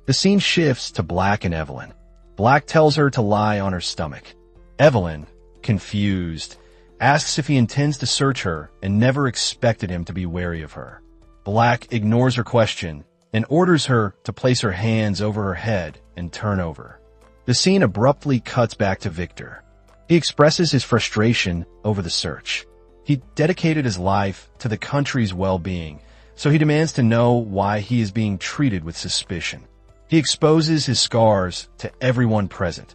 The scene shifts to Black and Evelyn. Black tells her to lie on her stomach. Evelyn, confused, asks if he intends to search her and never expected him to be wary of her. Black ignores her question and orders her to place her hands over her head and turn over. The scene abruptly cuts back to Victor. He expresses his frustration over the search. He dedicated his life to the country's well-being, so he demands to know why he is being treated with suspicion. He exposes his scars to everyone present.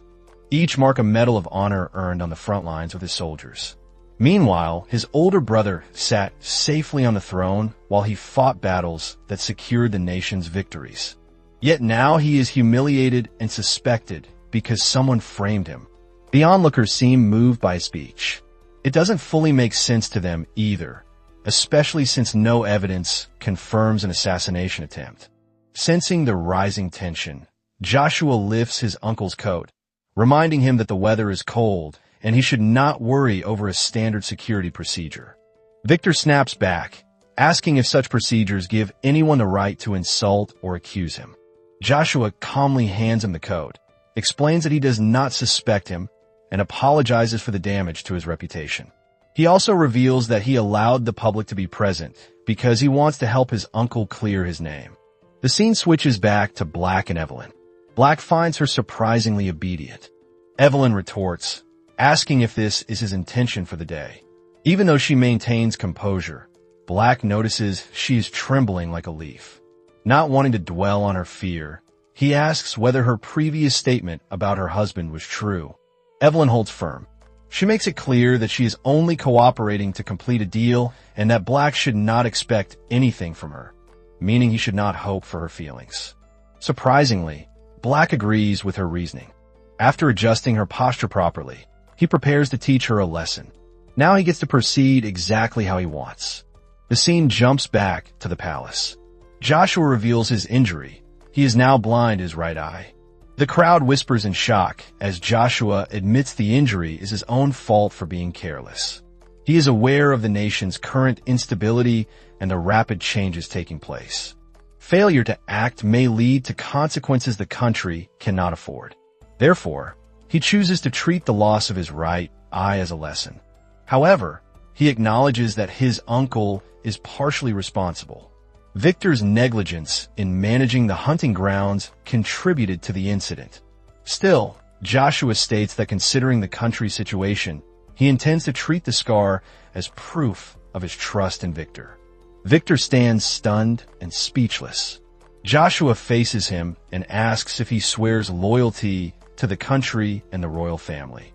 Each mark a medal of honor earned on the front lines with his soldiers. Meanwhile, his older brother sat safely on the throne while he fought battles that secured the nation's victories. Yet now he is humiliated and suspected because someone framed him. The onlookers seem moved by his speech. It doesn't fully make sense to them either, especially since no evidence confirms an assassination attempt. Sensing the rising tension, Joshua lifts his uncle's coat, reminding him that the weather is cold and he should not worry over a standard security procedure. Victor snaps back, asking if such procedures give anyone the right to insult or accuse him. Joshua calmly hands him the coat, explains that he does not suspect him, and apologizes for the damage to his reputation. He also reveals that he allowed the public to be present because he wants to help his uncle clear his name. The scene switches back to Black and Evelyn. Black finds her surprisingly obedient. Evelyn retorts, asking if this is his intention for the day. Even though she maintains composure, Black notices she is trembling like a leaf. Not wanting to dwell on her fear, he asks whether her previous statement about her husband was true. Evelyn holds firm. She makes it clear that she is only cooperating to complete a deal and that Black should not expect anything from her, meaning he should not hope for her feelings. Surprisingly, Black agrees with her reasoning. After adjusting her posture properly, he prepares to teach her a lesson. Now he gets to proceed exactly how he wants. The scene jumps back to the palace. Joshua reveals his injury. He is now blind in his right eye. The crowd whispers in shock as Joshua admits the injury is his own fault for being careless. He is aware of the nation's current instability and the rapid changes taking place. Failure to act may lead to consequences the country cannot afford. Therefore, he chooses to treat the loss of his right eye as a lesson. However, he acknowledges that his uncle is partially responsible. Victor's negligence in managing the hunting grounds contributed to the incident. Still, Joshua states that considering the country's situation, he intends to treat the scar as proof of his trust in Victor. Victor stands stunned and speechless. Joshua faces him and asks if he swears loyalty to the country and the royal family,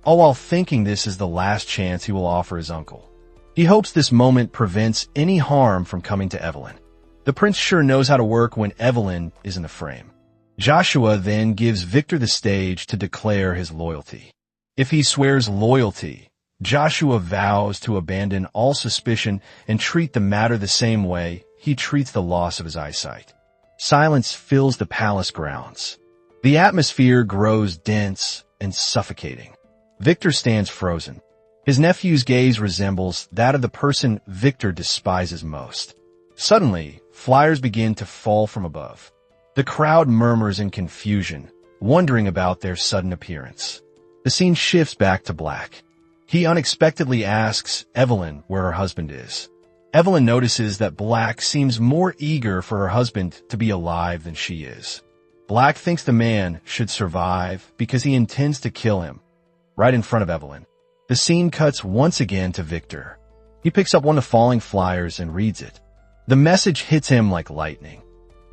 all while thinking this is the last chance he will offer his uncle. He hopes this moment prevents any harm from coming to Evelyn. The prince sure knows how to work when Evelyn is in the frame. Joshua then gives Victor the stage to declare his loyalty. If he swears loyalty, Joshua vows to abandon all suspicion and treat the matter the same way he treats the loss of his eyesight. Silence fills the palace grounds. The atmosphere grows dense and suffocating. Victor stands frozen. His nephew's gaze resembles that of the person Victor despises most. Suddenly, flyers begin to fall from above. The crowd murmurs in confusion, wondering about their sudden appearance. The scene shifts back to Black. He unexpectedly asks Evelyn where her husband is. Evelyn notices that Black seems more eager for her husband to be alive than she is. Black thinks the man should survive because he intends to kill him. Right in front of Evelyn. The scene cuts once again to Victor. He picks up one of the falling flyers and reads it. The message hits him like lightning.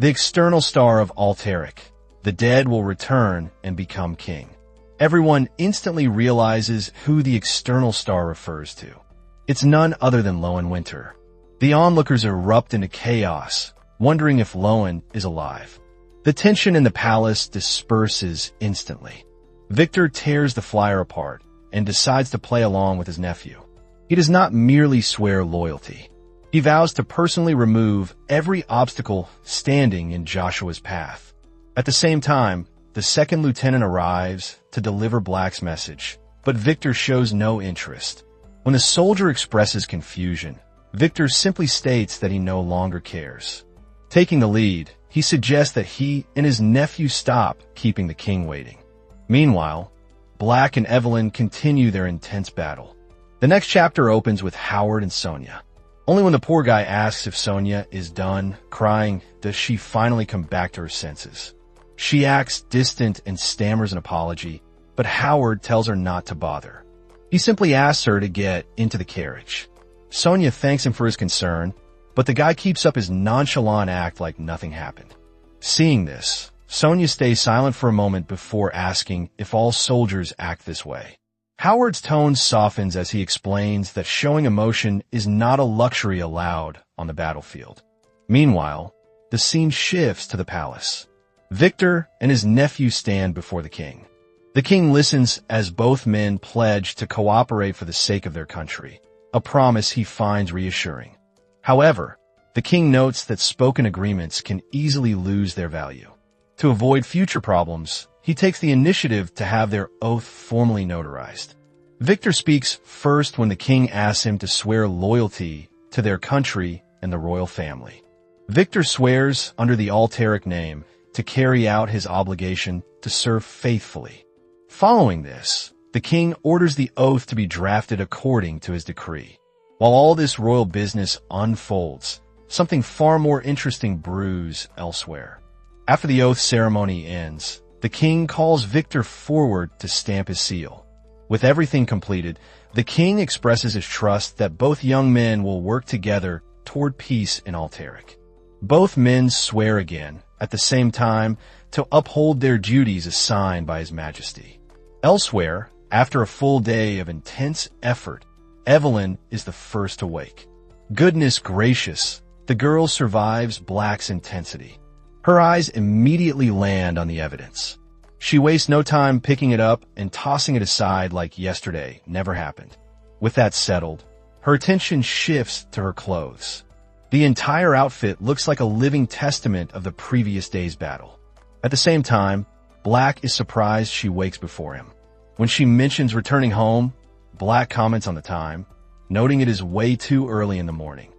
The external star of Alteric. The dead will return and become king. Everyone instantly realizes who the external star refers to. It's none other than Lowen Winter. The onlookers erupt into chaos, wondering if Lowen is alive. The tension in the palace disperses instantly. Victor tears the flyer apart and decides to play along with his nephew. He does not merely swear loyalty. He vows to personally remove every obstacle standing in Joshua's path. At the same time, the second lieutenant arrives to deliver Black's message, but Victor shows no interest. When the soldier expresses confusion, Victor simply states that he no longer cares. Taking the lead, he suggests that he and his nephew stop keeping the king waiting. Meanwhile, Black and Evelyn continue their intense battle. The next chapter opens with Howard and Sonia. Only when the poor guy asks if Sonia is done crying does she finally come back to her senses. She acts distant and stammers an apology, but Howard tells her not to bother. He simply asks her to get into the carriage. Sonia thanks him for his concern, but the guy keeps up his nonchalant act like nothing happened. Seeing this, Sonia stays silent for a moment before asking if all soldiers act this way. Howard's tone softens as he explains that showing emotion is not a luxury allowed on the battlefield. Meanwhile, the scene shifts to the palace. Victor and his nephew stand before the king. The king listens as both men pledge to cooperate for the sake of their country, a promise he finds reassuring. However, the king notes that spoken agreements can easily lose their value. To avoid future problems, he takes the initiative to have their oath formally notarized. Victor speaks first when the king asks him to swear loyalty to their country and the royal family. Victor swears under the Alteric name to carry out his obligation to serve faithfully. Following this, the king orders the oath to be drafted according to his decree. While all this royal business unfolds, something far more interesting brews elsewhere. After the oath ceremony ends, the king calls Victor forward to stamp his seal. With everything completed, the king expresses his trust that both young men will work together toward peace in Alteric. Both men swear again, at the same time, to uphold their duties assigned by His Majesty. Elsewhere, After a full day of intense effort, Evelyn is the first to wake. Goodness gracious, the girl survives Black's intensity. Her eyes immediately land on the evidence. She wastes no time picking it up and tossing it aside like yesterday never happened. With that settled, her attention shifts to her clothes. The entire outfit looks like a living testament of the previous day's battle. At the same time, Black is surprised she wakes before him. When she mentions returning home, Black comments on the time, noting it is way too early in the morning.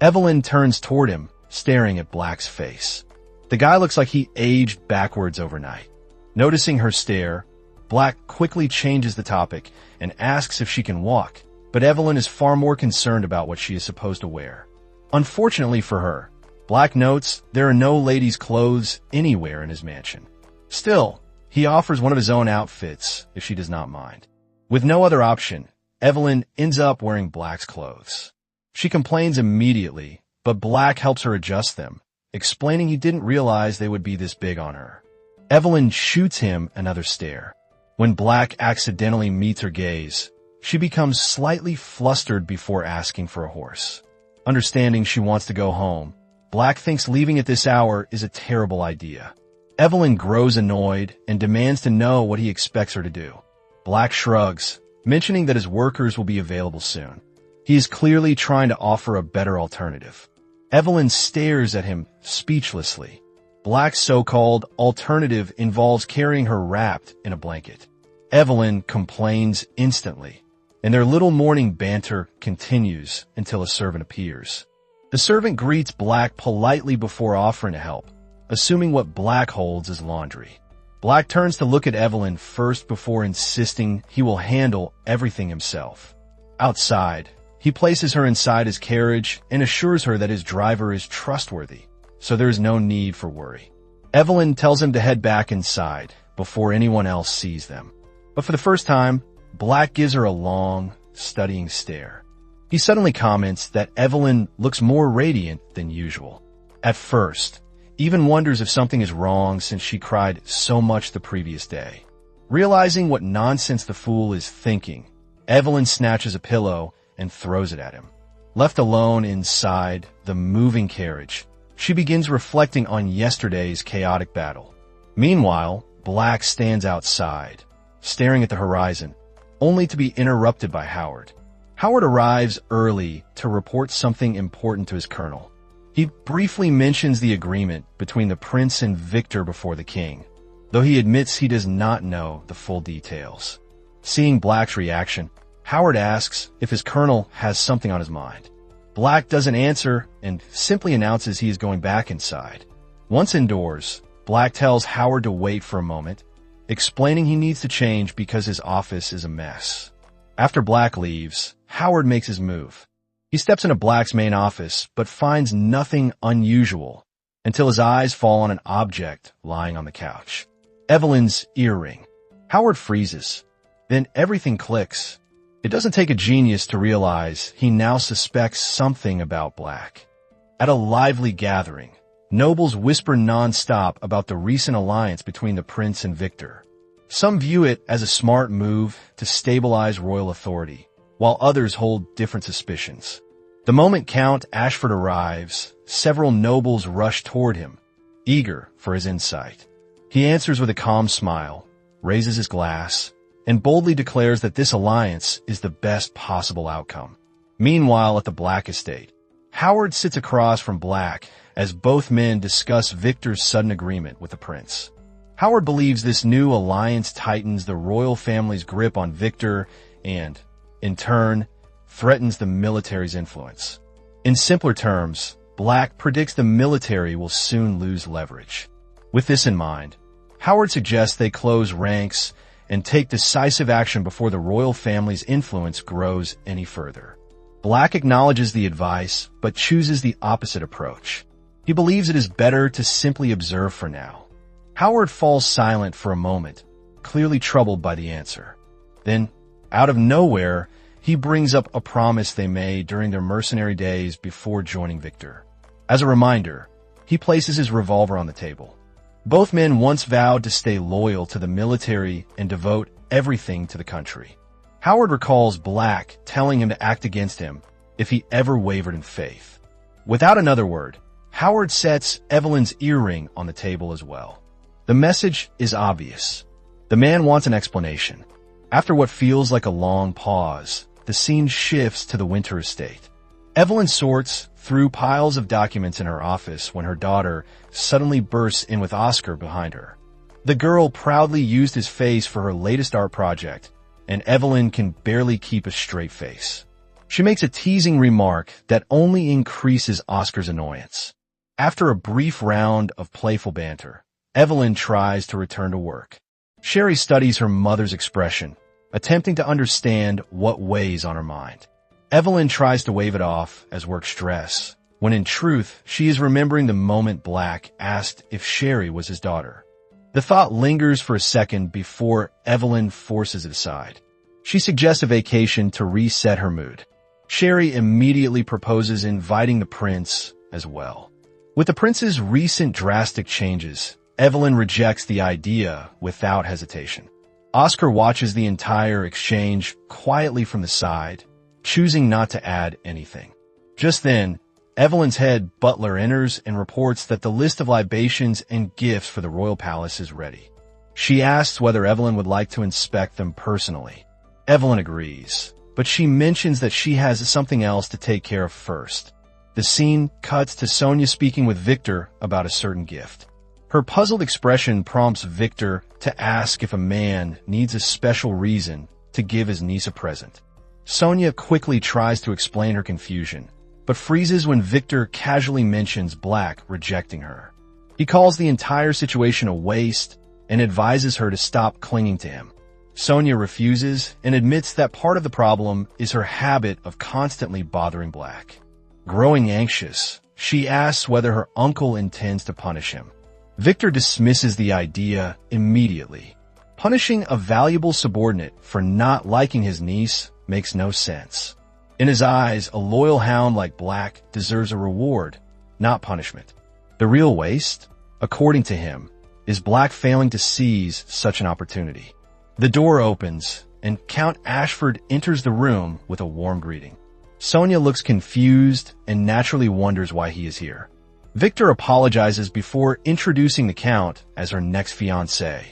Evelyn turns toward him, staring at Black's face. The guy looks like he aged backwards overnight. Noticing her stare, Black quickly changes the topic and asks if she can walk, but Evelyn is far more concerned about what she is supposed to wear. Unfortunately for her, Black notes there are no ladies' clothes anywhere in his mansion. Still, he offers one of his own outfits if she does not mind. With no other option, Evelyn ends up wearing Black's clothes. She complains immediately, but Black helps her adjust them, explaining he didn't realize they would be this big on her. Evelyn shoots him another stare. When Black accidentally meets her gaze, she becomes slightly flustered before asking for a horse. Understanding she wants to go home, Black thinks leaving at this hour is a terrible idea. Evelyn grows annoyed and demands to know what he expects her to do. Black shrugs, mentioning that his workers will be available soon. He is clearly trying to offer a better alternative. Evelyn stares at him speechlessly. Black's so-called alternative involves carrying her wrapped in a blanket. Evelyn complains instantly, and their little morning banter continues until a servant appears. The servant greets Black politely before offering to help, assuming what Black holds is laundry. Black turns to look at Evelyn first before insisting he will handle everything himself. Outside, he places her inside his carriage and assures her that his driver is trustworthy, so there is no need for worry. Evelyn tells him to head back inside before anyone else sees them. But for the first time, Black gives her a long, studying stare. He suddenly comments that Evelyn looks more radiant than usual. At first, even wonders if something is wrong since she cried so much the previous day. Realizing what nonsense the fool is thinking, Evelyn snatches a pillow and throws it at him. Left alone inside the moving carriage, she begins reflecting on yesterday's chaotic battle. Meanwhile, Black stands outside, staring at the horizon, only to be interrupted by Howard. Howard arrives early to report something important to his colonel. He briefly mentions the agreement between the prince and Victor before the king, though he admits he does not know the full details. Seeing Black's reaction, Howard asks if his colonel has something on his mind. Black doesn't answer and simply announces he is going back inside. Once indoors, Black tells Howard to wait for a moment, explaining he needs to change because his office is a mess. After Black leaves, Howard makes his move. He steps into Black's main office, but finds nothing unusual until his eyes fall on an object lying on the couch. Evelyn's earring. Howard freezes. Then everything clicks. It doesn't take a genius to realize he now suspects something about Black. At a lively gathering, nobles whisper non-stop about the recent alliance between the prince and Victor. Some view it as a smart move to stabilize royal authority, while others hold different suspicions. The moment Count Ashford arrives, several nobles rush toward him, eager for his insight. He answers with a calm smile, raises his glass, and boldly declares that this alliance is the best possible outcome. Meanwhile, at the Black estate, Howard sits across from Black as both men discuss Victor's sudden agreement with the prince. Howard believes this new alliance tightens the royal family's grip on Victor and, in turn, threatens the military's influence. In simpler terms, Black predicts the military will soon lose leverage. With this in mind, Howard suggests they close ranks and take decisive action before the royal family's influence grows any further. Black acknowledges the advice, but chooses the opposite approach. He believes it is better to simply observe for now. Howard falls silent for a moment, clearly troubled by the answer. Then, out of nowhere, he brings up a promise they made during their mercenary days before joining Victor. As a reminder, he places his revolver on the table. Both men once vowed to stay loyal to the military and devote everything to the country. Howard recalls Black telling him to act against him if he ever wavered in faith. Without another word, Howard sets Evelyn's earring on the table as well. The message is obvious. The man wants an explanation. After what feels like a long pause, the scene shifts to the Winter estate. Evelyn sorts through piles of documents in her office when her daughter suddenly bursts in with Oscar behind her. The girl proudly used his face for her latest art project, and Evelyn can barely keep a straight face. She makes a teasing remark that only increases Oscar's annoyance. After a brief round of playful banter, Evelyn tries to return to work. Sherry studies her mother's expression, attempting to understand what weighs on her mind. Evelyn tries to wave it off as work stress, when in truth, she is remembering the moment Black asked if Sherry was his daughter. The thought lingers for a second before Evelyn forces it aside. She suggests a vacation to reset her mood. Sherry immediately proposes inviting the prince as well. With the prince's recent drastic changes, Evelyn rejects the idea without hesitation. Oscar watches the entire exchange quietly from the side, choosing not to add anything. Just then, Evelyn's head butler enters and reports that the list of libations and gifts for the royal palace is ready. She asks whether Evelyn would like to inspect them personally. Evelyn agrees, but she mentions that she has something else to take care of first. The scene cuts to Sonia speaking with Victor about a certain gift. Her puzzled expression prompts Victor to ask if a man needs a special reason to give his niece a present. Sonia quickly tries to explain her confusion, but freezes when Victor casually mentions Black rejecting her. He calls the entire situation a waste and advises her to stop clinging to him. Sonia refuses and admits that part of the problem is her habit of constantly bothering Black. Growing anxious, she asks whether her uncle intends to punish him. Victor dismisses the idea immediately. Punishing a valuable subordinate for not liking his niece makes no sense. In his eyes, a loyal hound like Black deserves a reward, not punishment. The real waste, according to him, is Black failing to seize such an opportunity. The door opens, and Count Ashford enters the room with a warm greeting. Sonia looks confused and naturally wonders why he is here. Victor apologizes before introducing the Count as her next fiancé.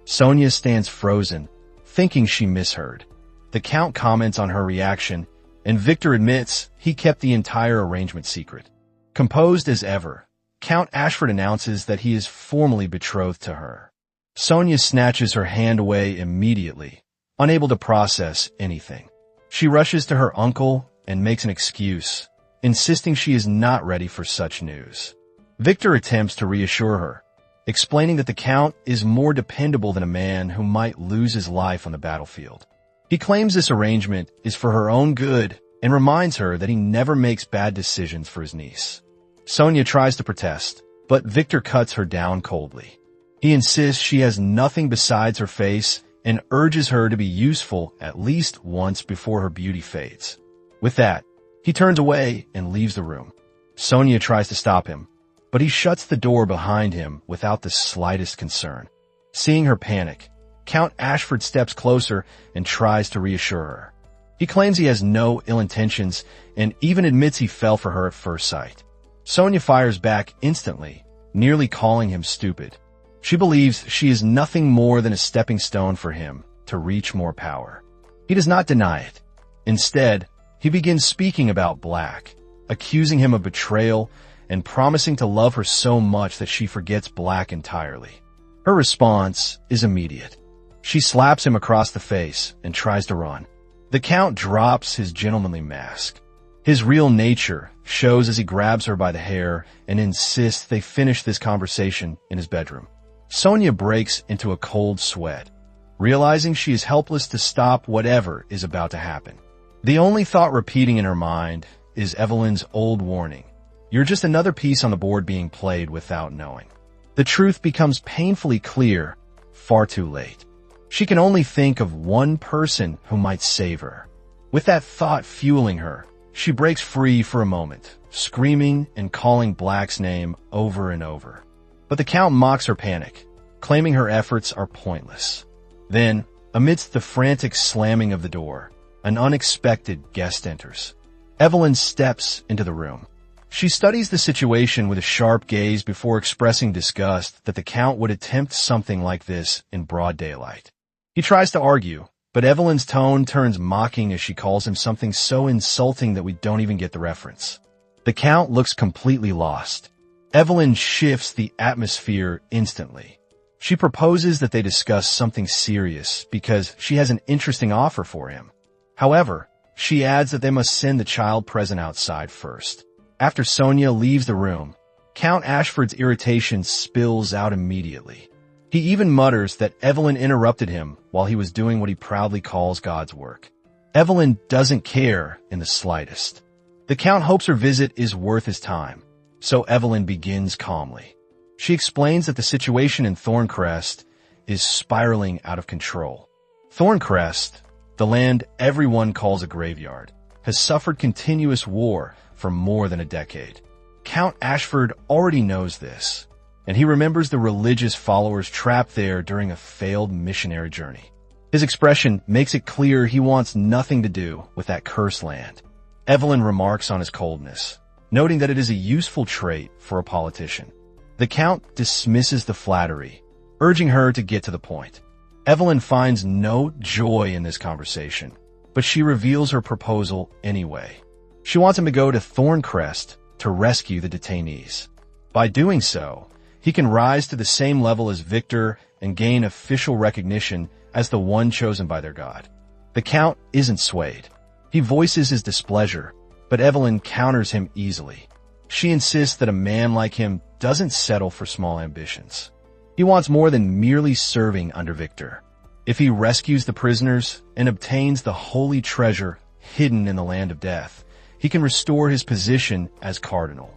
Sonia stands frozen, thinking she misheard. The Count comments on her reaction, and Victor admits he kept the entire arrangement secret. Composed as ever, Count Ashford announces that he is formally betrothed to her. Sonia snatches her hand away immediately, unable to process anything. She rushes to her uncle and makes an excuse, insisting she is not ready for such news. Victor attempts to reassure her, explaining that the Count is more dependable than a man who might lose his life on the battlefield. He claims this arrangement is for her own good and reminds her that he never makes bad decisions for his niece. Sonia tries to protest, but Victor cuts her down coldly. He insists she has nothing besides her face and urges her to be useful at least once before her beauty fades. With that, he turns away and leaves the room. Sonia tries to stop him, but he shuts the door behind him without the slightest concern. Seeing her panic, Count Ashford steps closer and tries to reassure her. He claims he has no ill intentions and even admits he fell for her at first sight. Sonia fires back instantly, nearly calling him stupid. She believes she is nothing more than a stepping stone for him to reach more power. He does not deny it. Instead, he begins speaking about Black, accusing him of betrayal and promising to love her so much that she forgets Black entirely. Her response is immediate. She slaps him across the face and tries to run. The Count drops his gentlemanly mask. His real nature shows as he grabs her by the hair and insists they finish this conversation in his bedroom. Sonia breaks into a cold sweat, realizing she is helpless to stop whatever is about to happen. The only thought repeating in her mind is Evelyn's old warning. You're just another piece on the board being played without knowing. The truth becomes painfully clear far too late. She can only think of one person who might save her. With that thought fueling her, she breaks free for a moment, screaming and calling Black's name over and over. But the Count mocks her panic, claiming her efforts are pointless. Then, amidst the frantic slamming of the door, an unexpected guest enters. Evelyn steps into the room. She studies the situation with a sharp gaze before expressing disgust that the Count would attempt something like this in broad daylight. He tries to argue, but Evelyn's tone turns mocking as she calls him something so insulting that we don't even get the reference. The Count looks completely lost. Evelyn shifts the atmosphere instantly. She proposes that they discuss something serious because she has an interesting offer for him. However, she adds that they must send the child present outside first. After Sonia leaves the room, Count Ashford's irritation spills out immediately. He even mutters that Evelyn interrupted him while he was doing what he proudly calls God's work. Evelyn doesn't care in the slightest. The Count hopes her visit is worth his time, so Evelyn begins calmly. She explains that the situation in Thorncrest is spiraling out of control. Thorncrest, the land everyone calls a graveyard, has suffered continuous war for more than a decade. Count Ashford already knows this, and he remembers the religious followers trapped there during a failed missionary journey. His expression makes it clear he wants nothing to do with that cursed land. Evelyn remarks on his coldness, noting that it is a useful trait for a politician. The Count dismisses the flattery, urging her to get to the point. Evelyn finds no joy in this conversation, but she reveals her proposal anyway. She wants him to go to Thorncrest to rescue the detainees. By doing so, he can rise to the same level as Victor and gain official recognition as the one chosen by their god. The Count isn't swayed. He voices his displeasure, but Evelyn counters him easily. She insists that a man like him doesn't settle for small ambitions. He wants more than merely serving under Victor. If he rescues the prisoners and obtains the holy treasure hidden in the land of death, he can restore his position as cardinal.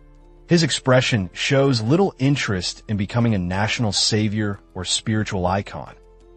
His expression shows little interest in becoming a national savior or spiritual icon,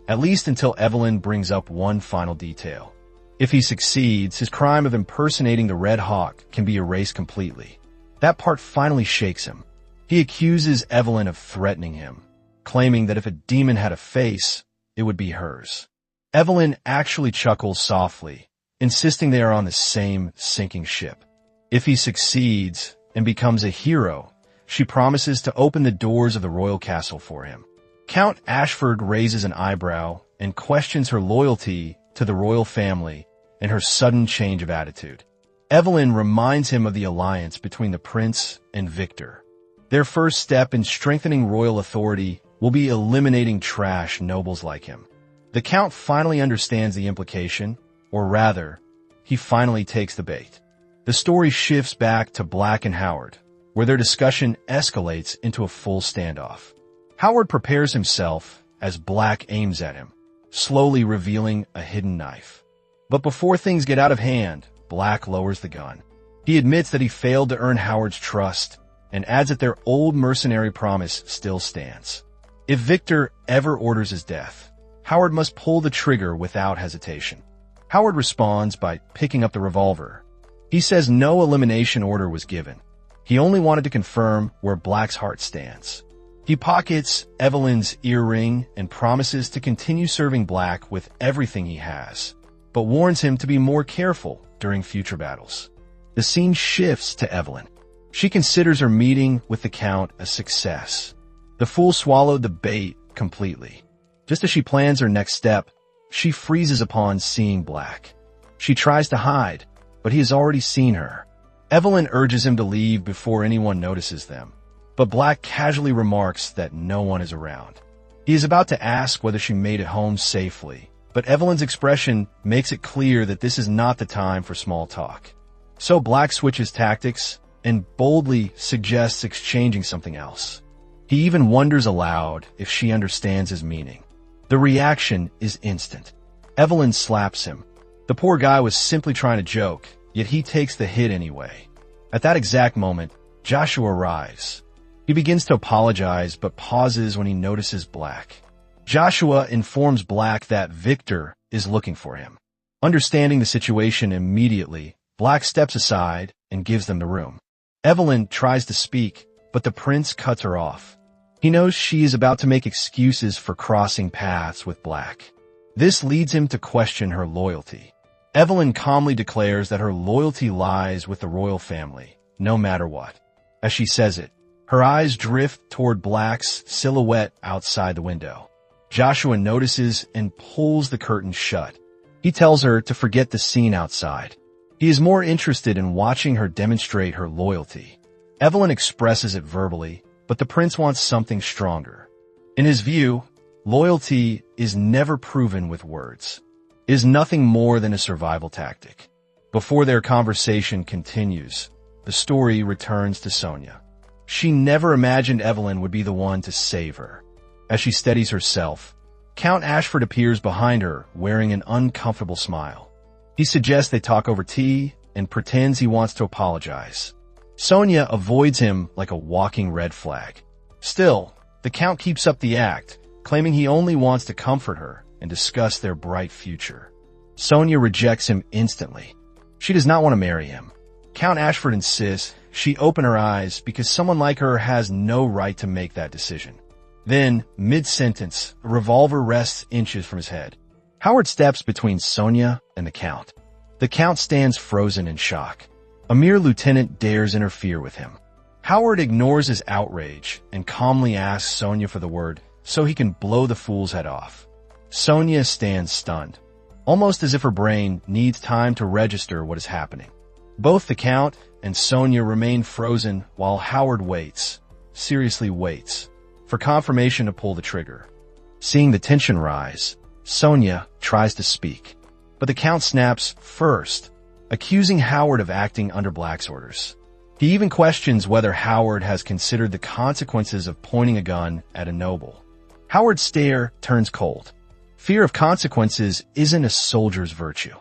at least until Evelyn brings up one final detail. If he succeeds, his crime of impersonating the Red Hawk can be erased completely. That part finally shakes him. He accuses Evelyn of threatening him, claiming that if a demon had a face, it would be hers. Evelyn actually chuckles softly, insisting they are on the same sinking ship. If he succeeds and becomes a hero, she promises to open the doors of the royal castle for him. Count Ashford raises an eyebrow and questions her loyalty to the royal family and her sudden change of attitude. Evelyn reminds him of the alliance between the prince and Victor. Their first step in strengthening royal authority will be eliminating trash nobles like him. The Count finally understands the implication, or rather, he finally takes the bait. The story shifts back to Black and Howard, where their discussion escalates into a full standoff. Howard prepares himself as Black aims at him, slowly revealing a hidden knife. But before things get out of hand, Black lowers the gun. He admits that he failed to earn Howard's trust and adds that their old mercenary promise still stands. If Victor ever orders his death, Howard must pull the trigger without hesitation. Howard responds by picking up the revolver. He says no elimination order was given. He only wanted to confirm where Black's heart stands. He pockets Evelyn's earring and promises to continue serving Black with everything he has, but warns him to be more careful during future battles. The scene shifts to Evelyn. She considers her meeting with the Count a success. The fool swallowed the bait completely. Just as she plans her next step, she freezes upon seeing Black. She tries to hide, but he has already seen her. Evelyn urges him to leave before anyone notices them, but Black casually remarks that no one is around. He is about to ask whether she made it home safely, but Evelyn's expression makes it clear that this is not the time for small talk. So Black switches tactics and boldly suggests exchanging something else. He even wonders aloud if she understands his meaning. The reaction is instant. Evelyn slaps him. The poor guy was simply trying to joke, yet he takes the hit anyway. At that exact moment, Joshua arrives. He begins to apologize, but pauses when he notices Black. Joshua informs Black that Victor is looking for him. Understanding the situation immediately, Black steps aside and gives them the room. Evelyn tries to speak, but the prince cuts her off. He knows she is about to make excuses for crossing paths with Black. This leads him to question her loyalty. Evelyn calmly declares that her loyalty lies with the royal family, no matter what. As she says it, her eyes drift toward Black's silhouette outside the window. Joshua notices and pulls the curtain shut. He tells her to forget the scene outside. He is more interested in watching her demonstrate her loyalty. Evelyn expresses it verbally, but the prince wants something stronger. In his view, loyalty is never proven with words. It is nothing more than a survival tactic. Before their conversation continues, the story returns to Sonia. She never imagined Evelyn would be the one to save her. As she steadies herself, Count Ashford appears behind her wearing an uncomfortable smile. He suggests they talk over tea and pretends he wants to apologize. Sonia avoids him like a walking red flag. Still, the Count keeps up the act, claiming he only wants to comfort her and discuss their bright future. Sonia rejects him instantly. She does not want to marry him. Count Ashford insists she open her eyes because someone like her has no right to make that decision. Then, mid-sentence, a revolver rests inches from his head. Howard steps between Sonia and the Count. The Count stands frozen in shock. A mere lieutenant dares interfere with him. Howard ignores his outrage and calmly asks Sonia for the word so he can blow the fool's head off. Sonia stands stunned, almost as if her brain needs time to register what is happening. Both the Count and Sonia remain frozen while Howard waits, seriously waits, for confirmation to pull the trigger. Seeing the tension rise, Sonia tries to speak, but the Count snaps first, accusing Howard of acting under Black's orders. He even questions whether Howard has considered the consequences of pointing a gun at a noble. Howard's stare turns cold. Fear of consequences isn't a soldier's virtue.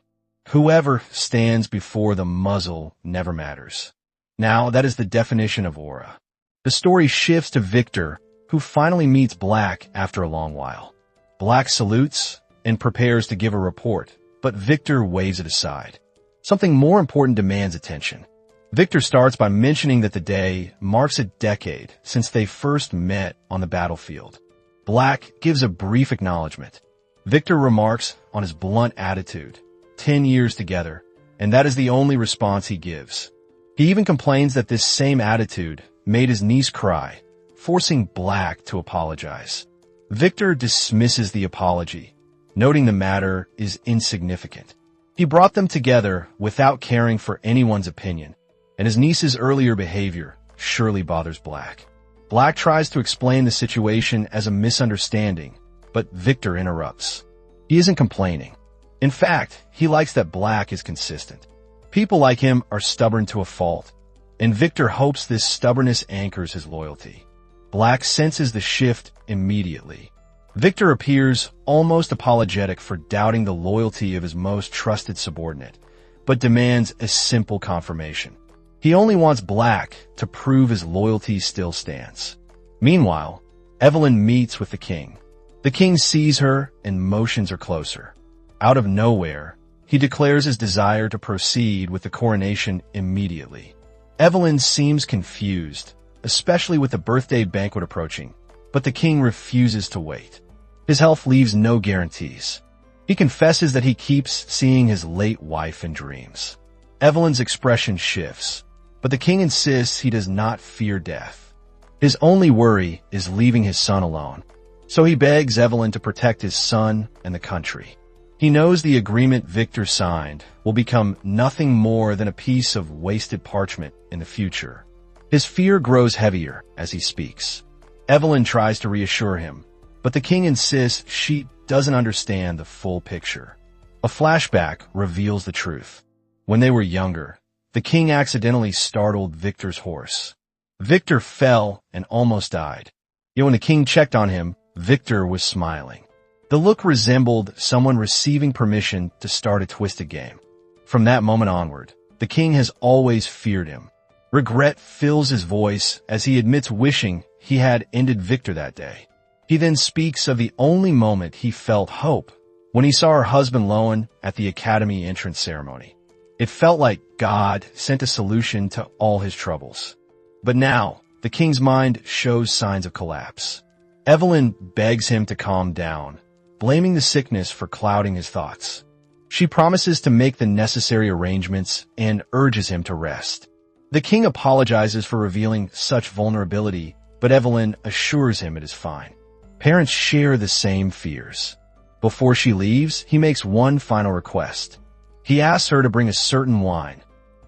Whoever stands before the muzzle never matters. Now, that is the definition of aura. The story shifts to Victor, who finally meets Black after a long while. Black salutes and prepares to give a report, but Victor waves it aside. Something more important demands attention. Victor starts by mentioning that the day marks a decade since they first met on the battlefield. Black gives a brief acknowledgement. Victor remarks on his blunt attitude, 10 years together, and that is the only response he gives. He even complains that this same attitude made his niece cry, forcing Black to apologize. Victor dismisses the apology, noting the matter is insignificant. He brought them together without caring for anyone's opinion, and his niece's earlier behavior surely bothers Black. Black tries to explain the situation as a misunderstanding, but Victor interrupts. He isn't complaining. In fact, he likes that Black is consistent. People like him are stubborn to a fault, and Victor hopes this stubbornness anchors his loyalty. Black senses the shift immediately. Victor appears almost apologetic for doubting the loyalty of his most trusted subordinate, but demands a simple confirmation. He only wants Black to prove his loyalty still stands. Meanwhile, Evelyn meets with the king. The king sees her and motions her closer. Out of nowhere, he declares his desire to proceed with the coronation immediately. Evelyn seems confused, especially with the birthday banquet approaching, but the king refuses to wait. His health leaves no guarantees. He confesses that he keeps seeing his late wife in dreams. Evelyn's expression shifts, but the king insists he does not fear death. His only worry is leaving his son alone, so he begs Evelyn to protect his son and the country. He knows the agreement Victor signed will become nothing more than a piece of wasted parchment in the future. His fear grows heavier as he speaks. Evelyn tries to reassure him, but the king insists she doesn't understand the full picture. A flashback reveals the truth. When they were younger, the king accidentally startled Victor's horse. Victor fell and almost died. Yet when the king checked on him, Victor was smiling. The look resembled someone receiving permission to start a twisted game. From that moment onward, the king has always feared him. Regret fills his voice as he admits wishing he had ended Victor that day. He then speaks of the only moment he felt hope, when he saw her husband Lowen at the academy entrance ceremony. It felt like God sent a solution to all his troubles. But now, The king's mind shows signs of collapse. Evelyn begs him to calm down, blaming the sickness for clouding his thoughts. She promises to make the necessary arrangements and urges him to rest. The king apologizes for revealing such vulnerability, but Evelyn assures him it is fine. Parents share the same fears. Before she leaves, he makes one final request. He asks her to bring a certain wine,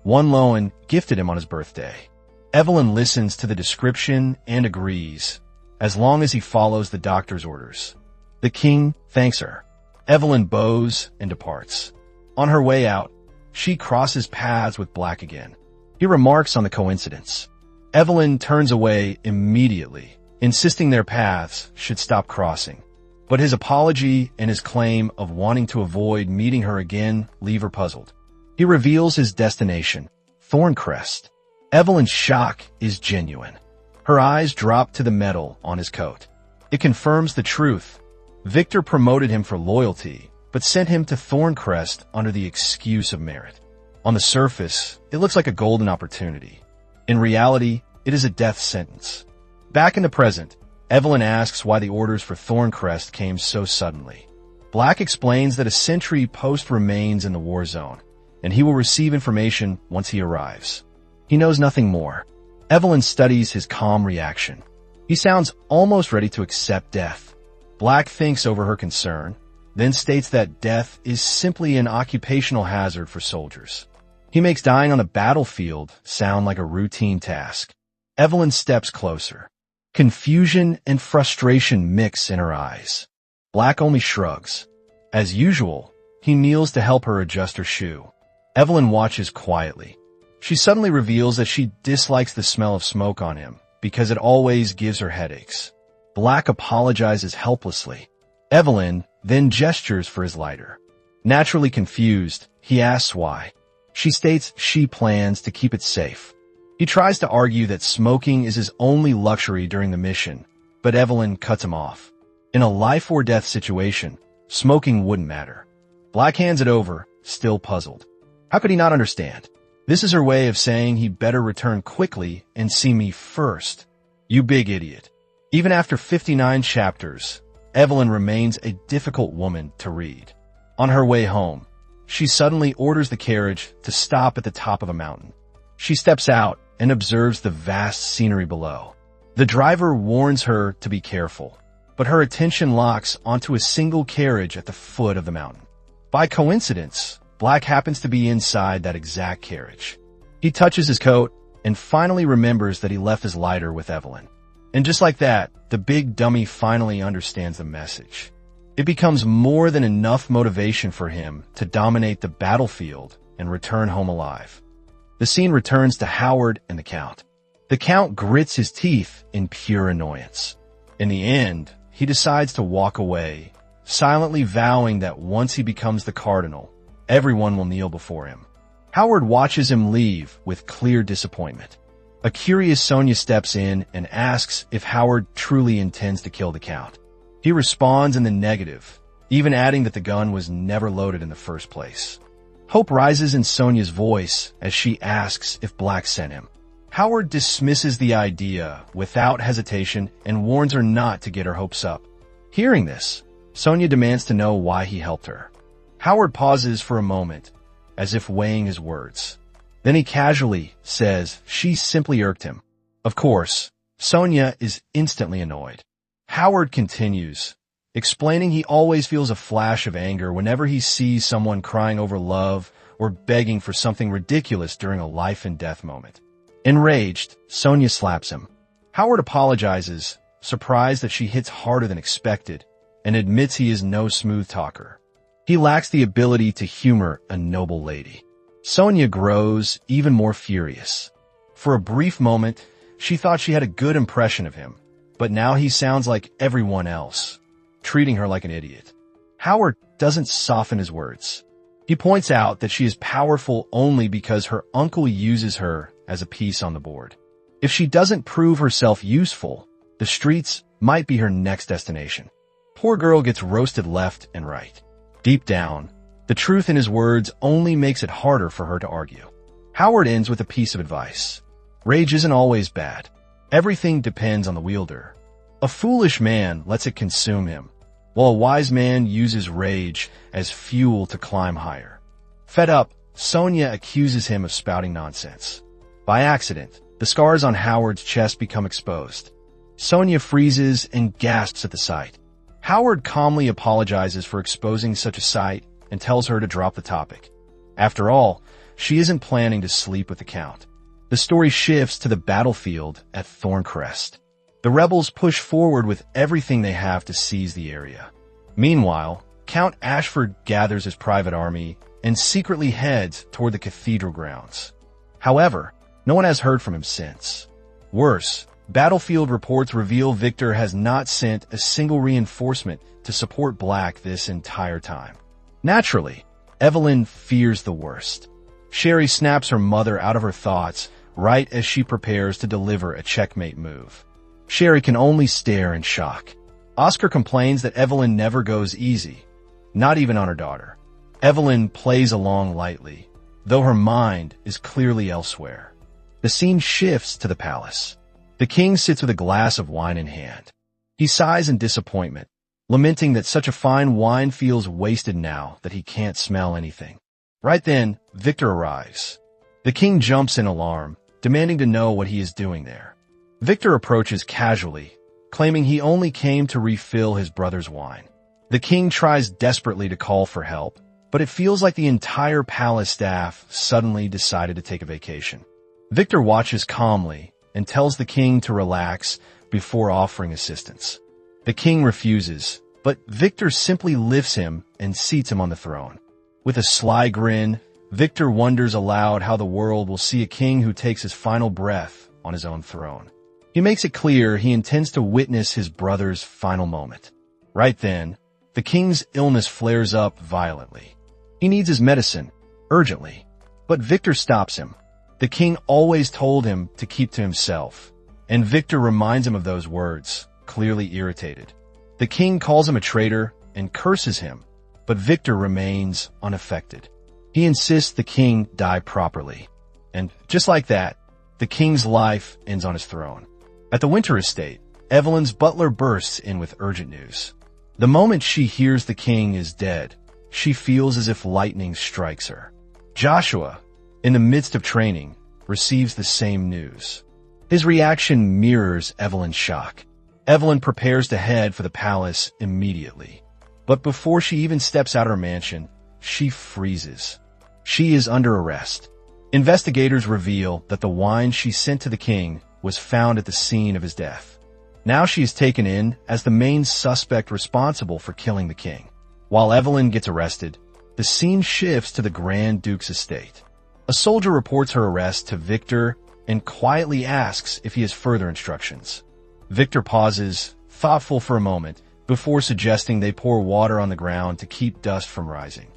one Lowen gifted him on his birthday. Evelyn listens to the description and agrees, as long as he follows the doctor's orders. The king thanks her. Evelyn bows and departs. On her way out, she crosses paths with Black again. He remarks on the coincidence. Evelyn turns away immediately, insisting their paths should stop crossing. But his apology and his claim of wanting to avoid meeting her again leave her puzzled. He reveals his destination, Thorncrest. Evelyn's shock is genuine. Her eyes drop to the medal on his coat. It confirms the truth. Victor promoted him for loyalty, but sent him to Thorncrest under the excuse of merit. On the surface, it looks like a golden opportunity. In reality, it is a death sentence. Back in the present, Evelyn asks why the orders for Thorncrest came so suddenly. Black explains that a sentry post remains in the war zone, and he will receive information once he arrives. He knows nothing more. Evelyn studies his calm reaction. He sounds almost ready to accept death. Black thinks over her concern, then states that death is simply an occupational hazard for soldiers. He makes dying on the battlefield sound like a routine task. Evelyn steps closer. Confusion and frustration mix in her eyes. Black only shrugs. As usual, he kneels to help her adjust her shoe. Evelyn watches quietly. She suddenly reveals that she dislikes the smell of smoke on him because it always gives her headaches. Black apologizes helplessly. Evelyn then gestures for his lighter. Naturally confused, he asks why. She states she plans to keep it safe. He tries to argue that smoking is his only luxury during the mission, but Evelyn cuts him off. In a life-or-death situation, smoking wouldn't matter. Black hands it over, still puzzled. How could he not understand? This is her way of saying he better return quickly and see me first. You big idiot. Even after 59 chapters, Evelyn remains a difficult woman to read. On her way home, she suddenly orders the carriage to stop at the top of a mountain. She steps out and observes the vast scenery below. The driver warns her to be careful, but her attention locks onto a single carriage at the foot of the mountain. By coincidence, Black happens to be inside that exact carriage. He touches his coat and finally remembers that he left his lighter with Evelyn. And just like that, the big dummy finally understands the message. It becomes more than enough motivation for him to dominate the battlefield and return home alive. The scene returns to Howard and the Count. The Count grits his teeth in pure annoyance. In the end, he decides to walk away, silently vowing that once he becomes the Cardinal, everyone will kneel before him. Howard watches him leave with clear disappointment. A curious Sonia steps in and asks if Howard truly intends to kill the Count. He responds in the negative, even adding that the gun was never loaded in the first place. Hope rises in Sonia's voice as she asks if Black sent him. Howard dismisses the idea without hesitation and warns her not to get her hopes up. Hearing this, Sonia demands to know why he helped her. Howard pauses for a moment, as if weighing his words. Then he casually says she simply irked him. Of course, Sonia is instantly annoyed. Howard continues, explaining he always feels a flash of anger whenever he sees someone crying over love or begging for something ridiculous during a life and death moment. Enraged, Sonia slaps him. Howard apologizes, surprised that she hits harder than expected, and admits he is no smooth talker. He lacks the ability to humor a noble lady. Sonia grows even more furious. For a brief moment, she thought she had a good impression of him, but now he sounds like everyone else, treating her like an idiot. Howard doesn't soften his words. He points out that she is powerful only because her uncle uses her as a piece on the board. If she doesn't prove herself useful, the streets might be her next destination. Poor girl gets roasted left and right. Deep down, the truth in his words only makes it harder for her to argue. Howard ends with a piece of advice. Rage isn't always bad. Everything depends on the wielder. A foolish man lets it consume him, while a wise man uses rage as fuel to climb higher. Fed up, Sonia accuses him of spouting nonsense. By accident, the scars on Howard's chest become exposed. Sonia freezes and gasps at the sight. Howard calmly apologizes for exposing such a sight and tells her to drop the topic. After all, she isn't planning to sleep with the Count. The story shifts to the battlefield at Thorncrest. The rebels push forward with everything they have to seize the area. Meanwhile, Count Ashford gathers his private army and secretly heads toward the cathedral grounds. However, no one has heard from him since. Worse, battlefield reports reveal Victor has not sent a single reinforcement to support Black this entire time. Naturally, Evelyn fears the worst. Sherry snaps her mother out of her thoughts right as she prepares to deliver a checkmate move. Sherry can only stare in shock. Oscar complains that Evelyn never goes easy, not even on her daughter. Evelyn plays along lightly, though her mind is clearly elsewhere. The scene shifts to the palace. The king sits with a glass of wine in hand. He sighs in disappointment, lamenting that such a fine wine feels wasted now that he can't smell anything. Right then, Victor arrives. The king jumps in alarm, demanding to know what he is doing there. Victor approaches casually, claiming he only came to refill his brother's wine. The king tries desperately to call for help, but it feels like the entire palace staff suddenly decided to take a vacation. Victor watches calmly and tells the king to relax before offering assistance. The king refuses, but Victor simply lifts him and seats him on the throne. With a sly grin, Victor wonders aloud how the world will see a king who takes his final breath on his own throne. He makes it clear he intends to witness his brother's final moment. Right then, the king's illness flares up violently. He needs his medicine, urgently, but Victor stops him. The king always told him to keep to himself, and Victor reminds him of those words, clearly irritated. The king calls him a traitor and curses him, but Victor remains unaffected. He insists the king die properly, and just like that, the king's life ends on his throne. At the Winter Estate, Evelyn's butler bursts in with urgent news. The moment she hears the king is dead, she feels as if lightning strikes her. Joshua, in the midst of training, receives the same news. His reaction mirrors Evelyn's shock. Evelyn prepares to head for the palace immediately. But before she even steps out of her mansion, she freezes. She is under arrest. Investigators reveal that the wine she sent to the king was found at the scene of his death. Now she is taken in as the main suspect responsible for killing the king. While Evelyn gets arrested, the scene shifts to the Grand Duke's estate. A soldier reports her arrest to Victor and quietly asks if he has further instructions. Victor pauses, thoughtful for a moment, before suggesting they pour water on the ground to keep dust from rising.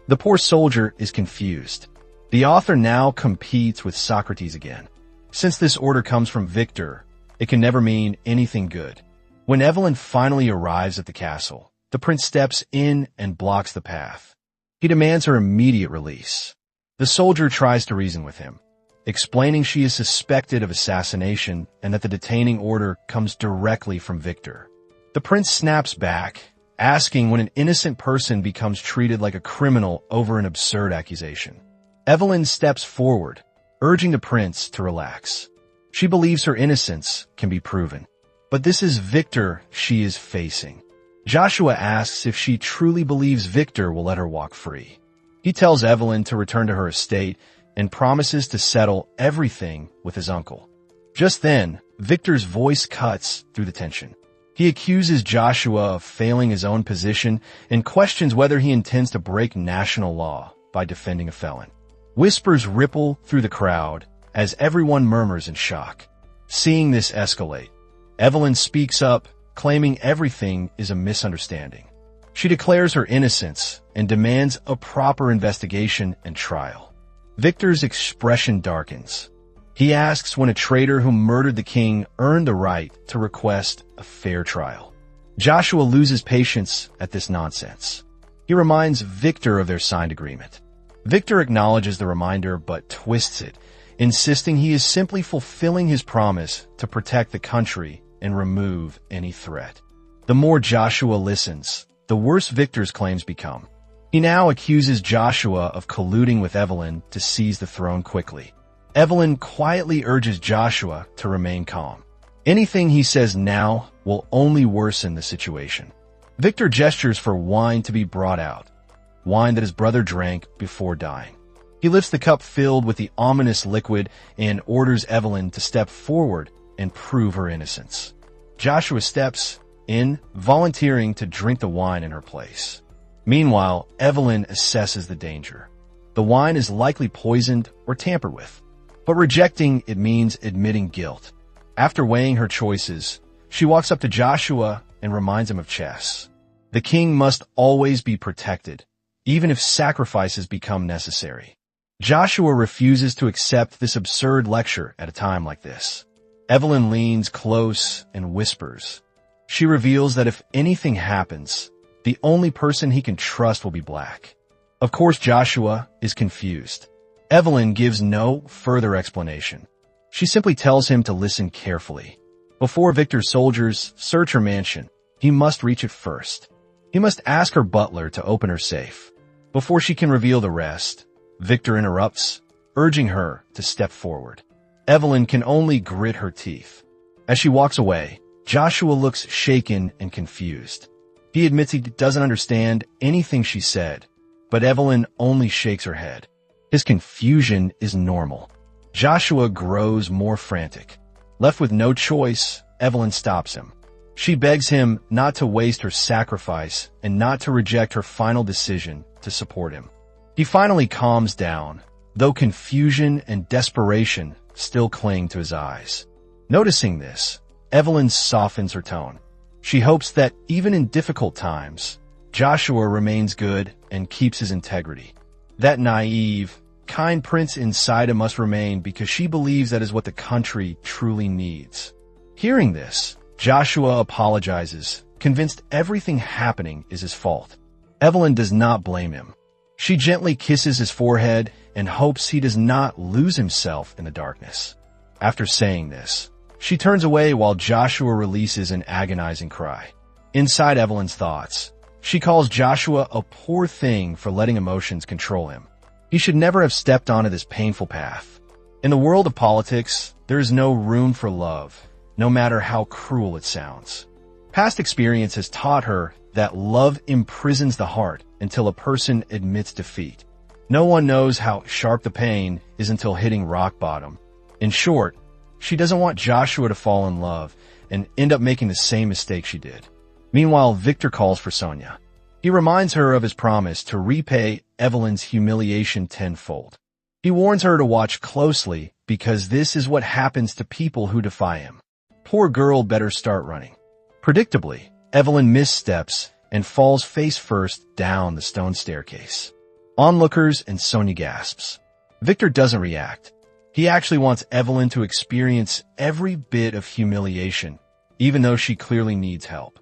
The poor soldier is confused. The author now competes with Socrates again. Since this order comes from Victor, it can never mean anything good. When Evelyn finally arrives at the castle, the prince steps in and blocks the path. He demands her immediate release. The soldier tries to reason with him, explaining she is suspected of assassination and that the detaining order comes directly from Victor. The prince snaps back, asking when an innocent person becomes treated like a criminal over an absurd accusation. Evelyn steps forward, urging the prince to relax. She believes her innocence can be proven. But this is Victor she is facing. Joshua asks if she truly believes Victor will let her walk free. He tells Evelyn to return to her estate and promises to settle everything with his uncle. Just then, Victor's voice cuts through the tension. He accuses Joshua of failing his own position and questions whether he intends to break national law by defending a felon. Whispers ripple through the crowd as everyone murmurs in shock. Seeing this escalate, Evelyn speaks up, claiming everything is a misunderstanding. She declares her innocence and demands a proper investigation and trial. Victor's expression darkens. He asks when a traitor who murdered the king earned the right to request a fair trial. Joshua loses patience at this nonsense. He reminds Victor of their signed agreement. Victor acknowledges the reminder but twists it, insisting he is simply fulfilling his promise to protect the country and remove any threat. The more Joshua listens, the worse Victor's claims become. He now accuses Joshua of colluding with Evelyn to seize the throne quickly. Evelyn quietly urges Joshua to remain calm. Anything he says now will only worsen the situation. Victor gestures for wine to be brought out, wine that his brother drank before dying. He lifts the cup filled with the ominous liquid and orders Evelyn to step forward and prove her innocence. Joshua steps in, volunteering to drink the wine in her place. Meanwhile, Evelyn assesses the danger. The wine is likely poisoned or tampered with, but rejecting it means admitting guilt. After weighing her choices, she walks up to Joshua and reminds him of chess. The king must always be protected, even if sacrifices become necessary. Joshua refuses to accept this absurd lecture at a time like this. Evelyn leans close and whispers. She reveals that if anything happens, the only person he can trust will be Black. Of course, Joshua is confused. Evelyn gives no further explanation. She simply tells him to listen carefully. Before Victor's soldiers search her mansion, he must reach it first. He must ask her butler to open her safe. Before she can reveal the rest, Victor interrupts, urging her to step forward. Evelyn can only grit her teeth. As she walks away, Joshua looks shaken and confused. He admits he doesn't understand anything she said, but Evelyn only shakes her head. His confusion is normal. Joshua grows more frantic. Left with no choice, Evelyn stops him. She begs him not to waste her sacrifice and not to reject her final decision to support him. He finally calms down, though confusion and desperation still cling to his eyes. Noticing this, Evelyn softens her tone. She hopes that even in difficult times, Joshua remains good and keeps his integrity. That naive, kind prince inside him must remain because she believes that is what the country truly needs. Hearing this, Joshua apologizes, convinced everything happening is his fault. Evelyn does not blame him. She gently kisses his forehead and hopes he does not lose himself in the darkness. After saying this, she turns away while Joshua releases an agonizing cry. Inside Evelyn's thoughts, she calls Joshua a poor thing for letting emotions control him. He should never have stepped onto this painful path. In the world of politics, there is no room for love, no matter how cruel it sounds. Past experience has taught her that love imprisons the heart until a person admits defeat. No one knows how sharp the pain is until hitting rock bottom. In short, she doesn't want Joshua to fall in love and end up making the same mistake she did. Meanwhile, Victor calls for Sonia. He reminds her of his promise to repay Evelyn's humiliation tenfold. He warns her to watch closely because this is what happens to people who defy him. Poor girl better start running. Predictably, Evelyn missteps and falls face first down the stone staircase. Onlookers and Sonia gasps. Victor doesn't react. He actually wants Evelyn to experience every bit of humiliation, even though she clearly needs help.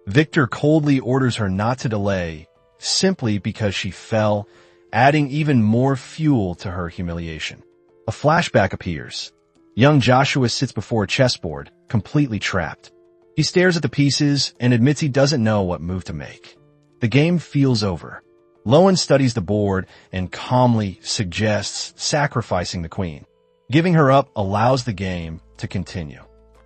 Victor coldly orders her not to delay, simply because she fell, adding even more fuel to her humiliation. A flashback appears. Young Joshua sits before a chessboard, completely trapped. He stares at the pieces and admits he doesn't know what move to make. The game feels over. Lowen studies the board and calmly suggests sacrificing the queen. Giving her up allows the game to continue.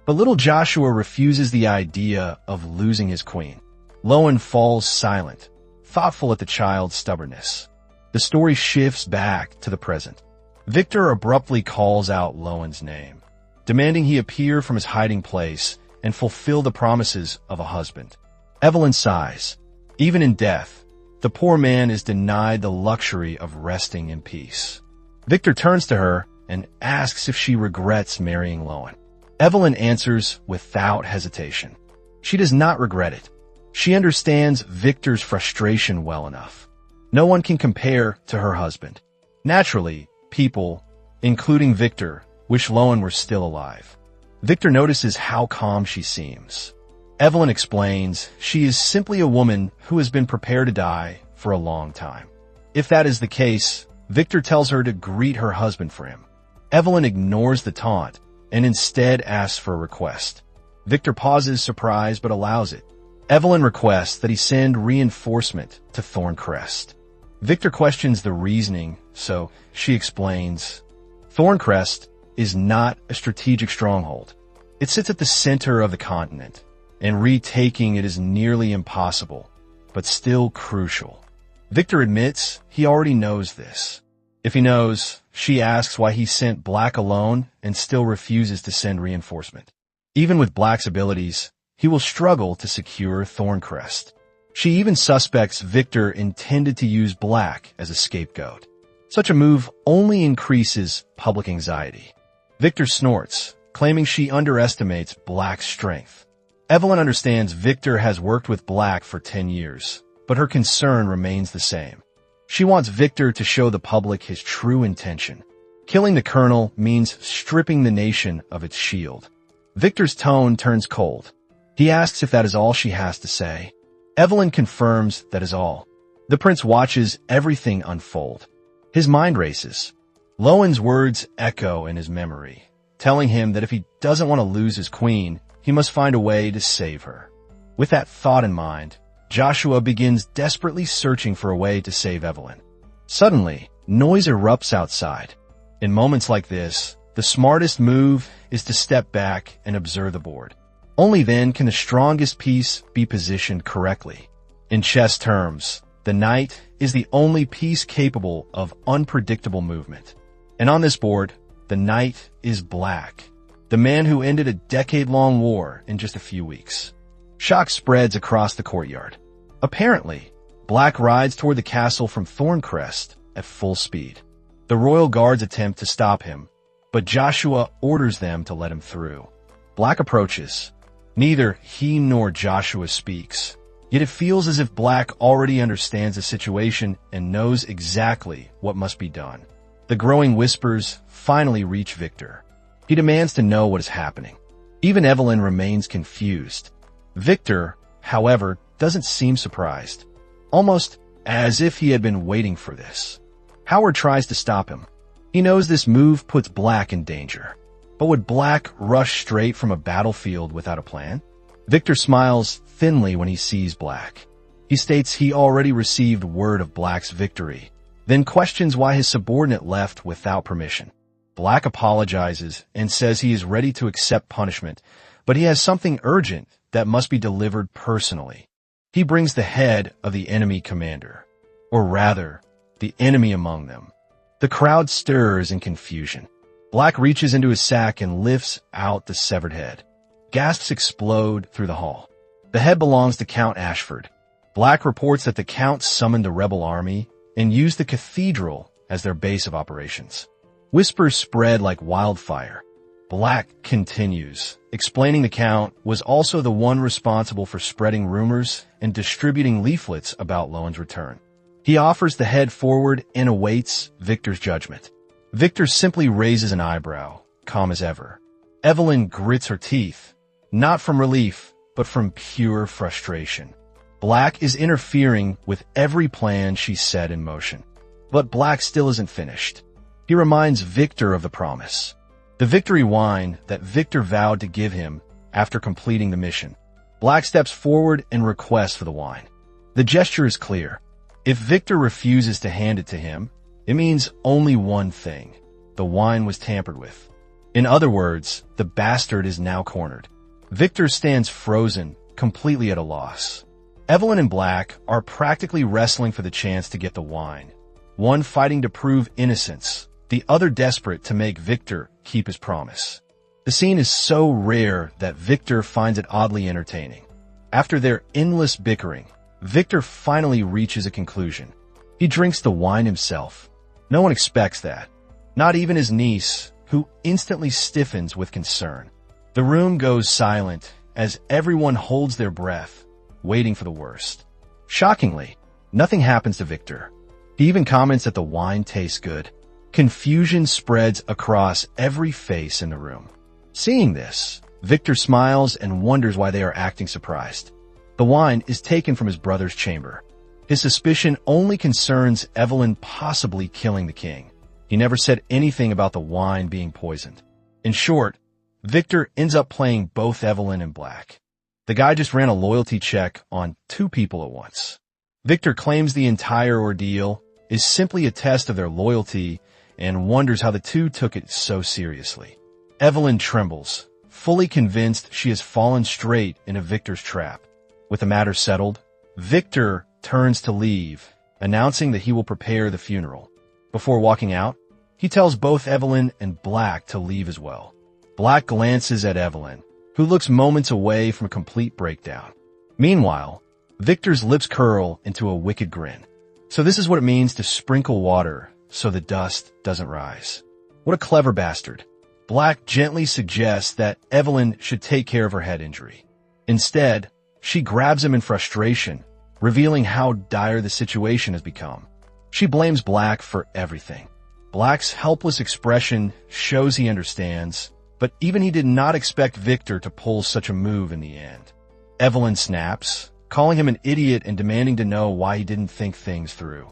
But little Joshua refuses the idea of losing his queen. Lowen falls silent, thoughtful at the child's stubbornness. The story shifts back to the present. Victor abruptly calls out Lowen's name, demanding he appear from his hiding place and fulfill the promises of a husband. Evelyn sighs. Even in death, the poor man is denied the luxury of resting in peace. Victor turns to her and asks if she regrets marrying Lowen. Evelyn answers without hesitation. She does not regret it. She understands Victor's frustration well enough. No one can compare to her husband. Naturally, people, including Victor, wish Lowen were still alive. Victor notices how calm she seems. Evelyn explains she is simply a woman who has been prepared to die for a long time. If that is the case, Victor tells her to greet her husband for him. Evelyn ignores the taunt and instead asks for a request. Victor pauses, surprised, but allows it. Evelyn requests that he send reinforcement to Thorncrest. Victor questions the reasoning, so she explains, Thorncrest is not a strategic stronghold. It sits at the center of the continent, and retaking it is nearly impossible, but still crucial. Victor admits he already knows this. If he knows, she asks why he sent Black alone and still refuses to send reinforcement. Even with Black's abilities, he will struggle to secure Thorncrest. She even suspects Victor intended to use Black as a scapegoat. Such a move only increases public anxiety. Victor snorts, claiming she underestimates Black's strength. Evelyn understands Victor has worked with Black for 10 years, but her concern remains the same. She wants Victor to show the public his true intention. Killing the colonel means stripping the nation of its shield. Victor's tone turns cold. He asks if that is all she has to say. Evelyn confirms that is all. The prince watches everything unfold. His mind races. Lowen's words echo in his memory, telling him that if he doesn't want to lose his queen, he must find a way to save her. With that thought in mind, Joshua begins desperately searching for a way to save Evelyn. Suddenly, noise erupts outside. In moments like this, the smartest move is to step back and observe the board. Only then can the strongest piece be positioned correctly. In chess terms, the knight is the only piece capable of unpredictable movement. And on this board, the knight is Black, the man who ended a decade-long war in just a few weeks. Shock spreads across the courtyard. Apparently, Black rides toward the castle from Thorncrest at full speed. The royal guards attempt to stop him, but Joshua orders them to let him through. Black approaches. Neither he nor Joshua speaks, yet it feels as if Black already understands the situation and knows exactly what must be done. The growing whispers finally reach Victor. He demands to know what is happening. Even Evelyn remains confused. Victor, however, doesn't seem surprised, almost as if he had been waiting for this. Howard tries to stop him. He knows this move puts Black in danger. But would Black rush straight from a battlefield without a plan? Victor smiles thinly when he sees Black. He states he already received word of Black's victory, then questions why his subordinate left without permission. Black apologizes and says he is ready to accept punishment, but he has something urgent that must be delivered personally. He brings the head of the enemy commander, or rather, the enemy among them. The crowd stirs in confusion. Black reaches into his sack and lifts out the severed head. Gasps explode through the hall. The head belongs to Count Ashford. Black reports that the Count summoned a rebel army and used the cathedral as their base of operations. Whispers spread like wildfire. Black continues, explaining the Count was also the one responsible for spreading rumors and distributing leaflets about Lowen's return. He offers the head forward and awaits Victor's judgment. Victor simply raises an eyebrow, calm as ever. Evelyn grits her teeth, not from relief, but from pure frustration. Black is interfering with every plan she set in motion. But Black still isn't finished. He reminds Victor of the promise, the victory wine that Victor vowed to give him after completing the mission. Black steps forward and requests for the wine. The gesture is clear. If Victor refuses to hand it to him, it means only one thing. The wine was tampered with. In other words, the bastard is now cornered. Victor stands frozen, completely at a loss. Evelyn and Black are practically wrestling for the chance to get the wine. One fighting to prove innocence, the other desperate to make Victor keep his promise. The scene is so rare that Victor finds it oddly entertaining. After their endless bickering, Victor finally reaches a conclusion. He drinks the wine himself. No one expects that. Not even his niece, who instantly stiffens with concern. The room goes silent as everyone holds their breath, waiting for the worst. Shockingly, nothing happens to Victor. He even comments that the wine tastes good. Confusion spreads across every face in the room. Seeing this, Victor smiles and wonders why they are acting surprised. The wine is taken from his brother's chamber. His suspicion only concerns Evelyn possibly killing the king. He never said anything about the wine being poisoned. In short, Victor ends up playing both Evelyn and Black. The guy just ran a loyalty check on two people at once. Victor claims the entire ordeal is simply a test of their loyalty and wonders how the two took it so seriously. Evelyn trembles, fully convinced she has fallen straight into Victor's trap. With the matter settled, Victor turns to leave, announcing that he will prepare the funeral. Before walking out, he tells both Evelyn and Black to leave as well. Black glances at Evelyn, who looks moments away from a complete breakdown. Meanwhile, Victor's lips curl into a wicked grin. So this is what it means to sprinkle water so the dust doesn't rise. What a clever bastard. Black gently suggests that Evelyn should take care of her head injury. Instead, she grabs him in frustration, revealing how dire the situation has become. She blames Black for everything. Black's helpless expression shows he understands, but even he did not expect Victor to pull such a move in the end. Evelyn snaps, calling him an idiot and demanding to know why he didn't think things through.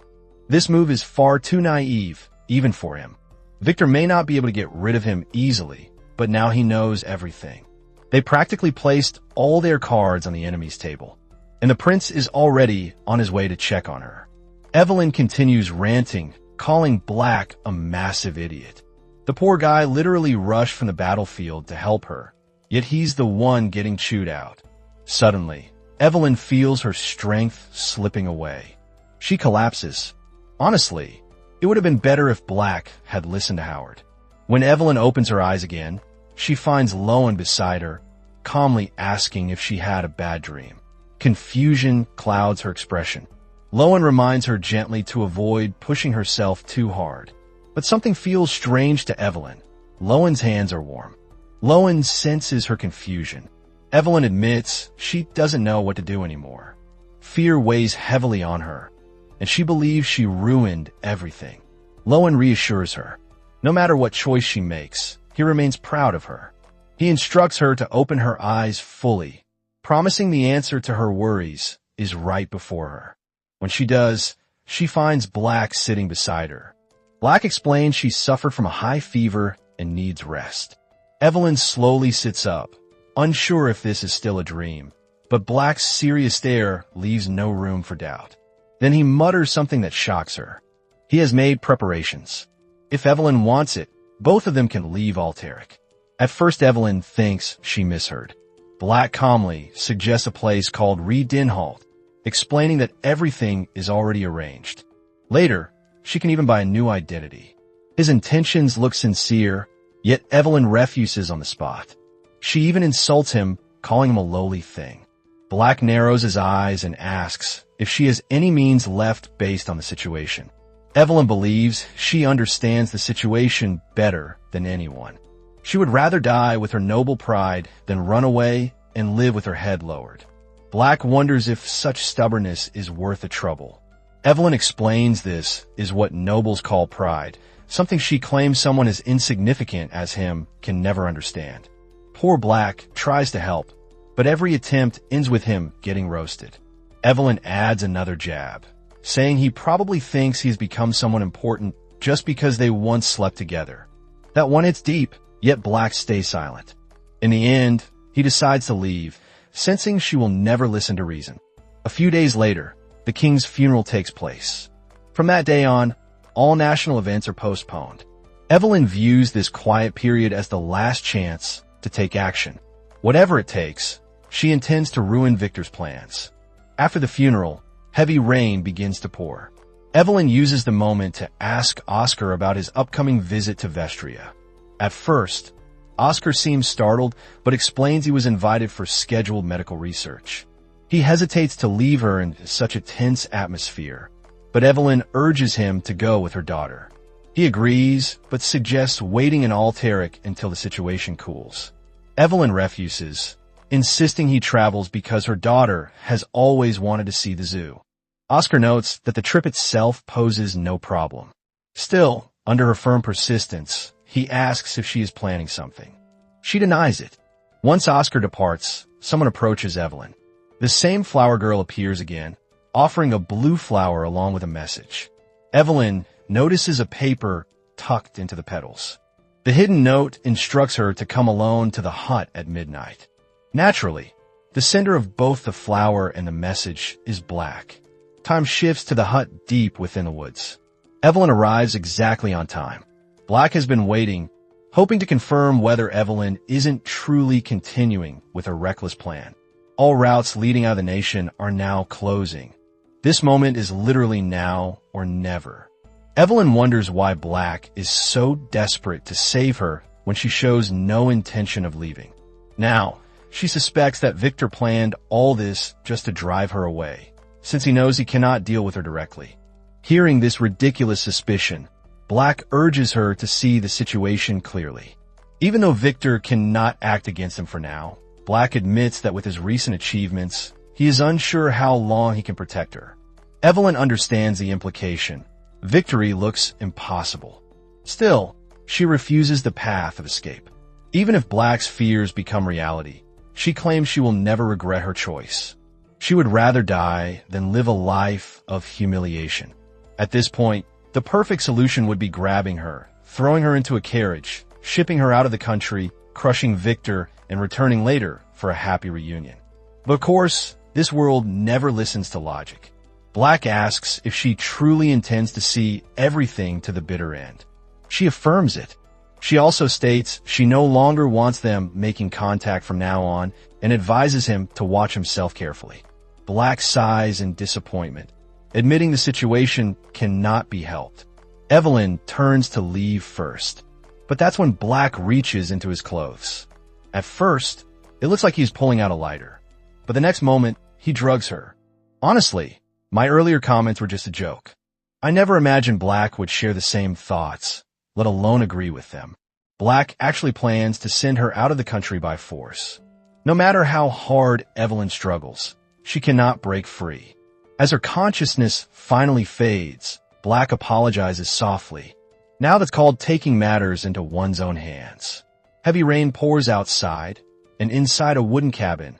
This move is far too naive, even for him. Victor may not be able to get rid of him easily, but now he knows everything. They practically placed all their cards on the enemy's table, and the prince is already on his way to check on her. Evelyn continues ranting, calling Black a massive idiot. The poor guy literally rushed from the battlefield to help her, yet he's the one getting chewed out. Suddenly, Evelyn feels her strength slipping away. She collapses. Honestly, it would have been better if Black had listened to Howard. When Evelyn opens her eyes again, she finds Lowen beside her, calmly asking if she had a bad dream. Confusion clouds her expression. Lowen reminds her gently to avoid pushing herself too hard. But something feels strange to Evelyn. Lowen's hands are warm. Lowen senses her confusion. Evelyn admits she doesn't know what to do anymore. Fear weighs heavily on her, and she believes she ruined everything. Lowen reassures her. No matter what choice she makes, he remains proud of her. He instructs her to open her eyes fully, promising the answer to her worries is right before her. When she does, she finds Black sitting beside her. Black explains she suffered from a high fever and needs rest. Evelyn slowly sits up, unsure if this is still a dream, but Black's serious stare leaves no room for doubt. Then he mutters something that shocks her. He has made preparations. If Evelyn wants it, both of them can leave Alterik. At first, Evelyn thinks she misheard. Black calmly suggests a place called Re-Dinhalt, explaining that everything is already arranged. Later, she can even buy a new identity. His intentions look sincere, yet Evelyn refuses on the spot. She even insults him, calling him a lowly thing. Black narrows his eyes and asks if she has any means left based on the situation. Evelyn believes she understands the situation better than anyone. She would rather die with her noble pride than run away and live with her head lowered. Black wonders if such stubbornness is worth the trouble. Evelyn explains this is what nobles call pride, something she claims someone as insignificant as him can never understand. Poor Black tries to help, but every attempt ends with him getting roasted. Evelyn adds another jab, saying he probably thinks he has become someone important just because they once slept together. That one hits deep, yet Black stays silent. In the end, he decides to leave, sensing she will never listen to reason. A few days later, the king's funeral takes place. From that day on, all national events are postponed. Evelyn views this quiet period as the last chance to take action. Whatever it takes, she intends to ruin Victor's plans. After the funeral, heavy rain begins to pour. Evelyn uses the moment to ask Oscar about his upcoming visit to Vestria. At first, Oscar seems startled, but explains he was invited for scheduled medical research. He hesitates to leave her in such a tense atmosphere, but Evelyn urges him to go with her daughter. He agrees, but suggests waiting in Alterik until the situation cools. Evelyn refuses, insisting he travels because her daughter has always wanted to see the zoo. Oscar notes that the trip itself poses no problem. Still, under her firm persistence, he asks if she is planning something. She denies it. Once Oscar departs, someone approaches Evelyn. The same flower girl appears again, offering a blue flower along with a message. Evelyn notices a paper tucked into the petals. The hidden note instructs her to come alone to the hut at midnight. Naturally, the sender of both the flower and the message is Black. Time shifts to the hut deep within the woods. Evelyn arrives exactly on time. Black has been waiting, hoping to confirm whether Evelyn isn't truly continuing with a reckless plan. All routes leading out of the nation are now closing. This moment is literally now or never. Evelyn wonders why Black is so desperate to save her when she shows no intention of leaving. Now, she suspects that Victor planned all this just to drive her away, since he knows he cannot deal with her directly. Hearing this ridiculous suspicion, Black urges her to see the situation clearly. Even though Victor cannot act against him for now, Black admits that with his recent achievements, he is unsure how long he can protect her. Evelyn understands the implication. Victory looks impossible. Still, she refuses the path of escape. Even if Black's fears become reality, she claims she will never regret her choice. She would rather die than live a life of humiliation. At this point, the perfect solution would be grabbing her, throwing her into a carriage, shipping her out of the country, crushing Victor, and returning later for a happy reunion. But of course, this world never listens to logic. Black asks if she truly intends to see everything to the bitter end. She affirms it. She also states she no longer wants them making contact from now on and advises him to watch himself carefully. Black sighs in disappointment, admitting the situation cannot be helped. Evelyn turns to leave first, but that's when Black reaches into his clothes. At first, it looks like he's pulling out a lighter, but the next moment, he drugs her. Honestly, my earlier comments were just a joke. I never imagined Black would share the same thoughts, let alone agree with them. Black actually plans to send her out of the country by force. No matter how hard Evelyn struggles, she cannot break free. As her consciousness finally fades, Black apologizes softly. Now that's called taking matters into one's own hands. Heavy rain pours outside, and inside a wooden cabin,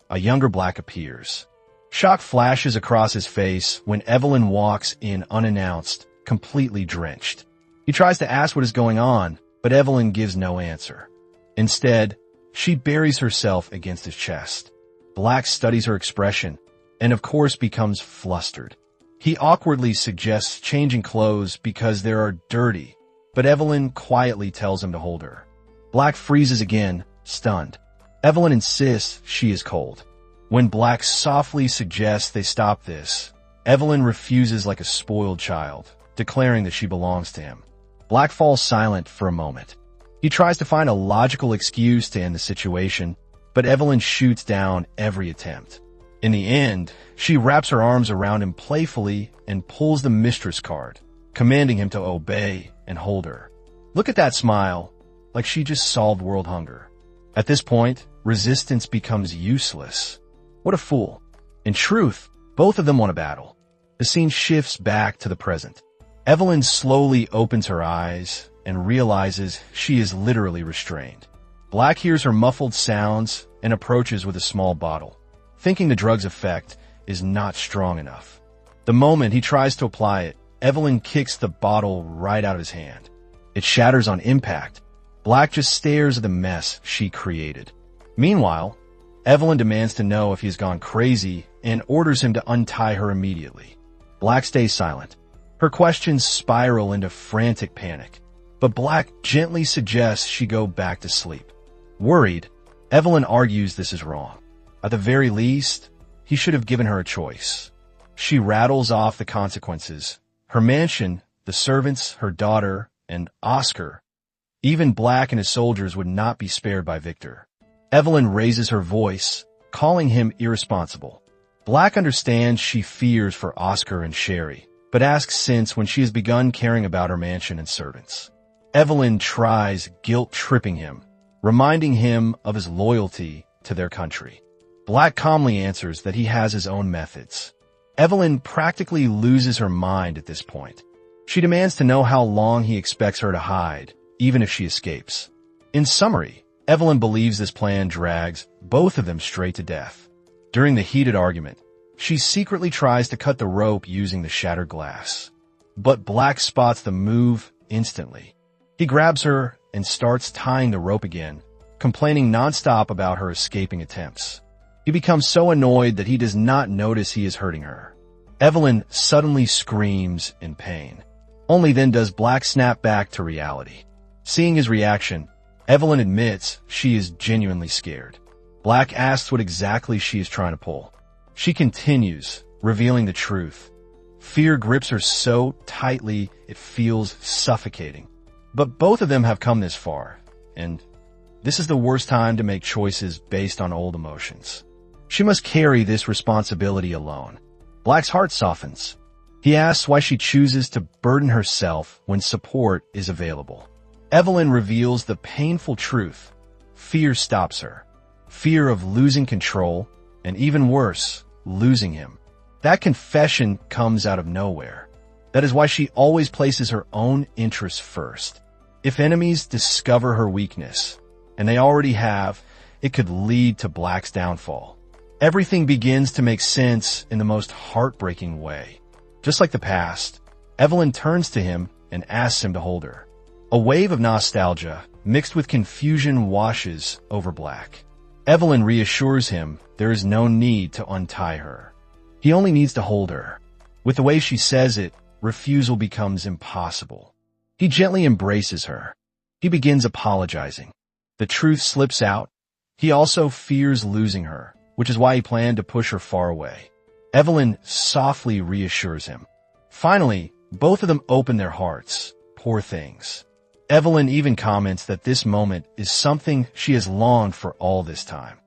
a younger Black appears. Shock flashes across his face when Evelyn walks in unannounced, completely drenched. He tries to ask what is going on, but Evelyn gives no answer. Instead, she buries herself against his chest. Black studies her expression, and of course becomes flustered. He awkwardly suggests changing clothes because they are dirty, but Evelyn quietly tells him to hold her. Black freezes again, stunned. Evelyn insists she is cold. When Black softly suggests they stop this, Evelyn refuses like a spoiled child, declaring that she belongs to him. Black falls silent for a moment. He tries to find a logical excuse to end the situation, but Evelyn shoots down every attempt. In the end, she wraps her arms around him playfully and pulls the mistress card, commanding him to obey and hold her. Look at that smile, like she just solved world hunger. At this point, resistance becomes useless. What a fool. In truth, both of them want a battle. The scene shifts back to the present. Evelyn slowly opens her eyes and realizes she is literally restrained. Black hears her muffled sounds and approaches with a small bottle, thinking the drug's effect is not strong enough. The moment he tries to apply it, Evelyn kicks the bottle right out of his hand. It shatters on impact. Black just stares at the mess she created. Meanwhile, Evelyn demands to know if he's gone crazy and orders him to untie her immediately. Black stays silent. Her questions spiral into frantic panic, but Black gently suggests she go back to sleep. Worried, Evelyn argues this is wrong. At the very least, he should have given her a choice. She rattles off the consequences. Her mansion, the servants, her daughter, and Oscar. Even Black and his soldiers would not be spared by Victor. Evelyn raises her voice, calling him irresponsible. Black understands she fears for Oscar and Sherry, but asks since when she has begun caring about her mansion and servants. Evelyn tries guilt-tripping him, reminding him of his loyalty to their country. Black calmly answers that he has his own methods. Evelyn practically loses her mind at this point. She demands to know how long he expects her to hide, even if she escapes. In summary, Evelyn believes this plan drags both of them straight to death. During the heated argument, she secretly tries to cut the rope using the shattered glass. But Black spots the move instantly. He grabs her and starts tying the rope again, complaining nonstop about her escaping attempts. He becomes so annoyed that he does not notice he is hurting her. Evelyn suddenly screams in pain. Only then does Black snap back to reality. Seeing his reaction, Evelyn admits she is genuinely scared. Black asks what exactly she is trying to pull. She continues, revealing the truth. Fear grips her so tightly it feels suffocating. But both of them have come this far, and this is the worst time to make choices based on old emotions. She must carry this responsibility alone. Black's heart softens. He asks why she chooses to burden herself when support is available. Evelyn reveals the painful truth. Fear stops her. Fear of losing control, and even worse, losing him. That confession comes out of nowhere. That is why she always places her own interests first. If enemies discover her weakness, and they already have, it could lead to Black's downfall. Everything begins to make sense in the most heartbreaking way. Just like the past, Evelyn turns to him and asks him to hold her. A wave of nostalgia, mixed with confusion, washes over Black. Evelyn reassures him there is no need to untie her. He only needs to hold her. With the way she says it, refusal becomes impossible. He gently embraces her. He begins apologizing. The truth slips out. He also fears losing her, which is why he planned to push her far away. Evelyn softly reassures him. Finally, both of them open their hearts. Poor things. Evelyn even comments that this moment is something she has longed for all this time.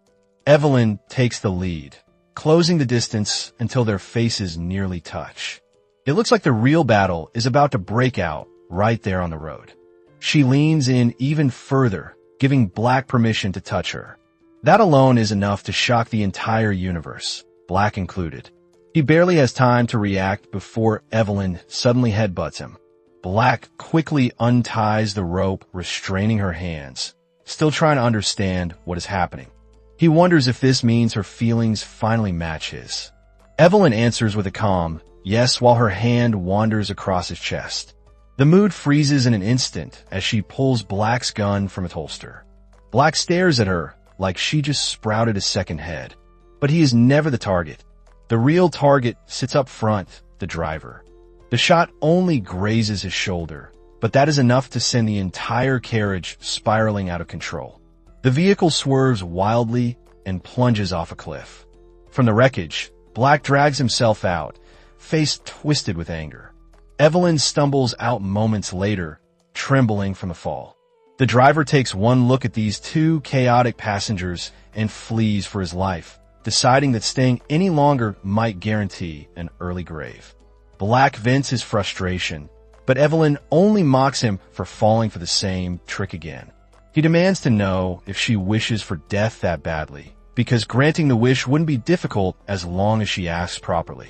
Evelyn takes the lead, closing the distance until their faces nearly touch. It looks like the real battle is about to break out right there on the road. She leans in even further, giving Black permission to touch her. That alone is enough to shock the entire universe, Black included. He barely has time to react before Evelyn suddenly headbutts him. Black quickly unties the rope restraining her hands, still trying to understand what is happening. He wonders if this means her feelings finally match his. Evelyn answers with a calm yes while her hand wanders across his chest. The mood freezes in an instant as she pulls Black's gun from its holster. Black stares at her like she just sprouted a second head. But he is never the target. The real target sits up front, the driver. The shot only grazes his shoulder, but that is enough to send the entire carriage spiraling out of control. The vehicle swerves wildly and plunges off a cliff. From the wreckage, Black drags himself out, face twisted with anger. Evelyn stumbles out moments later, trembling from the fall. The driver takes one look at these two chaotic passengers and flees for his life, deciding that staying any longer might guarantee an early grave. Black vents his frustration, but Evelyn only mocks him for falling for the same trick again. He demands to know if she wishes for death that badly, because granting the wish wouldn't be difficult as long as she asks properly.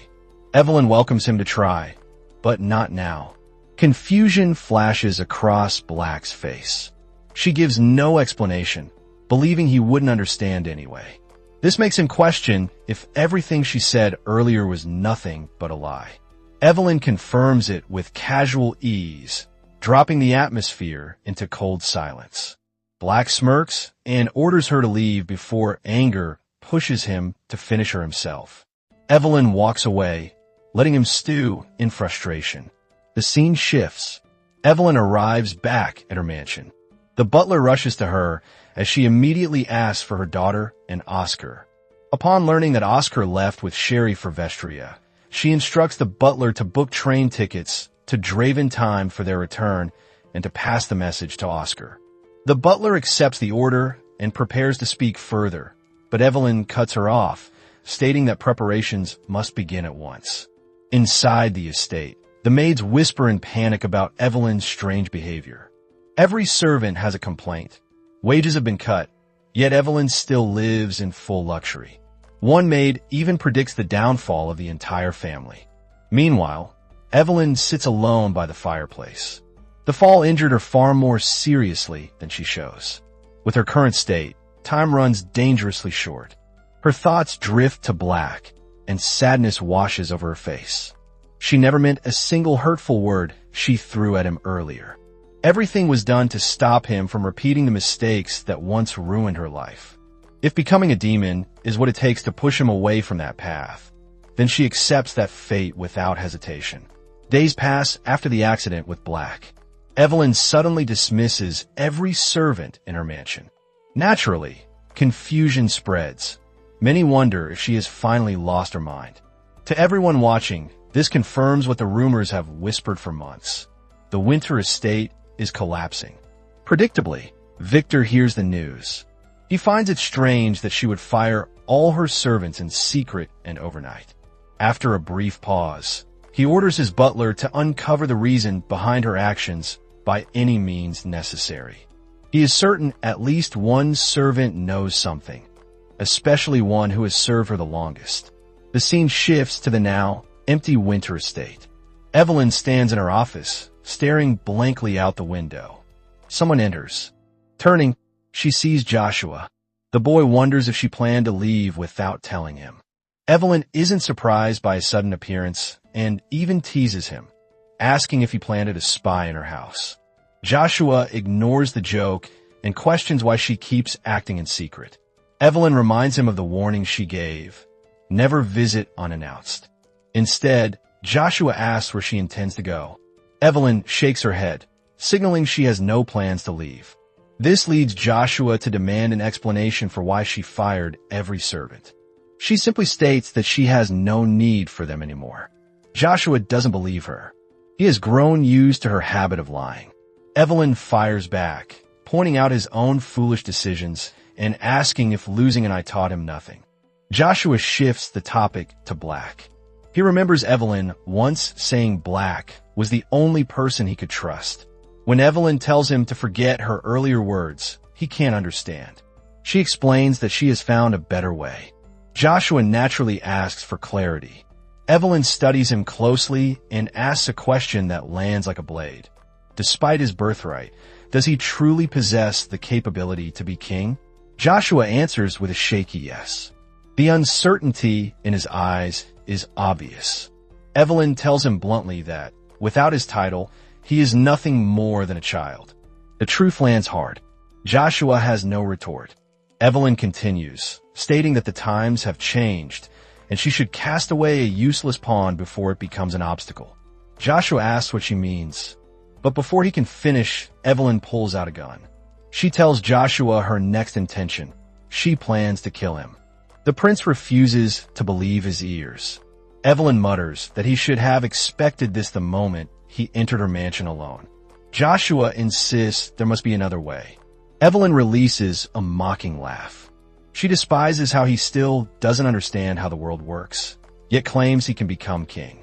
Evelyn welcomes him to try, but not now. Confusion flashes across Black's face. She gives no explanation, believing he wouldn't understand anyway. This makes him question if everything she said earlier was nothing but a lie. Evelyn confirms it with casual ease, dropping the atmosphere into cold silence. Black smirks and orders her to leave before anger pushes him to finish her himself. Evelyn walks away, letting him stew in frustration. The scene shifts. Evelyn arrives back at her mansion. The butler rushes to her as she immediately asks for her daughter and Oscar. Upon learning that Oscar left with Sherry for Vestria, she instructs the butler to book train tickets to Drave in time for their return and to pass the message to Oscar. The butler accepts the order and prepares to speak further, but Evelyn cuts her off, stating that preparations must begin at once. Inside the estate, the maids whisper in panic about Evelyn's strange behavior. Every servant has a complaint. Wages have been cut, yet Evelyn still lives in full luxury. One maid even predicts the downfall of the entire family. Meanwhile, Evelyn sits alone by the fireplace. The fall injured her far more seriously than she shows. With her current state, time runs dangerously short. Her thoughts drift to Black, and sadness washes over her face. She never meant a single hurtful word she threw at him earlier. Everything was done to stop him from repeating the mistakes that once ruined her life. If becoming a demon is what it takes to push him away from that path, then she accepts that fate without hesitation. Days pass after the accident with Black. Evelyn suddenly dismisses every servant in her mansion. Naturally, confusion spreads. Many wonder if she has finally lost her mind. To everyone watching, this confirms what the rumors have whispered for months. The Winter Estate is collapsing. Predictably, Victor hears the news. He finds it strange that she would fire all her servants in secret and overnight. After a brief pause, he orders his butler to uncover the reason behind her actions by any means necessary. He is certain at least one servant knows something, especially one who has served her the longest. The scene shifts to the now empty Winter Estate. Evelyn stands in her office, staring blankly out the window. Someone enters. Turning, she sees Joshua. The boy wonders if she planned to leave without telling him. Evelyn isn't surprised by his sudden appearance and even teases him, asking if he planted a spy in her house. Joshua ignores the joke and questions why she keeps acting in secret. Evelyn reminds him of the warning she gave: never visit unannounced. Instead, Joshua asks where she intends to go. Evelyn shakes her head, signaling she has no plans to leave. This leads Joshua to demand an explanation for why she fired every servant. She simply states that she has no need for them anymore. Joshua doesn't believe her. He has grown used to her habit of lying. Evelyn fires back, pointing out his own foolish decisions and asking if losing an eye taught him nothing. Joshua shifts the topic to Black. He remembers Evelyn once saying Black was the only person he could trust. When Evelyn tells him to forget her earlier words, he can't understand. She explains that she has found a better way. Joshua naturally asks for clarity. Evelyn studies him closely and asks a question that lands like a blade. Despite his birthright, does he truly possess the capability to be king? Joshua answers with a shaky yes. The uncertainty in his eyes is obvious. Evelyn tells him bluntly that, without his title, he is nothing more than a child. The truth lands hard. Joshua has no retort. Evelyn continues, stating that the times have changed, and she should cast away a useless pawn before it becomes an obstacle. Joshua asks what she means, but before he can finish, Evelyn pulls out a gun. She tells Joshua her next intention. She plans to kill him. The prince refuses to believe his ears. Evelyn mutters that he should have expected this the moment he entered her mansion alone. Joshua insists there must be another way. Evelyn releases a mocking laugh. She despises how he still doesn't understand how the world works, yet claims he can become king.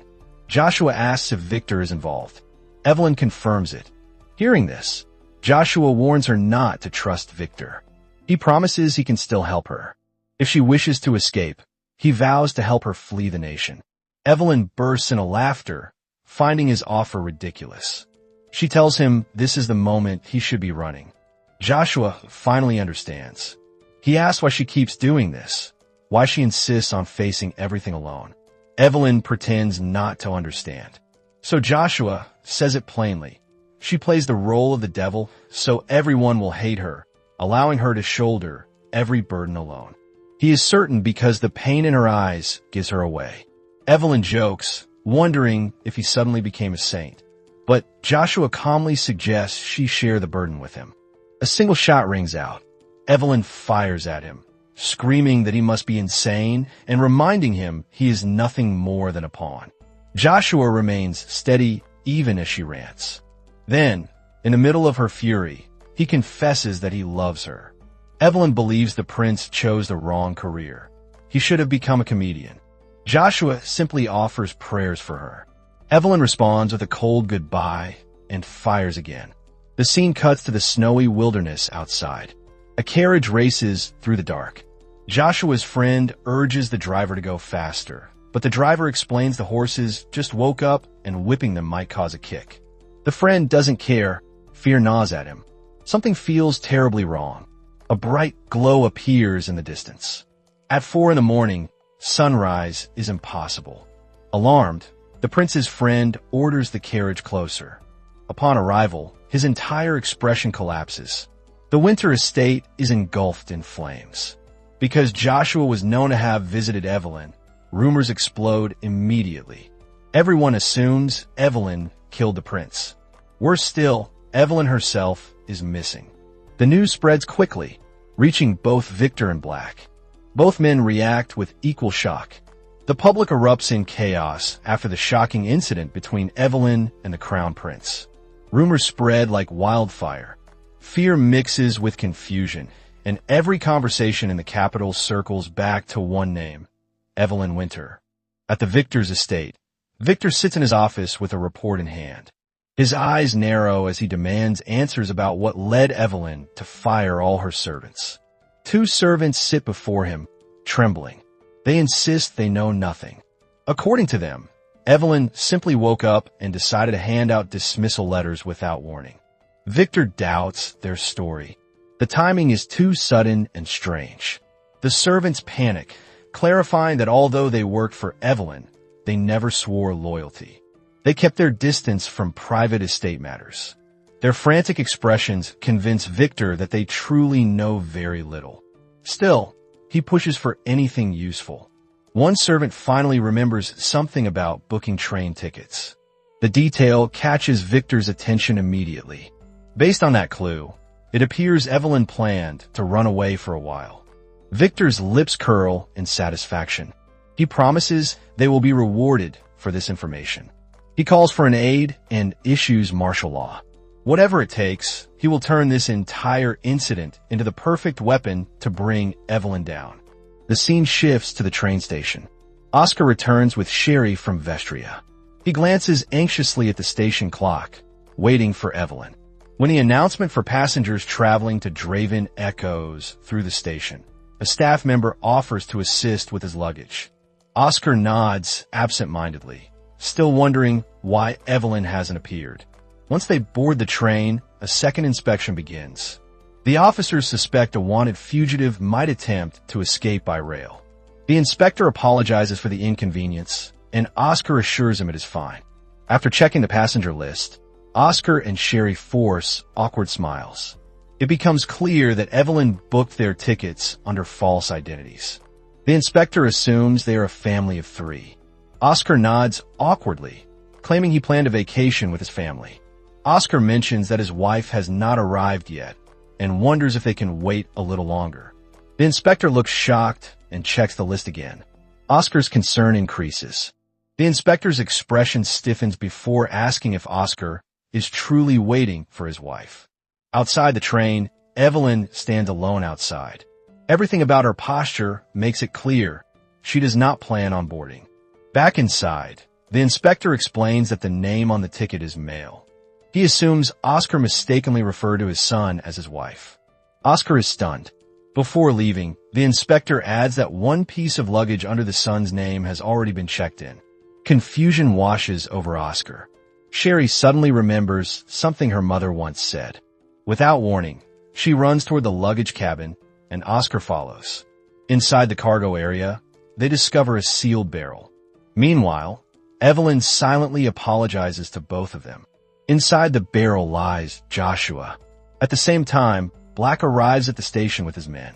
Joshua asks if Victor is involved. Evelyn confirms it. Hearing this, Joshua warns her not to trust Victor. He promises he can still help her. If she wishes to escape, he vows to help her flee the nation. Evelyn bursts into laughter, finding his offer ridiculous. She tells him this is the moment he should be running. Joshua finally understands. He asks why she keeps doing this, why she insists on facing everything alone. Evelyn pretends not to understand. So Joshua says it plainly. She plays the role of the devil so everyone will hate her, allowing her to shoulder every burden alone. He is certain because the pain in her eyes gives her away. Evelyn jokes, wondering if he suddenly became a saint. But Joshua calmly suggests she share the burden with him. A single shot rings out. Evelyn fires at him, screaming that he must be insane and reminding him he is nothing more than a pawn. Joshua remains steady even as she rants. Then, in the middle of her fury, he confesses that he loves her. Evelyn believes the prince chose the wrong career. He should have become a comedian. Joshua simply offers prayers for her. Evelyn responds with a cold goodbye and fires again. The scene cuts to the snowy wilderness outside. A carriage races through the dark. Joshua's friend urges the driver to go faster, but the driver explains the horses just woke up and whipping them might cause a kick. The friend doesn't care. Fear gnaws at him. Something feels terribly wrong. A bright glow appears in the distance. At 4 a.m, sunrise is impossible. Alarmed, the prince's friend orders the carriage closer. Upon arrival, his entire expression collapses. The Winter estate is engulfed in flames. Because Joshua was known to have visited Evelyn, rumors explode immediately. Everyone assumes Evelyn killed the prince. Worse still, Evelyn herself is missing. The news spreads quickly, reaching both Victor and Black. Both men react with equal shock. The public erupts in chaos after the shocking incident between Evelyn and the Crown Prince. Rumors spread like wildfire. Fear mixes with confusion, and every conversation in the capital circles back to one name, Evelyn Winter. At the Victor's estate, Victor sits in his office with a report in hand. His eyes narrow as he demands answers about what led Evelyn to fire all her servants. 2 servants sit before him, trembling. They insist they know nothing. According to them, Evelyn simply woke up and decided to hand out dismissal letters without warning. Victor doubts their story. The timing is too sudden and strange. The servants panic, clarifying that although they worked for Evelyn, they never swore loyalty. They kept their distance from private estate matters. Their frantic expressions convince Victor that they truly know very little. Still, he pushes for anything useful. One servant finally remembers something about booking train tickets. The detail catches Victor's attention immediately. Based on that clue, it appears Evelyn planned to run away for a while. Victor's lips curl in satisfaction. He promises they will be rewarded for this information. He calls for an aide and issues martial law. Whatever it takes, he will turn this entire incident into the perfect weapon to bring Evelyn down. The scene shifts to the train station. Oscar returns with Sherry from Vestria. He glances anxiously at the station clock, waiting for Evelyn. When the announcement for passengers traveling to Draven echoes through the station, a staff member offers to assist with his luggage. Oscar nods absent-mindedly, still wondering why Evelyn hasn't appeared. Once they board the train, a second inspection begins. The officers suspect a wanted fugitive might attempt to escape by rail. The inspector apologizes for the inconvenience, and Oscar assures him it is fine. After checking the passenger list, Oscar and Sherry force awkward smiles. It becomes clear that Evelyn booked their tickets under false identities. The inspector assumes they are a family of 3. Oscar nods awkwardly, claiming he planned a vacation with his family. Oscar mentions that his wife has not arrived yet and wonders if they can wait a little longer. The inspector looks shocked and checks the list again. Oscar's concern increases. The inspector's expression stiffens before asking if Oscar is truly waiting for his wife. Outside the train, Evelyn stands alone outside. Everything about her posture makes it clear she does not plan on boarding. Back inside, the inspector explains that the name on the ticket is male. He assumes Oscar mistakenly referred to his son as his wife. Oscar is stunned. Before leaving, the inspector adds that one piece of luggage under the son's name has already been checked in. Confusion washes over Oscar. Sherry suddenly remembers something her mother once said. Without warning, she runs toward the luggage cabin, and Oscar follows. Inside the cargo area, they discover a sealed barrel. Meanwhile, Evelyn silently apologizes to both of them. Inside the barrel lies Joshua. At the same time, Black arrives at the station with his men.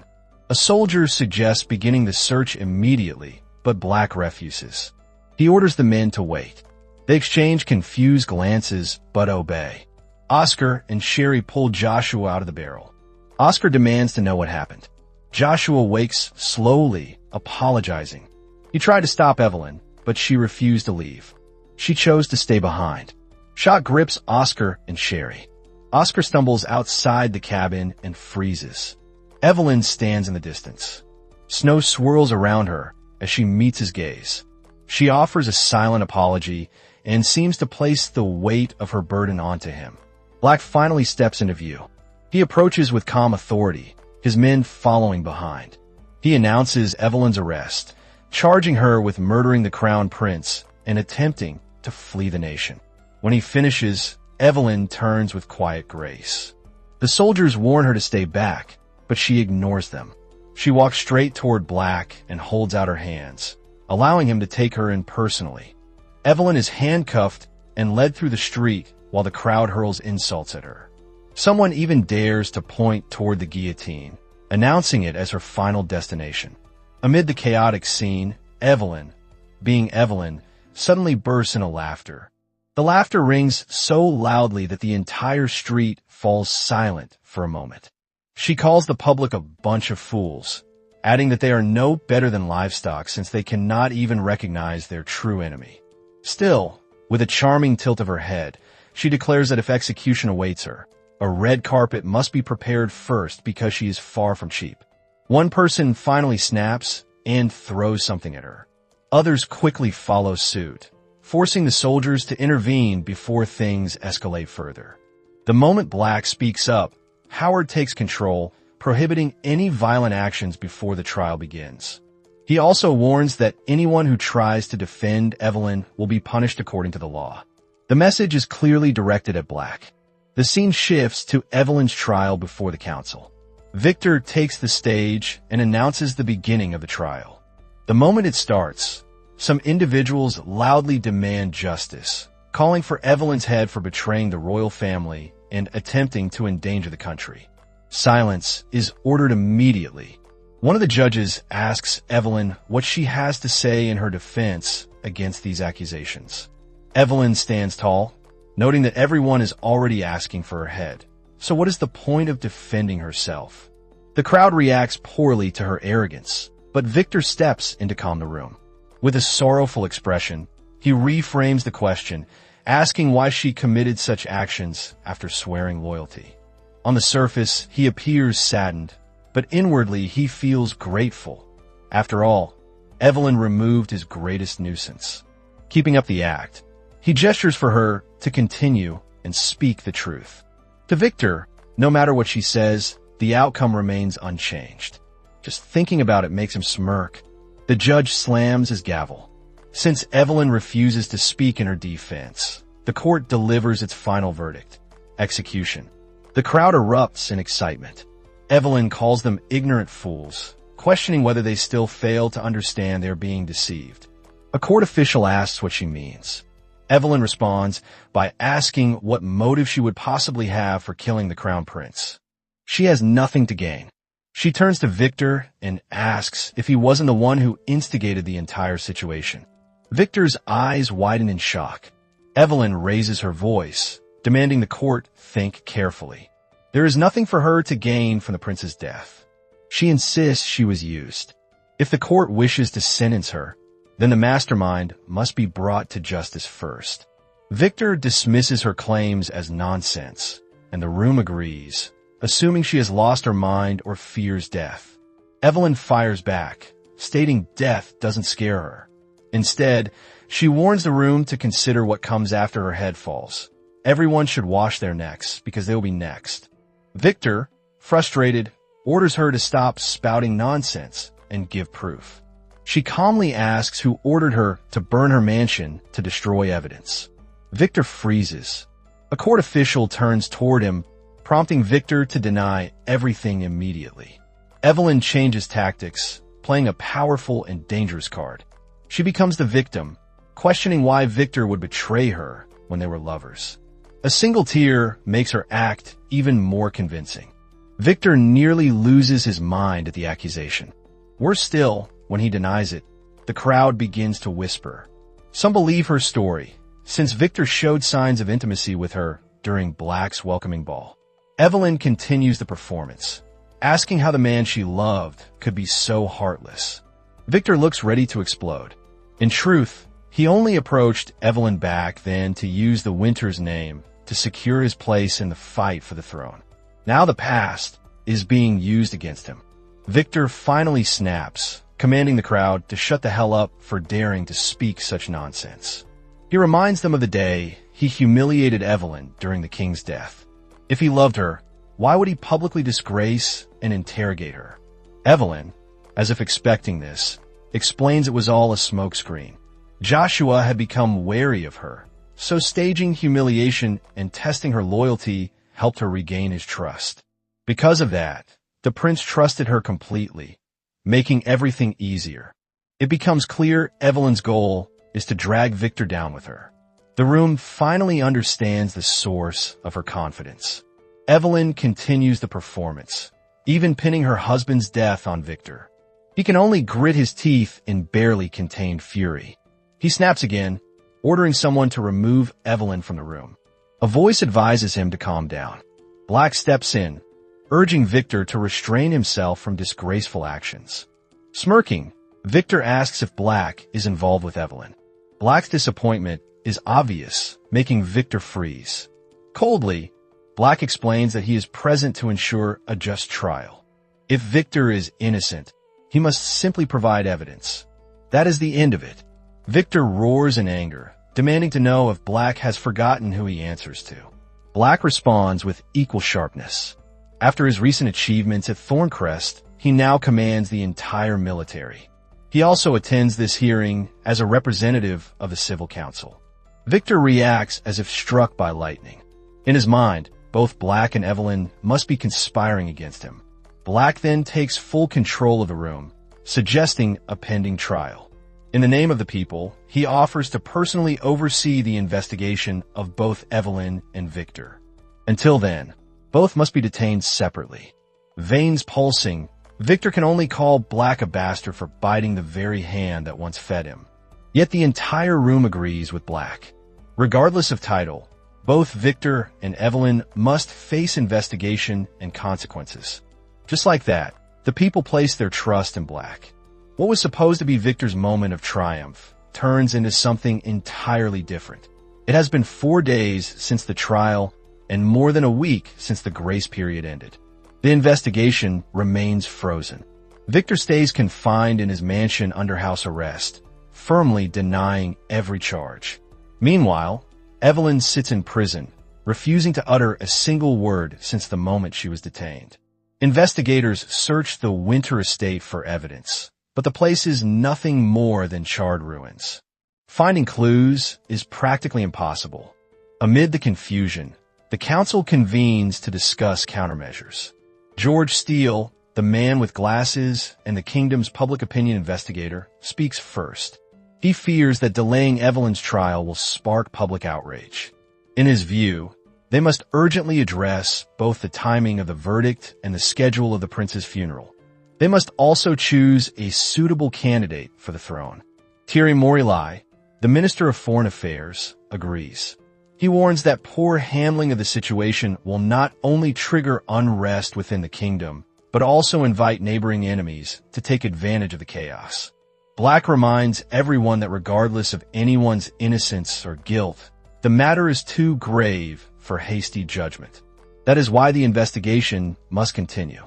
A soldier suggests beginning the search immediately, but Black refuses. He orders the men to wait. They exchange confused glances, but obey. Oscar and Sherry pull Joshua out of the barrel. Oscar demands to know what happened. Joshua wakes slowly, apologizing. He tried to stop Evelyn, but she refused to leave. She chose to stay behind. Shock grips Oscar and Sherry. Oscar stumbles outside the cabin and freezes. Evelyn stands in the distance. Snow swirls around her as she meets his gaze. She offers a silent apology and seems to place the weight of her burden onto him. Black finally steps into view. He approaches with calm authority, his men following behind. He announces Evelyn's arrest, charging her with murdering the crown prince and attempting to flee the nation. When he finishes, Evelyn turns with quiet grace. The soldiers warn her to stay back, but she ignores them. She walks straight toward Black and holds out her hands, allowing him to take her in personally. Evelyn is handcuffed and led through the street while the crowd hurls insults at her. Someone even dares to point toward the guillotine, announcing it as her final destination. Amid the chaotic scene, Evelyn, being Evelyn, suddenly bursts into laughter. The laughter rings so loudly that the entire street falls silent for a moment. She calls the public a bunch of fools, adding that they are no better than livestock since they cannot even recognize their true enemy. Still, with a charming tilt of her head, she declares that if execution awaits her, a red carpet must be prepared first because she is far from cheap. One person finally snaps and throws something at her. Others quickly follow suit, forcing the soldiers to intervene before things escalate further. The moment Black speaks up, Howard takes control, prohibiting any violent actions before the trial begins. He also warns that anyone who tries to defend Evelyn will be punished according to the law. The message is clearly directed at Black. The scene shifts to Evelyn's trial before the council. Victor takes the stage and announces the beginning of the trial. The moment it starts, some individuals loudly demand justice, calling for Evelyn's head for betraying the royal family and attempting to endanger the country. Silence is ordered immediately. One of the judges asks Evelyn what she has to say in her defense against these accusations. Evelyn stands tall, noting that everyone is already asking for her head. So what is the point of defending herself? The crowd reacts poorly to her arrogance, but Victor steps in to calm the room. With a sorrowful expression, he reframes the question, asking why she committed such actions after swearing loyalty. On the surface, he appears saddened, but inwardly he feels grateful. After all, Evelyn removed his greatest nuisance. Keeping up the act, he gestures for her to continue and speak the truth. To Victor, no matter what she says, the outcome remains unchanged. Just thinking about it makes him smirk. The judge slams his gavel. Since Evelyn refuses to speak in her defense, the court delivers its final verdict: execution. The crowd erupts in excitement. Evelyn calls them ignorant fools, questioning whether they still fail to understand they are being deceived. A court official asks what she means. Evelyn responds by asking what motive she would possibly have for killing the crown prince. She has nothing to gain. She turns to Victor and asks if he wasn't the one who instigated the entire situation. Victor's eyes widen in shock. Evelyn raises her voice, demanding the court think carefully. There is nothing for her to gain from the prince's death. She insists she was used. If the court wishes to sentence her, then the mastermind must be brought to justice first. Victor dismisses her claims as nonsense, and the room agrees, assuming she has lost her mind or fears death. Evelyn fires back, stating death doesn't scare her. Instead, she warns the room to consider what comes after her head falls. Everyone should wash their necks, because they will be next. Victor, frustrated, orders her to stop spouting nonsense and give proof. She calmly asks who ordered her to burn her mansion to destroy evidence. Victor freezes. A court official turns toward him, prompting Victor to deny everything immediately. Evelyn changes tactics, playing a powerful and dangerous card. She becomes the victim, questioning why Victor would betray her when they were lovers. A single tear makes her act even more convincing. Victor nearly loses his mind at the accusation. Worse still, when he denies it, the crowd begins to whisper. Some believe her story, since Victor showed signs of intimacy with her during Black's welcoming ball. Evelyn continues the performance, asking how the man she loved could be so heartless. Victor looks ready to explode. In truth, he only approached Evelyn back then to use the Winter's name to secure his place in the fight for the throne. Now the past is being used against him. Victor finally snaps, commanding the crowd to shut the hell up for daring to speak such nonsense. He reminds them of the day he humiliated Evelyn during the king's death. If he loved her, why would he publicly disgrace and interrogate her? Evelyn, as if expecting this, explains it was all a smokescreen. Joshua had become wary of her, so staging humiliation and testing her loyalty helped her regain his trust. Because of that, the prince trusted her completely, making everything easier. It becomes clear Evelyn's goal is to drag Victor down with her. The room finally understands the source of her confidence. Evelyn continues the performance, even pinning her husband's death on Victor. He can only grit his teeth in barely contained fury. He snaps again, ordering someone to remove Evelyn from the room. A voice advises him to calm down. Black steps in, urging Victor to restrain himself from disgraceful actions. Smirking, Victor asks if Black is involved with Evelyn. Black's disappointment is obvious, making Victor freeze. Coldly, Black explains that he is present to ensure a just trial. If Victor is innocent, he must simply provide evidence. That is the end of it. Victor roars in anger, demanding to know if Black has forgotten who he answers to. Black responds with equal sharpness. After his recent achievements at Thorncrest, he now commands the entire military. He also attends this hearing as a representative of the Civil Council. Victor reacts as if struck by lightning. In his mind, both Black and Evelyn must be conspiring against him. Black then takes full control of the room, suggesting a pending trial. In the name of the people, he offers to personally oversee the investigation of both Evelyn and Victor. Until then, both must be detained separately. Veins pulsing, Victor can only call Black a bastard for biting the very hand that once fed him. Yet the entire room agrees with Black. Regardless of title, both Victor and Evelyn must face investigation and consequences. Just like that, the people place their trust in Black. What was supposed to be Victor's moment of triumph turns into something entirely different. It has been 4 days since the trial and more than a week since the grace period ended. The investigation remains frozen. Victor stays confined in his mansion under house arrest, firmly denying every charge. Meanwhile, Evelyn sits in prison, refusing to utter a single word since the moment she was detained. Investigators search the Winter estate for evidence, but the place is nothing more than charred ruins. Finding clues is practically impossible. Amid the confusion, the council convenes to discuss countermeasures. George Steele, the man with glasses and the kingdom's public opinion investigator, speaks first. He fears that delaying Evelyn's trial will spark public outrage. In his view, they must urgently address both the timing of the verdict and the schedule of the prince's funeral. They must also choose a suitable candidate for the throne. Thierry Morilai, the Minister of Foreign Affairs, agrees. He warns that poor handling of the situation will not only trigger unrest within the kingdom, but also invite neighboring enemies to take advantage of the chaos. Black reminds everyone that regardless of anyone's innocence or guilt, the matter is too grave for hasty judgment. That is why the investigation must continue.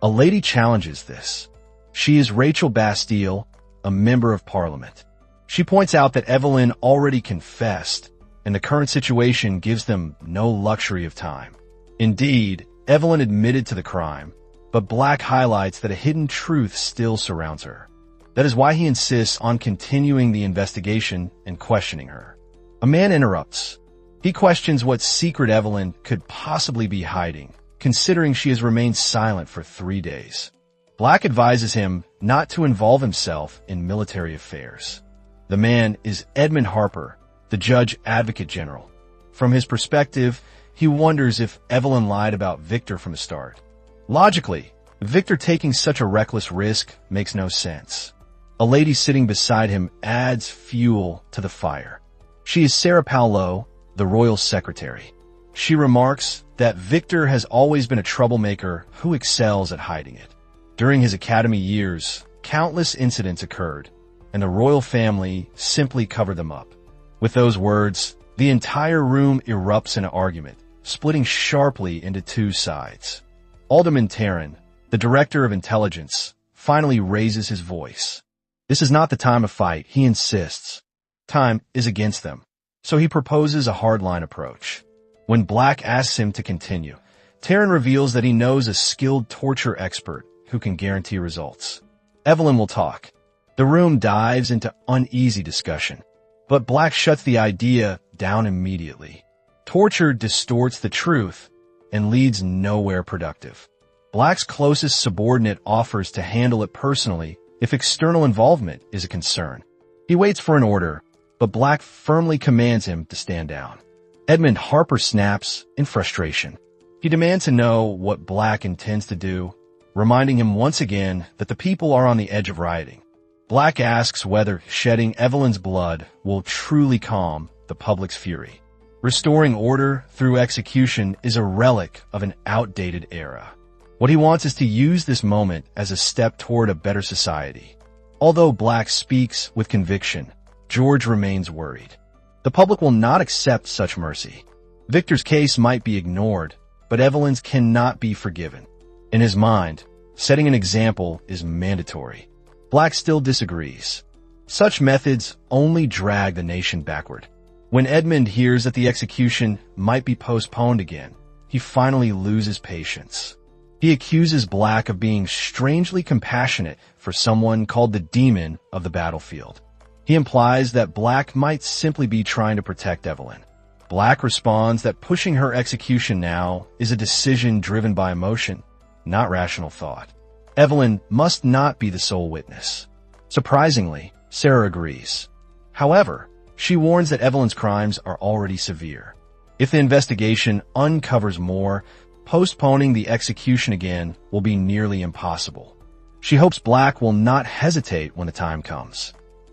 A lady challenges this. She is Rachel Bastille, a member of parliament. She points out that Evelyn already confessed, and the current situation gives them no luxury of time. Indeed, Evelyn admitted to the crime, but Black highlights that a hidden truth still surrounds her. That is why he insists on continuing the investigation and questioning her. A man interrupts. He questions what secret Evelyn could possibly be hiding, considering she has remained silent for 3 days. Black advises him not to involve himself in military affairs. The man is Edmund Harper, the Judge Advocate General. From his perspective, he wonders if Evelyn lied about Victor from the start. Logically, Victor taking such a reckless risk makes no sense. A lady sitting beside him adds fuel to the fire. She is Sarah Paulo, the royal secretary. She remarks that Victor has always been a troublemaker who excels at hiding it. During his academy years, countless incidents occurred, and the royal family simply covered them up. With those words, the entire room erupts in an argument, splitting sharply into 2 sides. Alderman Taryn, the director of intelligence, finally raises his voice. This is not the time to fight, he insists. Time is against them, so he proposes a hardline approach. When Black asks him to continue, Taryn reveals that he knows a skilled torture expert who can guarantee results. Evelyn will talk. The room dives into uneasy discussion. But Black shuts the idea down immediately. Torture distorts the truth and leads nowhere productive. Black's closest subordinate offers to handle it personally if external involvement is a concern. He waits for an order, but Black firmly commands him to stand down. Edmund Harper snaps in frustration. He demands to know what Black intends to do, reminding him once again that the people are on the edge of rioting. Black asks whether shedding Evelyn's blood will truly calm the public's fury. Restoring order through execution is a relic of an outdated era. What he wants is to use this moment as a step toward a better society. Although Black speaks with conviction, George remains worried. The public will not accept such mercy. Victor's case might be ignored, but Evelyn's cannot be forgiven. In his mind, setting an example is mandatory. Black still disagrees. Such methods only drag the nation backward. When Edmund hears that the execution might be postponed again, he finally loses patience. He accuses Black of being strangely compassionate for someone called the demon of the battlefield. He implies that Black might simply be trying to protect Evelyn. Black responds that pushing her execution now is a decision driven by emotion, not rational thought. Evelyn must not be the sole witness. Surprisingly, Sarah agrees. However, she warns that Evelyn's crimes are already severe. If the investigation uncovers more, postponing the execution again will be nearly impossible. She hopes Black will not hesitate when the time comes.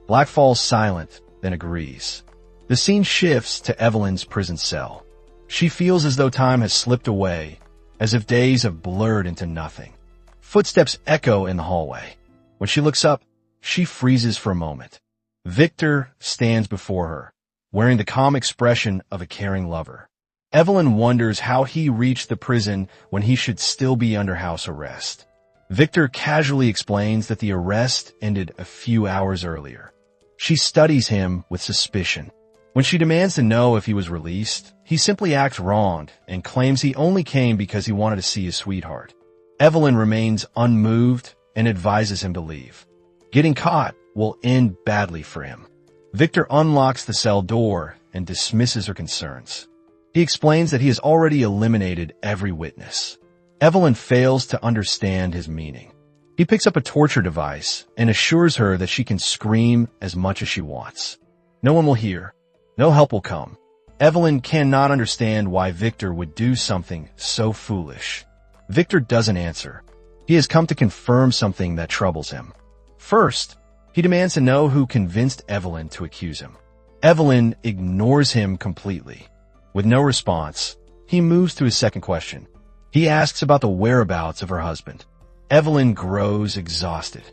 Black falls silent, then agrees. The scene shifts to Evelyn's prison cell. She feels as though time has slipped away, as if days have blurred into nothing. Footsteps echo in the hallway. When she looks up, she freezes for a moment. Victor stands before her, wearing the calm expression of a caring lover. Evelyn wonders how he reached the prison when he should still be under house arrest. Victor casually explains that the arrest ended a few hours earlier. She studies him with suspicion. When she demands to know if he was released, he simply acts wronged and claims he only came because he wanted to see his sweetheart. Evelyn remains unmoved and advises him to leave. Getting caught will end badly for him. Victor unlocks the cell door and dismisses her concerns. He explains that he has already eliminated every witness. Evelyn fails to understand his meaning. He picks up a torture device and assures her that she can scream as much as she wants. No one will hear. No help will come. Evelyn cannot understand why Victor would do something so foolish. Victor doesn't answer. He has come to confirm something that troubles him. First, he demands to know who convinced Evelyn to accuse him. Evelyn ignores him completely. With no response, he moves to his second question. He asks about the whereabouts of her husband. Evelyn grows exhausted.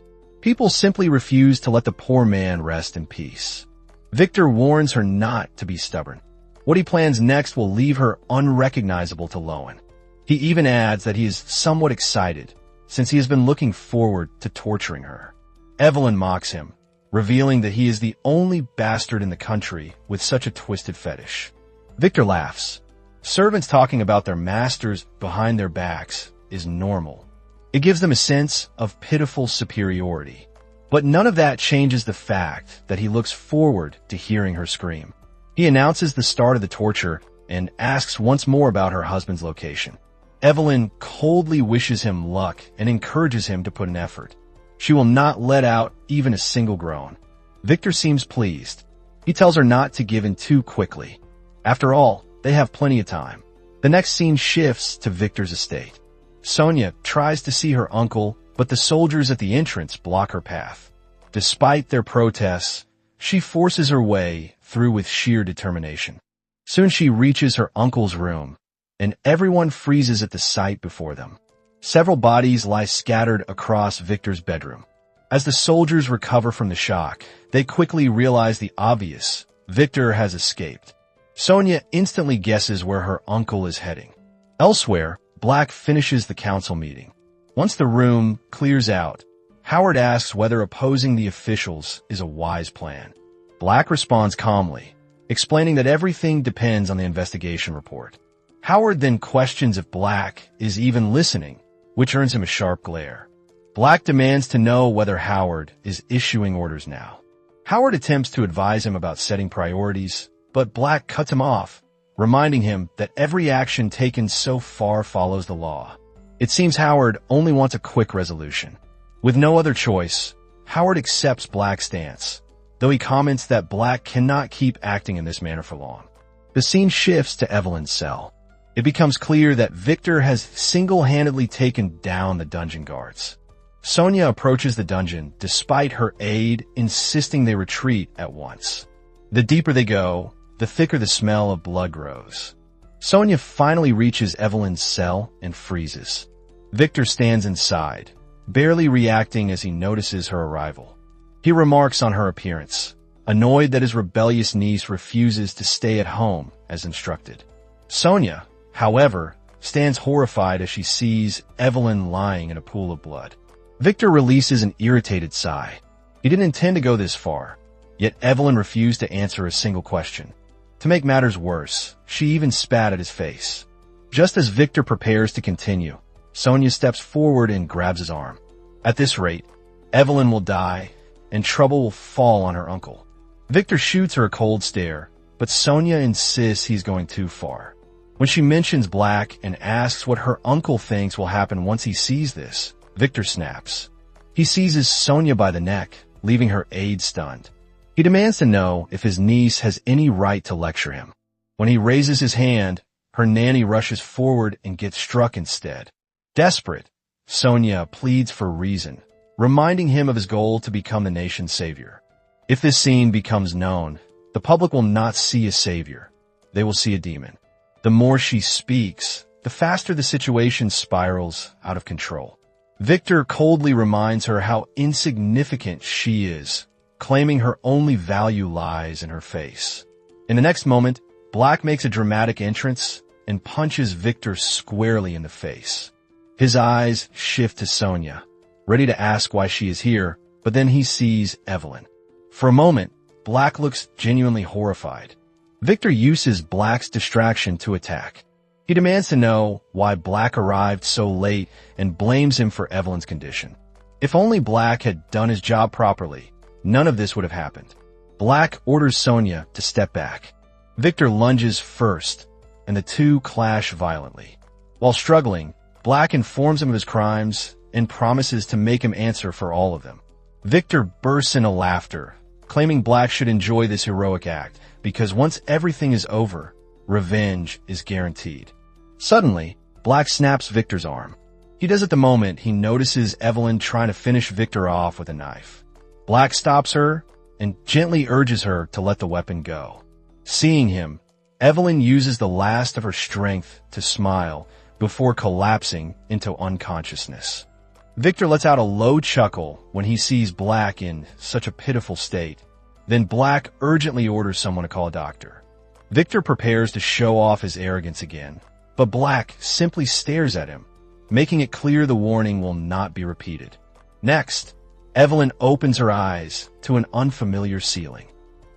People simply refuse to let the poor man rest in peace. Victor warns her not to be stubborn. What he plans next will leave her unrecognizable to Lowen. He even adds that he is somewhat excited, since he has been looking forward to torturing her. Evelyn mocks him, revealing that he is the only bastard in the country with such a twisted fetish. Victor laughs. Servants talking about their masters behind their backs is normal. It gives them a sense of pitiful superiority. But none of that changes the fact that he looks forward to hearing her scream. He announces the start of the torture and asks once more about her husband's location. Evelyn coldly wishes him luck and encourages him to put an effort. She will not let out even a single groan. Victor seems pleased. He tells her not to give in too quickly. After all, they have plenty of time. The next scene shifts to Victor's estate. Sonia tries to see her uncle, but the soldiers at the entrance block her path. Despite their protests, she forces her way through with sheer determination. Soon she reaches her uncle's room, and everyone freezes at the sight before them. Several bodies lie scattered across Victor's bedroom. As the soldiers recover from the shock, they quickly realize the obvious. Victor has escaped. Sonia instantly guesses where her uncle is heading. Elsewhere, Black finishes the council meeting. Once the room clears out, Howard asks whether opposing the officials is a wise plan. Black responds calmly, explaining that everything depends on the investigation report. Howard then questions if Black is even listening, which earns him a sharp glare. Black demands to know whether Howard is issuing orders now. Howard attempts to advise him about setting priorities, but Black cuts him off, reminding him that every action taken so far follows the law. It seems Howard only wants a quick resolution. With no other choice, Howard accepts Black's stance. though he comments that Black cannot keep acting in this manner for long. The scene shifts to Evelyn's cell. It becomes clear that Victor has single-handedly taken down the dungeon guards. Sonia approaches the dungeon despite her aide insisting they retreat at once. The deeper they go, the thicker the smell of blood grows. Sonia finally reaches Evelyn's cell and freezes. Victor stands inside, barely reacting as he notices her arrival. He remarks on her appearance, annoyed that his rebellious niece refuses to stay at home as instructed. Sonia, however, stands horrified as she sees Evelyn lying in a pool of blood. Victor releases an irritated sigh. He didn't intend to go this far, yet Evelyn refused to answer a single question. To make matters worse, she even spat at his face. Just as Victor prepares to continue, Sonia steps forward and grabs his arm. At this rate, Evelyn will die, and trouble will fall on her uncle. Victor shoots her a cold stare, but Sonia insists he's going too far. When she mentions Black and asks what her uncle thinks will happen once he sees this, Victor snaps. He seizes Sonia by the neck, leaving her aide stunned. He demands to know if his niece has any right to lecture him. When he raises his hand, her nanny rushes forward and gets struck instead. Desperate, Sonia pleads for reason, reminding him of his goal to become the nation's savior. If this scene becomes known, the public will not see a savior. They will see a demon. The more she speaks, the faster the situation spirals out of control. Victor coldly reminds her how insignificant she is, claiming her only value lies in her face. In the next moment, Black makes a dramatic entrance and punches Victor squarely in the face. His eyes shift to Sonia, ready to ask why she is here, but then he sees Evelyn. For a moment, Black looks genuinely horrified. Victor uses Black's distraction to attack. He demands to know why Black arrived so late and blames him for Evelyn's condition. If only Black had done his job properly, none of this would have happened. Black orders Sonia to step back. Victor lunges first, and the two clash violently. While struggling, Black informs him of his crimes and promises to make him answer for all of them. Victor bursts into laughter, claiming Black should enjoy this heroic act because once everything is over, revenge is guaranteed. Suddenly, Black snaps Victor's arm. He does it the moment he notices Evelyn trying to finish Victor off with a knife. Black stops her and gently urges her to let the weapon go. Seeing him, Evelyn uses the last of her strength to smile before collapsing into unconsciousness. Victor lets out a low chuckle when he sees Black in such a pitiful state. Then Black urgently orders someone to call a doctor. Victor prepares to show off his arrogance again, but Black simply stares at him, making it clear the warning will not be repeated. Next, Evelyn opens her eyes to an unfamiliar ceiling.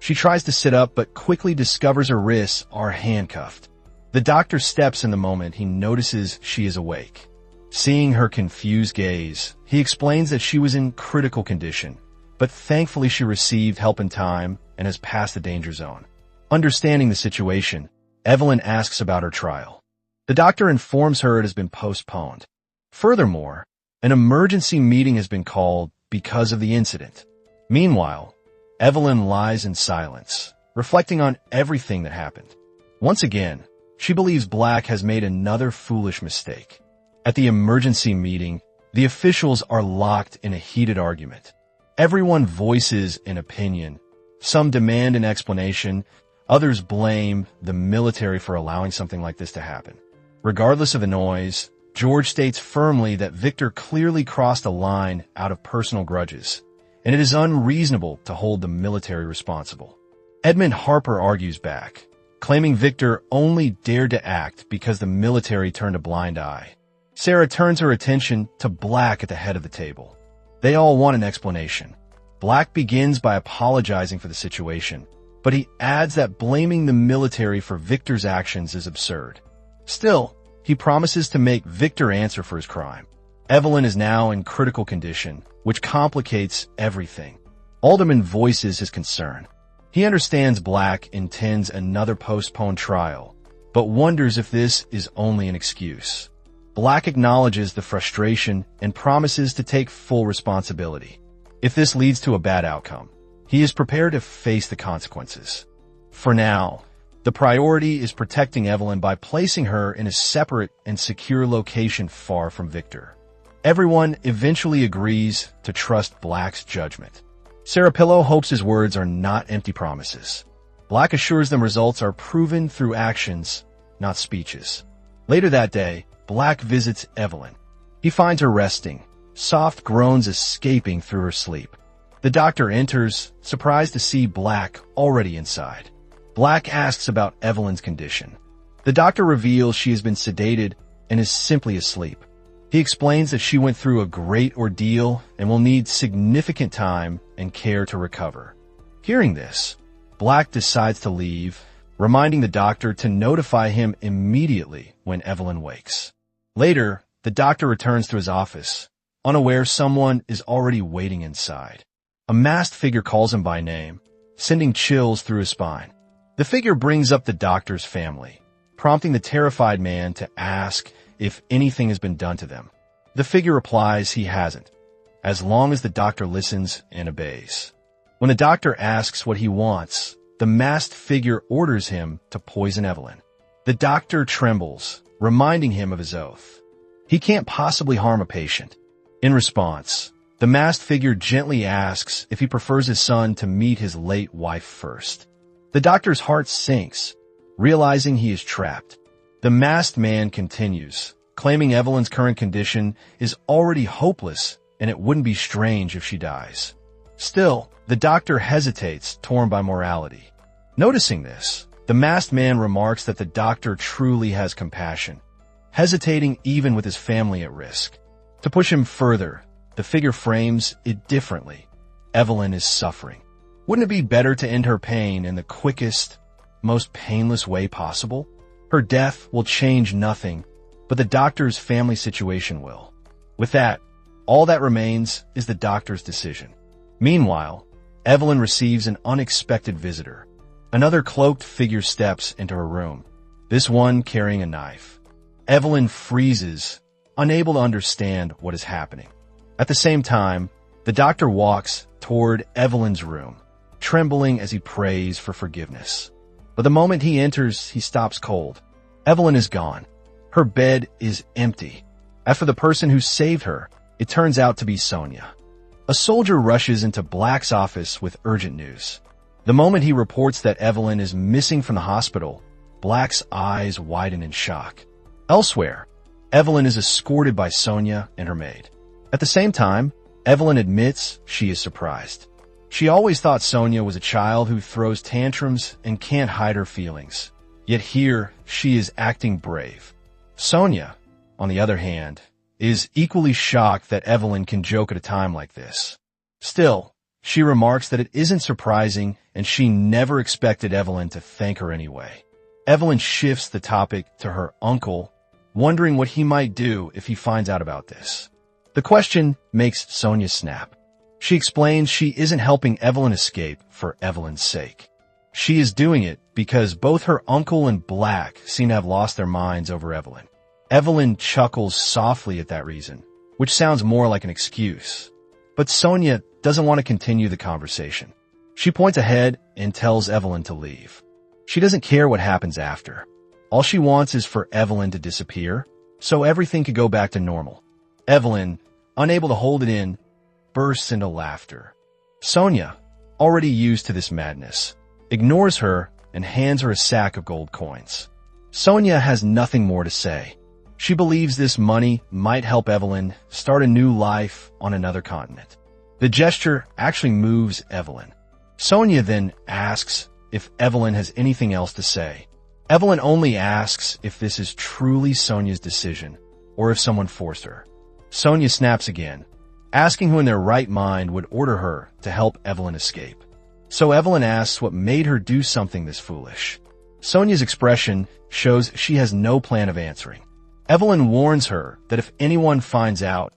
She tries to sit up but quickly discovers her wrists are handcuffed. The doctor steps in the moment he notices she is awake. Seeing her confused gaze, he explains that she was in critical condition, but thankfully she received help in time and has passed the danger zone. Understanding the situation, Evelyn asks about her trial. The doctor informs her it has been postponed. Furthermore, an emergency meeting has been called because of the incident. Meanwhile, Evelyn lies in silence, reflecting on everything that happened. Once again, she believes Black has made another foolish mistake. At the emergency meeting, the officials are locked in a heated argument. Everyone voices an opinion. Some demand an explanation. Others blame the military for allowing something like this to happen. Regardless of the noise, George states firmly that Victor clearly crossed a line out of personal grudges, and it is unreasonable to hold the military responsible. Edmund Harper argues back, claiming Victor only dared to act because the military turned a blind eye. Sarah turns her attention to Black at the head of the table. They all want an explanation. Black begins by apologizing for the situation, but he adds that blaming the military for Victor's actions is absurd. Still, he promises to make Victor answer for his crime. Evelyn is now in critical condition, which complicates everything. Alderman voices his concern. He understands Black intends another postponed trial, but wonders if this is only an excuse. Black acknowledges the frustration and promises to take full responsibility. If this leads to a bad outcome, He is prepared to face the consequences. For now, the priority is protecting Evelyn by placing her in a separate and secure location far from Victor. Everyone eventually agrees to trust Black's judgment. Sarapillo hopes his words are not empty promises. Black assures them results are proven through actions, not speeches. Later that day, Black visits Evelyn. He finds her resting, soft groans escaping through her sleep. The doctor enters, surprised to see Black already inside. Black asks about Evelyn's condition. The doctor reveals she has been sedated and is simply asleep. He explains that she went through a great ordeal and will need significant time and care to recover. Hearing this, Black decides to leave, reminding the doctor to notify him immediately when Evelyn wakes. Later, the doctor returns to his office, unaware someone is already waiting inside. A masked figure calls him by name, sending chills through his spine. The figure brings up the doctor's family, prompting the terrified man to ask if anything has been done to them. The figure replies he hasn't, as long as the doctor listens and obeys. When the doctor asks what he wants, the masked figure orders him to poison Evelyn. The doctor trembles, reminding him of his oath. He can't possibly harm a patient. In response, the masked figure gently asks if he prefers his son to meet his late wife first. The doctor's heart sinks, realizing he is trapped. The masked man continues, claiming Evelyn's current condition is already hopeless and it wouldn't be strange if she dies. Still, the doctor hesitates, torn by morality. Noticing this, the masked man remarks that the doctor truly has compassion, hesitating even with his family at risk. To push him further, the figure frames it differently. Evelyn is suffering. Wouldn't it be better to end her pain in the quickest, most painless way possible? Her death will change nothing, but the doctor's family situation will. With that, all that remains is the doctor's decision. Meanwhile, Evelyn receives an unexpected visitor. Another cloaked figure steps into her room, this one carrying a knife. Evelyn freezes, unable to understand what is happening. At the same time, the doctor walks toward Evelyn's room, trembling as he prays for forgiveness. But the moment he enters, he stops cold. Evelyn is gone. Her bed is empty. As for the person who saved her, it turns out to be Sonia. A soldier rushes into Black's office with urgent news. The moment he reports that Evelyn is missing from the hospital, Black's eyes widen in shock. Elsewhere, Evelyn is escorted by Sonia and her maid. At the same time, Evelyn admits she is surprised. She always thought Sonia was a child who throws tantrums and can't hide her feelings. Yet here, she is acting brave. Sonia, on the other hand, is equally shocked that Evelyn can joke at a time like this. Still, she remarks that it isn't surprising and she never expected Evelyn to thank her anyway. Evelyn shifts the topic to her uncle, wondering what he might do if he finds out about this. The question makes Sonia snap. She explains she isn't helping Evelyn escape for Evelyn's sake. She is doing it because both her uncle and Black seem to have lost their minds over Evelyn. Evelyn chuckles softly at that reason, which sounds more like an excuse. But Sonia doesn't want to continue the conversation. She points ahead and tells Evelyn to leave. She doesn't care what happens after. All she wants is for Evelyn to disappear, so everything could go back to normal. Evelyn, unable to hold it in, bursts into laughter. Sonia, already used to this madness, ignores her and hands her a sack of gold coins. Sonia has nothing more to say. She believes this money might help Evelyn start a new life on another continent. The gesture actually moves Evelyn. Sonia then asks if Evelyn has anything else to say. Evelyn only asks if this is truly Sonia's decision or if someone forced her. Sonia snaps again, asking who in their right mind would order her to help Evelyn escape. So Evelyn asks what made her do something this foolish. Sonia's expression shows she has no plan of answering. Evelyn warns her that if anyone finds out,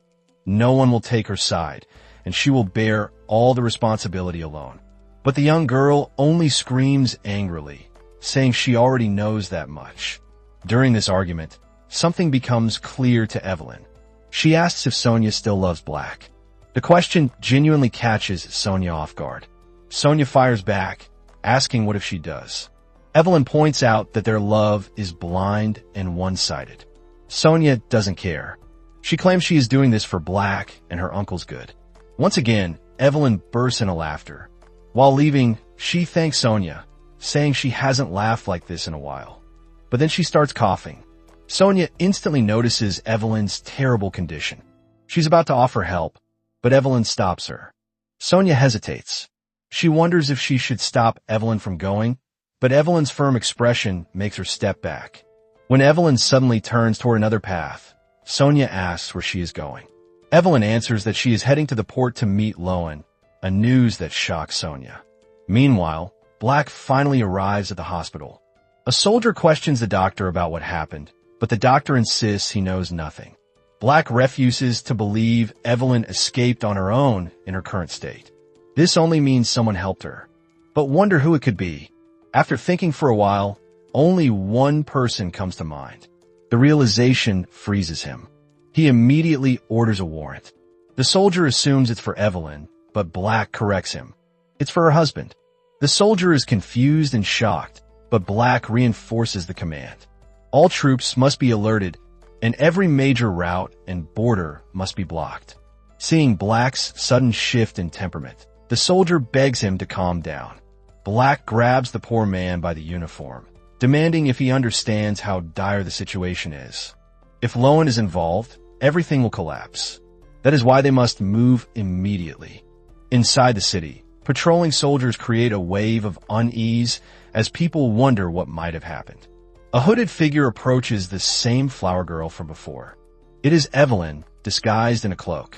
no one will take her side, and she will bear all the responsibility alone. But the young girl only screams angrily, saying she already knows that much. During this argument, something becomes clear to Evelyn. She asks if Sonia still loves Black. The question genuinely catches Sonia off guard. Sonia fires back, asking what if she does. Evelyn points out that their love is blind and one-sided. Sonia doesn't care. She claims she is doing this for Black and her uncle's good. Once again, Evelyn bursts into laughter. While leaving, she thanks Sonia, saying she hasn't laughed like this in a while. But then she starts coughing. Sonia instantly notices Evelyn's terrible condition. She's about to offer help, but Evelyn stops her. Sonia hesitates. She wonders if she should stop Evelyn from going, but Evelyn's firm expression makes her step back. When Evelyn suddenly turns toward another path, Sonia asks where she is going. Evelyn answers that she is heading to the port to meet Loan, a news that shocks Sonia. Meanwhile, Black finally arrives at the hospital. A soldier questions the doctor about what happened, but the doctor insists he knows nothing. Black refuses to believe Evelyn escaped on her own in her current state. This only means someone helped her. But wonder who it could be. After thinking for a while, only one person comes to mind. The realization freezes him. He immediately orders a warrant. The soldier assumes it's for Evelyn, but Black corrects him. It's for her husband. The soldier is confused and shocked, but Black reinforces the command. All troops must be alerted, and every major route and border must be blocked. Seeing Black's sudden shift in temperament, the soldier begs him to calm down. Black grabs the poor man by the uniform, demanding if he understands how dire the situation is. If Loan is involved, everything will collapse. That is why they must move immediately. Inside the city, patrolling soldiers create a wave of unease as people wonder what might have happened. A hooded figure approaches the same flower girl from before. It is Evelyn, disguised in a cloak.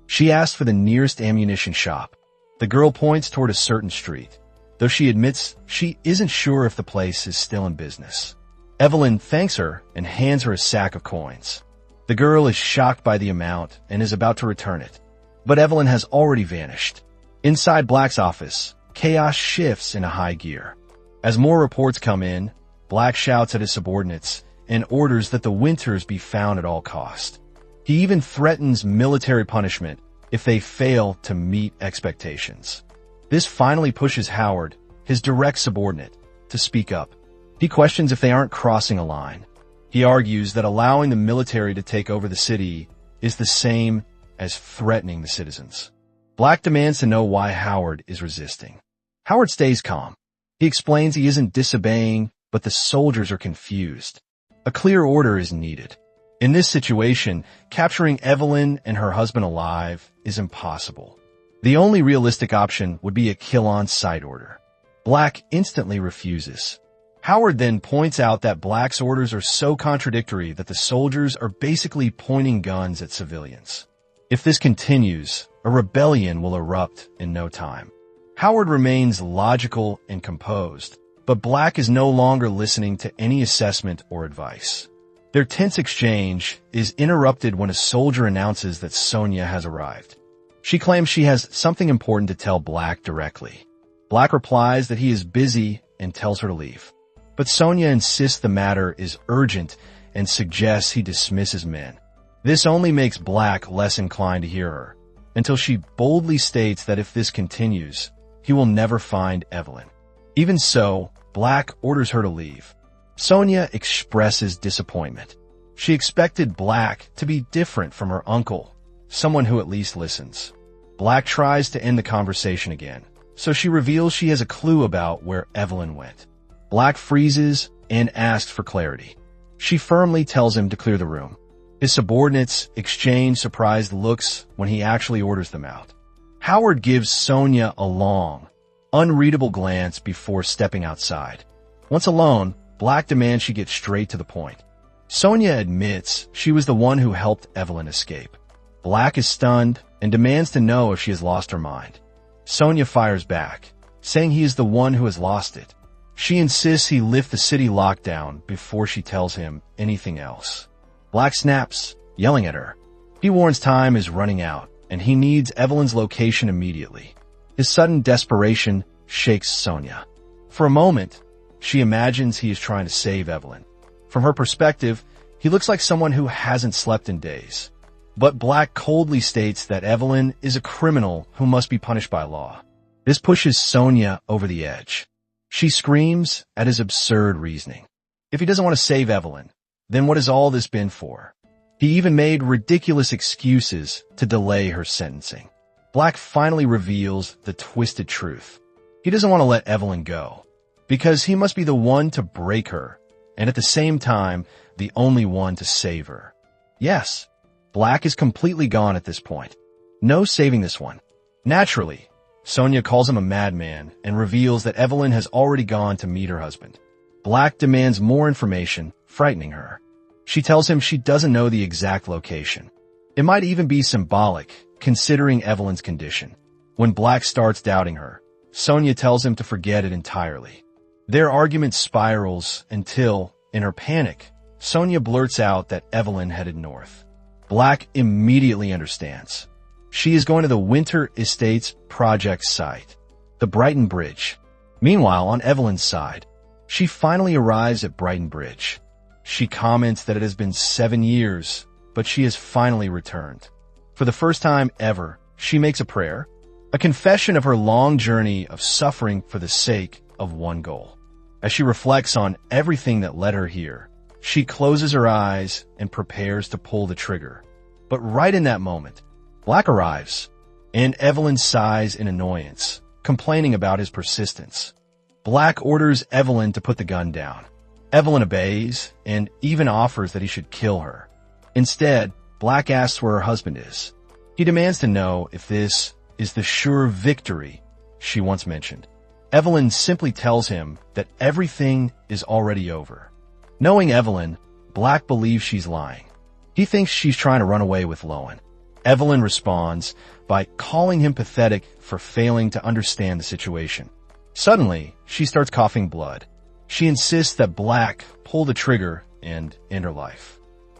She asks for the nearest ammunition shop. The girl points toward a certain street, though she admits she isn't sure if the place is still in business. Evelyn thanks her and hands her a sack of coins. The girl is shocked by the amount and is about to return it, but Evelyn has already vanished. Inside Black's office, chaos shifts into high gear. As more reports come in, Black shouts at his subordinates and orders that the Winters be found at all cost. He even threatens military punishment if they fail to meet expectations. This finally pushes Howard, his direct subordinate, to speak up. He questions if they aren't crossing a line. He argues that allowing the military to take over the city is the same as threatening the citizens. Black demands to know why Howard is resisting. Howard stays calm. He explains he isn't disobeying, but the soldiers are confused. A clear order is needed. In this situation, capturing Evelyn and her husband alive is impossible. The only realistic option would be a kill-on-sight order. Black instantly refuses. Howard then points out that Black's orders are so contradictory that the soldiers are basically pointing guns at civilians. If this continues, a rebellion will erupt in no time. Howard remains logical and composed, but Black is no longer listening to any assessment or advice. Their tense exchange is interrupted when a soldier announces that Sonia has arrived. She claims she has something important to tell Black directly. Black replies that he is busy and tells her to leave. But Sonia insists the matter is urgent and suggests he dismiss his men. This only makes Black less inclined to hear her, until she boldly states that if this continues, he will never find Evelyn. Even so, Black orders her to leave. Sonia expresses disappointment. She expected Black to be different from her uncle, someone who at least listens. Black tries to end the conversation again, so she reveals she has a clue about where Evelyn went. Black freezes and asks for clarity. She firmly tells him to clear the room. His subordinates exchange surprised looks when he actually orders them out. Howard gives Sonia a long, unreadable glance before stepping outside. Once alone, Black demands she get straight to the point. Sonia admits she was the one who helped Evelyn escape. Black is stunned and demands to know if she has lost her mind. Sonia fires back, saying he is the one who has lost it. She insists he lift the city lockdown before she tells him anything else. Black snaps, yelling at her. He warns time is running out, and he needs Evelyn's location immediately. His sudden desperation shakes Sonia. For a moment, she imagines he is trying to save Evelyn. From her perspective, he looks like someone who hasn't slept in days. But Black coldly states that Evelyn is a criminal who must be punished by law. This pushes Sonia over the edge. She screams at his absurd reasoning. If he doesn't want to save Evelyn, then what has all this been for? He even made ridiculous excuses to delay her sentencing. Black finally reveals the twisted truth. He doesn't want to let Evelyn go, because he must be the one to break her, and at the same time, the only one to save her. Yes, Black is completely gone at this point. No saving this one. Naturally, Sonia calls him a madman and reveals that Evelyn has already gone to meet her husband. Black demands more information, frightening her. She tells him she doesn't know the exact location. It might even be symbolic, considering Evelyn's condition. When Black starts doubting her, Sonia tells him to forget it entirely. Their argument spirals until, in her panic, Sonia blurts out that Evelyn headed north. Black immediately understands. She is going to the Winter Estates project site, the Brighton Bridge. Meanwhile, on Evelyn's side, she finally arrives at Brighton Bridge. She comments that it has been 7 years, but she has finally returned. For the first time ever, she makes a prayer, a confession of her long journey of suffering for the sake of one goal. As she reflects on everything that led her here, she closes her eyes and prepares to pull the trigger. But right in that moment, Black arrives, and Evelyn sighs in annoyance, complaining about his persistence. Black orders Evelyn to put the gun down. Evelyn obeys and even offers that he should kill her. Instead, Black asks where her husband is. He demands to know if this is the sure victory she once mentioned. Evelyn simply tells him that everything is already over. Knowing Evelyn, Black believes she's lying. He thinks she's trying to run away with Lowen. Evelyn responds by calling him pathetic for failing to understand the situation. Suddenly, she starts coughing blood. She insists that Black pull the trigger and end her life.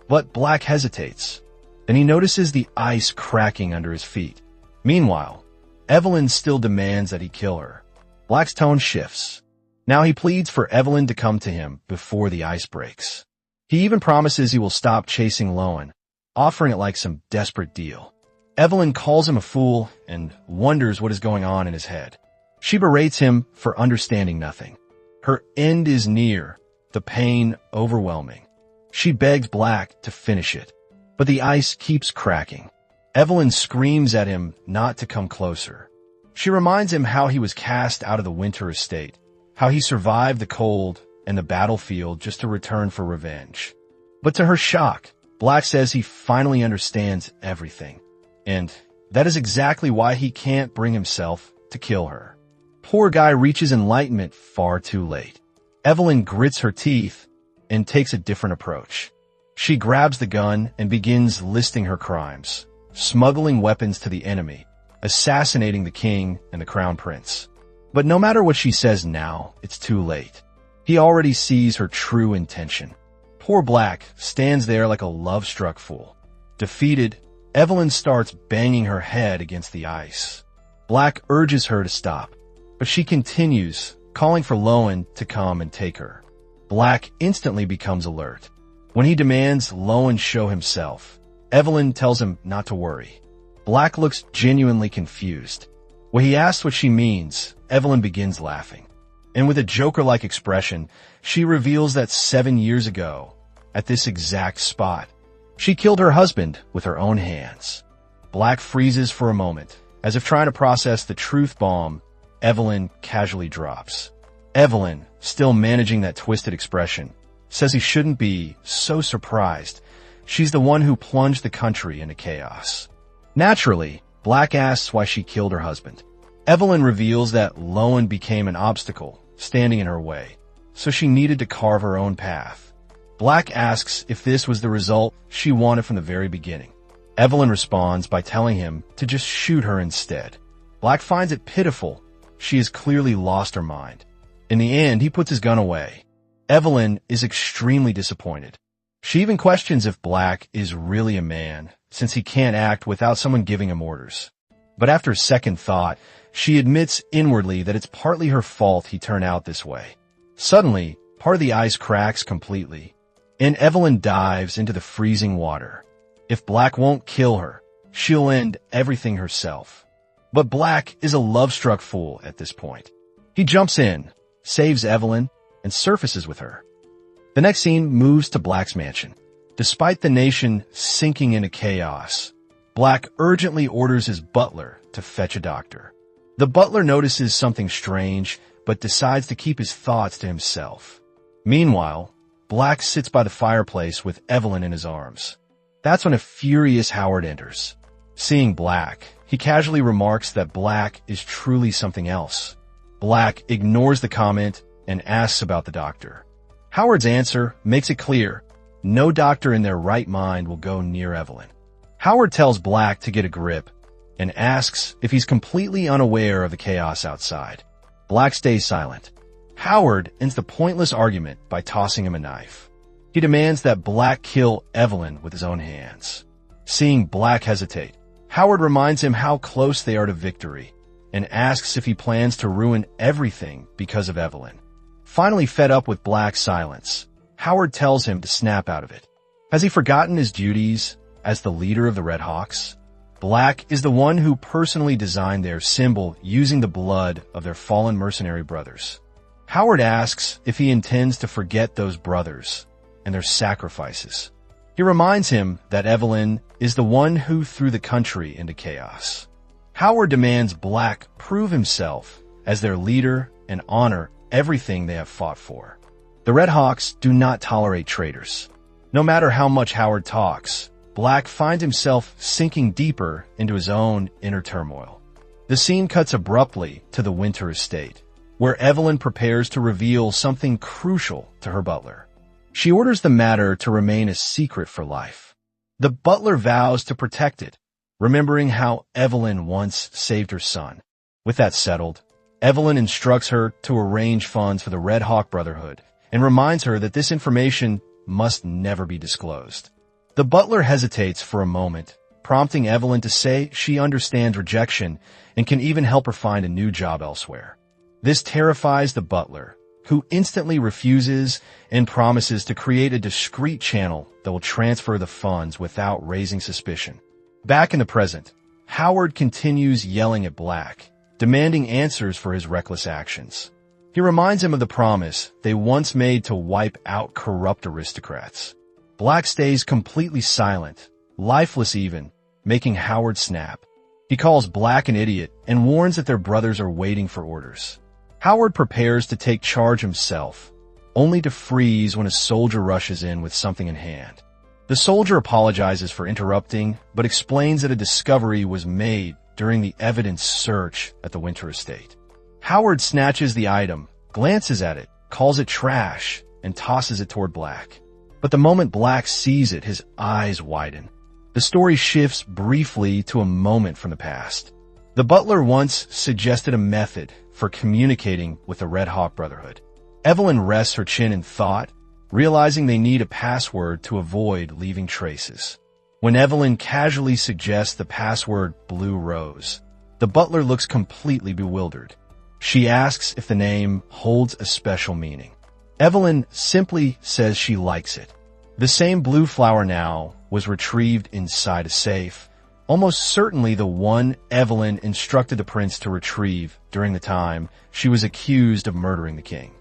But Black hesitates. Then he notices the ice cracking under his feet. Meanwhile, Evelyn still demands that he kill her. Black's tone shifts. Now he pleads for Evelyn to come to him before the ice breaks. He even promises he will stop chasing Lowen, offering it like some desperate deal. Evelyn calls him a fool and wonders what is going on in his head. She berates him for understanding nothing. Her end is near, the pain overwhelming. She begs Black to finish it, but the ice keeps cracking. Evelyn screams at him not to come closer. She reminds him how he was cast out of the Winter Estate, how he survived the cold and the battlefield just to return for revenge. But to her shock, Black says he finally understands everything, and that is exactly why he can't bring himself to kill her. Poor guy reaches enlightenment far too late. Evelyn grits her teeth and takes a different approach. She grabs the gun and begins listing her crimes, smuggling weapons to the enemy, assassinating the king and the crown prince. But no matter what she says now, it's too late. He already sees her true intention. Poor Black stands there like a love-struck fool. Defeated, Evelyn starts banging her head against the ice. Black urges her to stop, but she continues, calling for Lowen to come and take her. Black instantly becomes alert. When he demands Lowen show himself, Evelyn tells him not to worry. Black looks genuinely confused. When he asks what she means, Evelyn begins laughing. And with a Joker-like expression, she reveals that 7 years ago, at this exact spot, she killed her husband with her own hands. Black freezes for a moment, as if trying to process the truth bomb Evelyn casually drops. Evelyn, still managing that twisted expression, says he shouldn't be so surprised. She's the one who plunged the country into chaos. Naturally, Black asks why she killed her husband. Evelyn reveals that Lowen became an obstacle, standing in her way, so she needed to carve her own path. Black asks if this was the result she wanted from the very beginning. Evelyn responds by telling him to just shoot her instead. Black finds it pitiful. She has clearly lost her mind. In the end, he puts his gun away. Evelyn is extremely disappointed. She even questions if Black is really a man, since he can't act without someone giving him orders. But after second thought, she admits inwardly that it's partly her fault he turned out this way. Suddenly, part of the ice cracks completely, and Evelyn dives into the freezing water. If Black won't kill her, she'll end everything herself. But Black is a love-struck fool at this point. He jumps in, saves Evelyn, and surfaces with her. The next scene moves to Black's mansion. Despite the nation sinking into chaos, Black urgently orders his butler to fetch a doctor. The butler notices something strange, but decides to keep his thoughts to himself. Meanwhile, Black sits by the fireplace with Evelyn in his arms. That's when a furious Howard enters. Seeing Black, he casually remarks that Black is truly something else. Black ignores the comment and asks about the doctor. Howard's answer makes it clear, no doctor in their right mind will go near Evelyn. Howard tells Black to get a grip and asks if he's completely unaware of the chaos outside. Black stays silent. Howard ends the pointless argument by tossing him a knife. He demands that Black kill Evelyn with his own hands. Seeing Black hesitate, Howard reminds him how close they are to victory and asks if he plans to ruin everything because of Evelyn. Finally fed up with Black's silence, Howard tells him to snap out of it. Has he forgotten his duties as the leader of the Red Hawks? Black is the one who personally designed their symbol using the blood of their fallen mercenary brothers. Howard asks if he intends to forget those brothers and their sacrifices. He reminds him that Evelyn is the one who threw the country into chaos. Howard demands Black prove himself as their leader and honor everything they have fought for. The Red Hawks do not tolerate traitors. No matter how much Howard talks, Black finds himself sinking deeper into his own inner turmoil. The scene cuts abruptly to the Winter Estate, where Evelyn prepares to reveal something crucial to her butler. She orders the matter to remain a secret for life. The butler vows to protect it, remembering how Evelyn once saved her son. With that settled, Evelyn instructs her to arrange funds for the Red Hawk Brotherhood and reminds her that this information must never be disclosed. The butler hesitates for a moment, prompting Evelyn to say she understands rejection and can even help her find a new job elsewhere. This terrifies the butler, who instantly refuses and promises to create a discreet channel that will transfer the funds without raising suspicion. Back in the present, Howard continues yelling at Black, demanding answers for his reckless actions. He reminds him of the promise they once made to wipe out corrupt aristocrats. Black stays completely silent, lifeless even, making Howard snap. He calls Black an idiot and warns that their brothers are waiting for orders. Howard prepares to take charge himself, only to freeze when a soldier rushes in with something in hand. The soldier apologizes for interrupting, but explains that a discovery was made during the evidence search at the Winter Estate. Howard snatches the item, glances at it, calls it trash, and tosses it toward Black. But the moment Black sees it, his eyes widen. The story shifts briefly to a moment from the past. The butler once suggested a method for communicating with the Red Hawk Brotherhood. Evelyn rests her chin in thought, realizing they need a password to avoid leaving traces. When Evelyn casually suggests the password Blue Rose, the butler looks completely bewildered. She asks if the name holds a special meaning. Evelyn simply says she likes it. The same blue flower now was retrieved inside a safe, almost certainly the one Evelyn instructed the prince to retrieve during the time she was accused of murdering the king.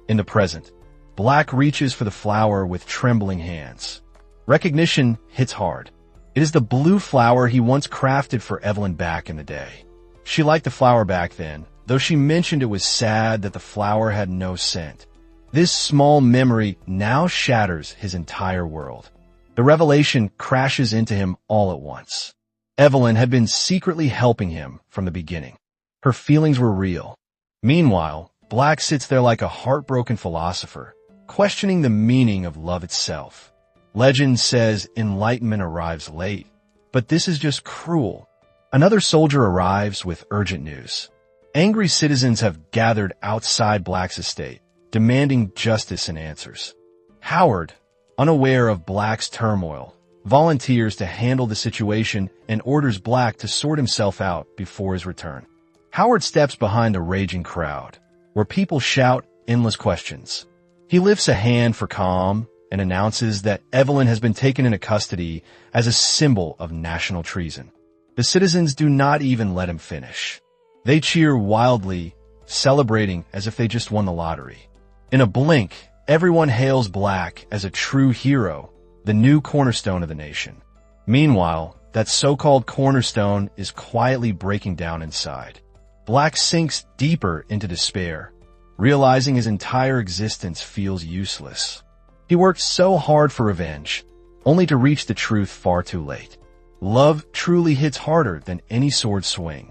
In the present, Black reaches for the flower with trembling hands. Recognition hits hard. It is the blue flower he once crafted for Evelyn back in the day. She liked the flower back then, though she mentioned it was sad that the flower had no scent. This small memory now shatters his entire world. The revelation crashes into him all at once. Evelyn had been secretly helping him from the beginning. Her feelings were real. Meanwhile, Black sits there like a heartbroken philosopher, questioning the meaning of love itself. Legend says enlightenment arrives late, but this is just cruel. Another soldier arrives with urgent news. Angry citizens have gathered outside Black's estate, demanding justice and answers. Howard, unaware of Black's turmoil, volunteers to handle the situation and orders Black to sort himself out before his return. Howard steps behind a raging crowd, where people shout endless questions. He lifts a hand for calm and announces that Evelyn has been taken into custody as a symbol of national treason. The citizens do not even let him finish. They cheer wildly, celebrating as if they just won the lottery. In a blink, everyone hails Black as a true hero, the new cornerstone of the nation. Meanwhile, that so-called cornerstone is quietly breaking down inside. Black sinks deeper into despair, realizing his entire existence feels useless. He worked so hard for revenge, only to reach the truth far too late. Love truly hits harder than any sword swing.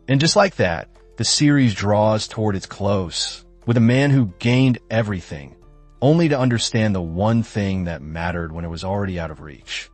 And just like that, the series draws toward its close, with a man who gained everything, only to understand the one thing that mattered when it was already out of reach.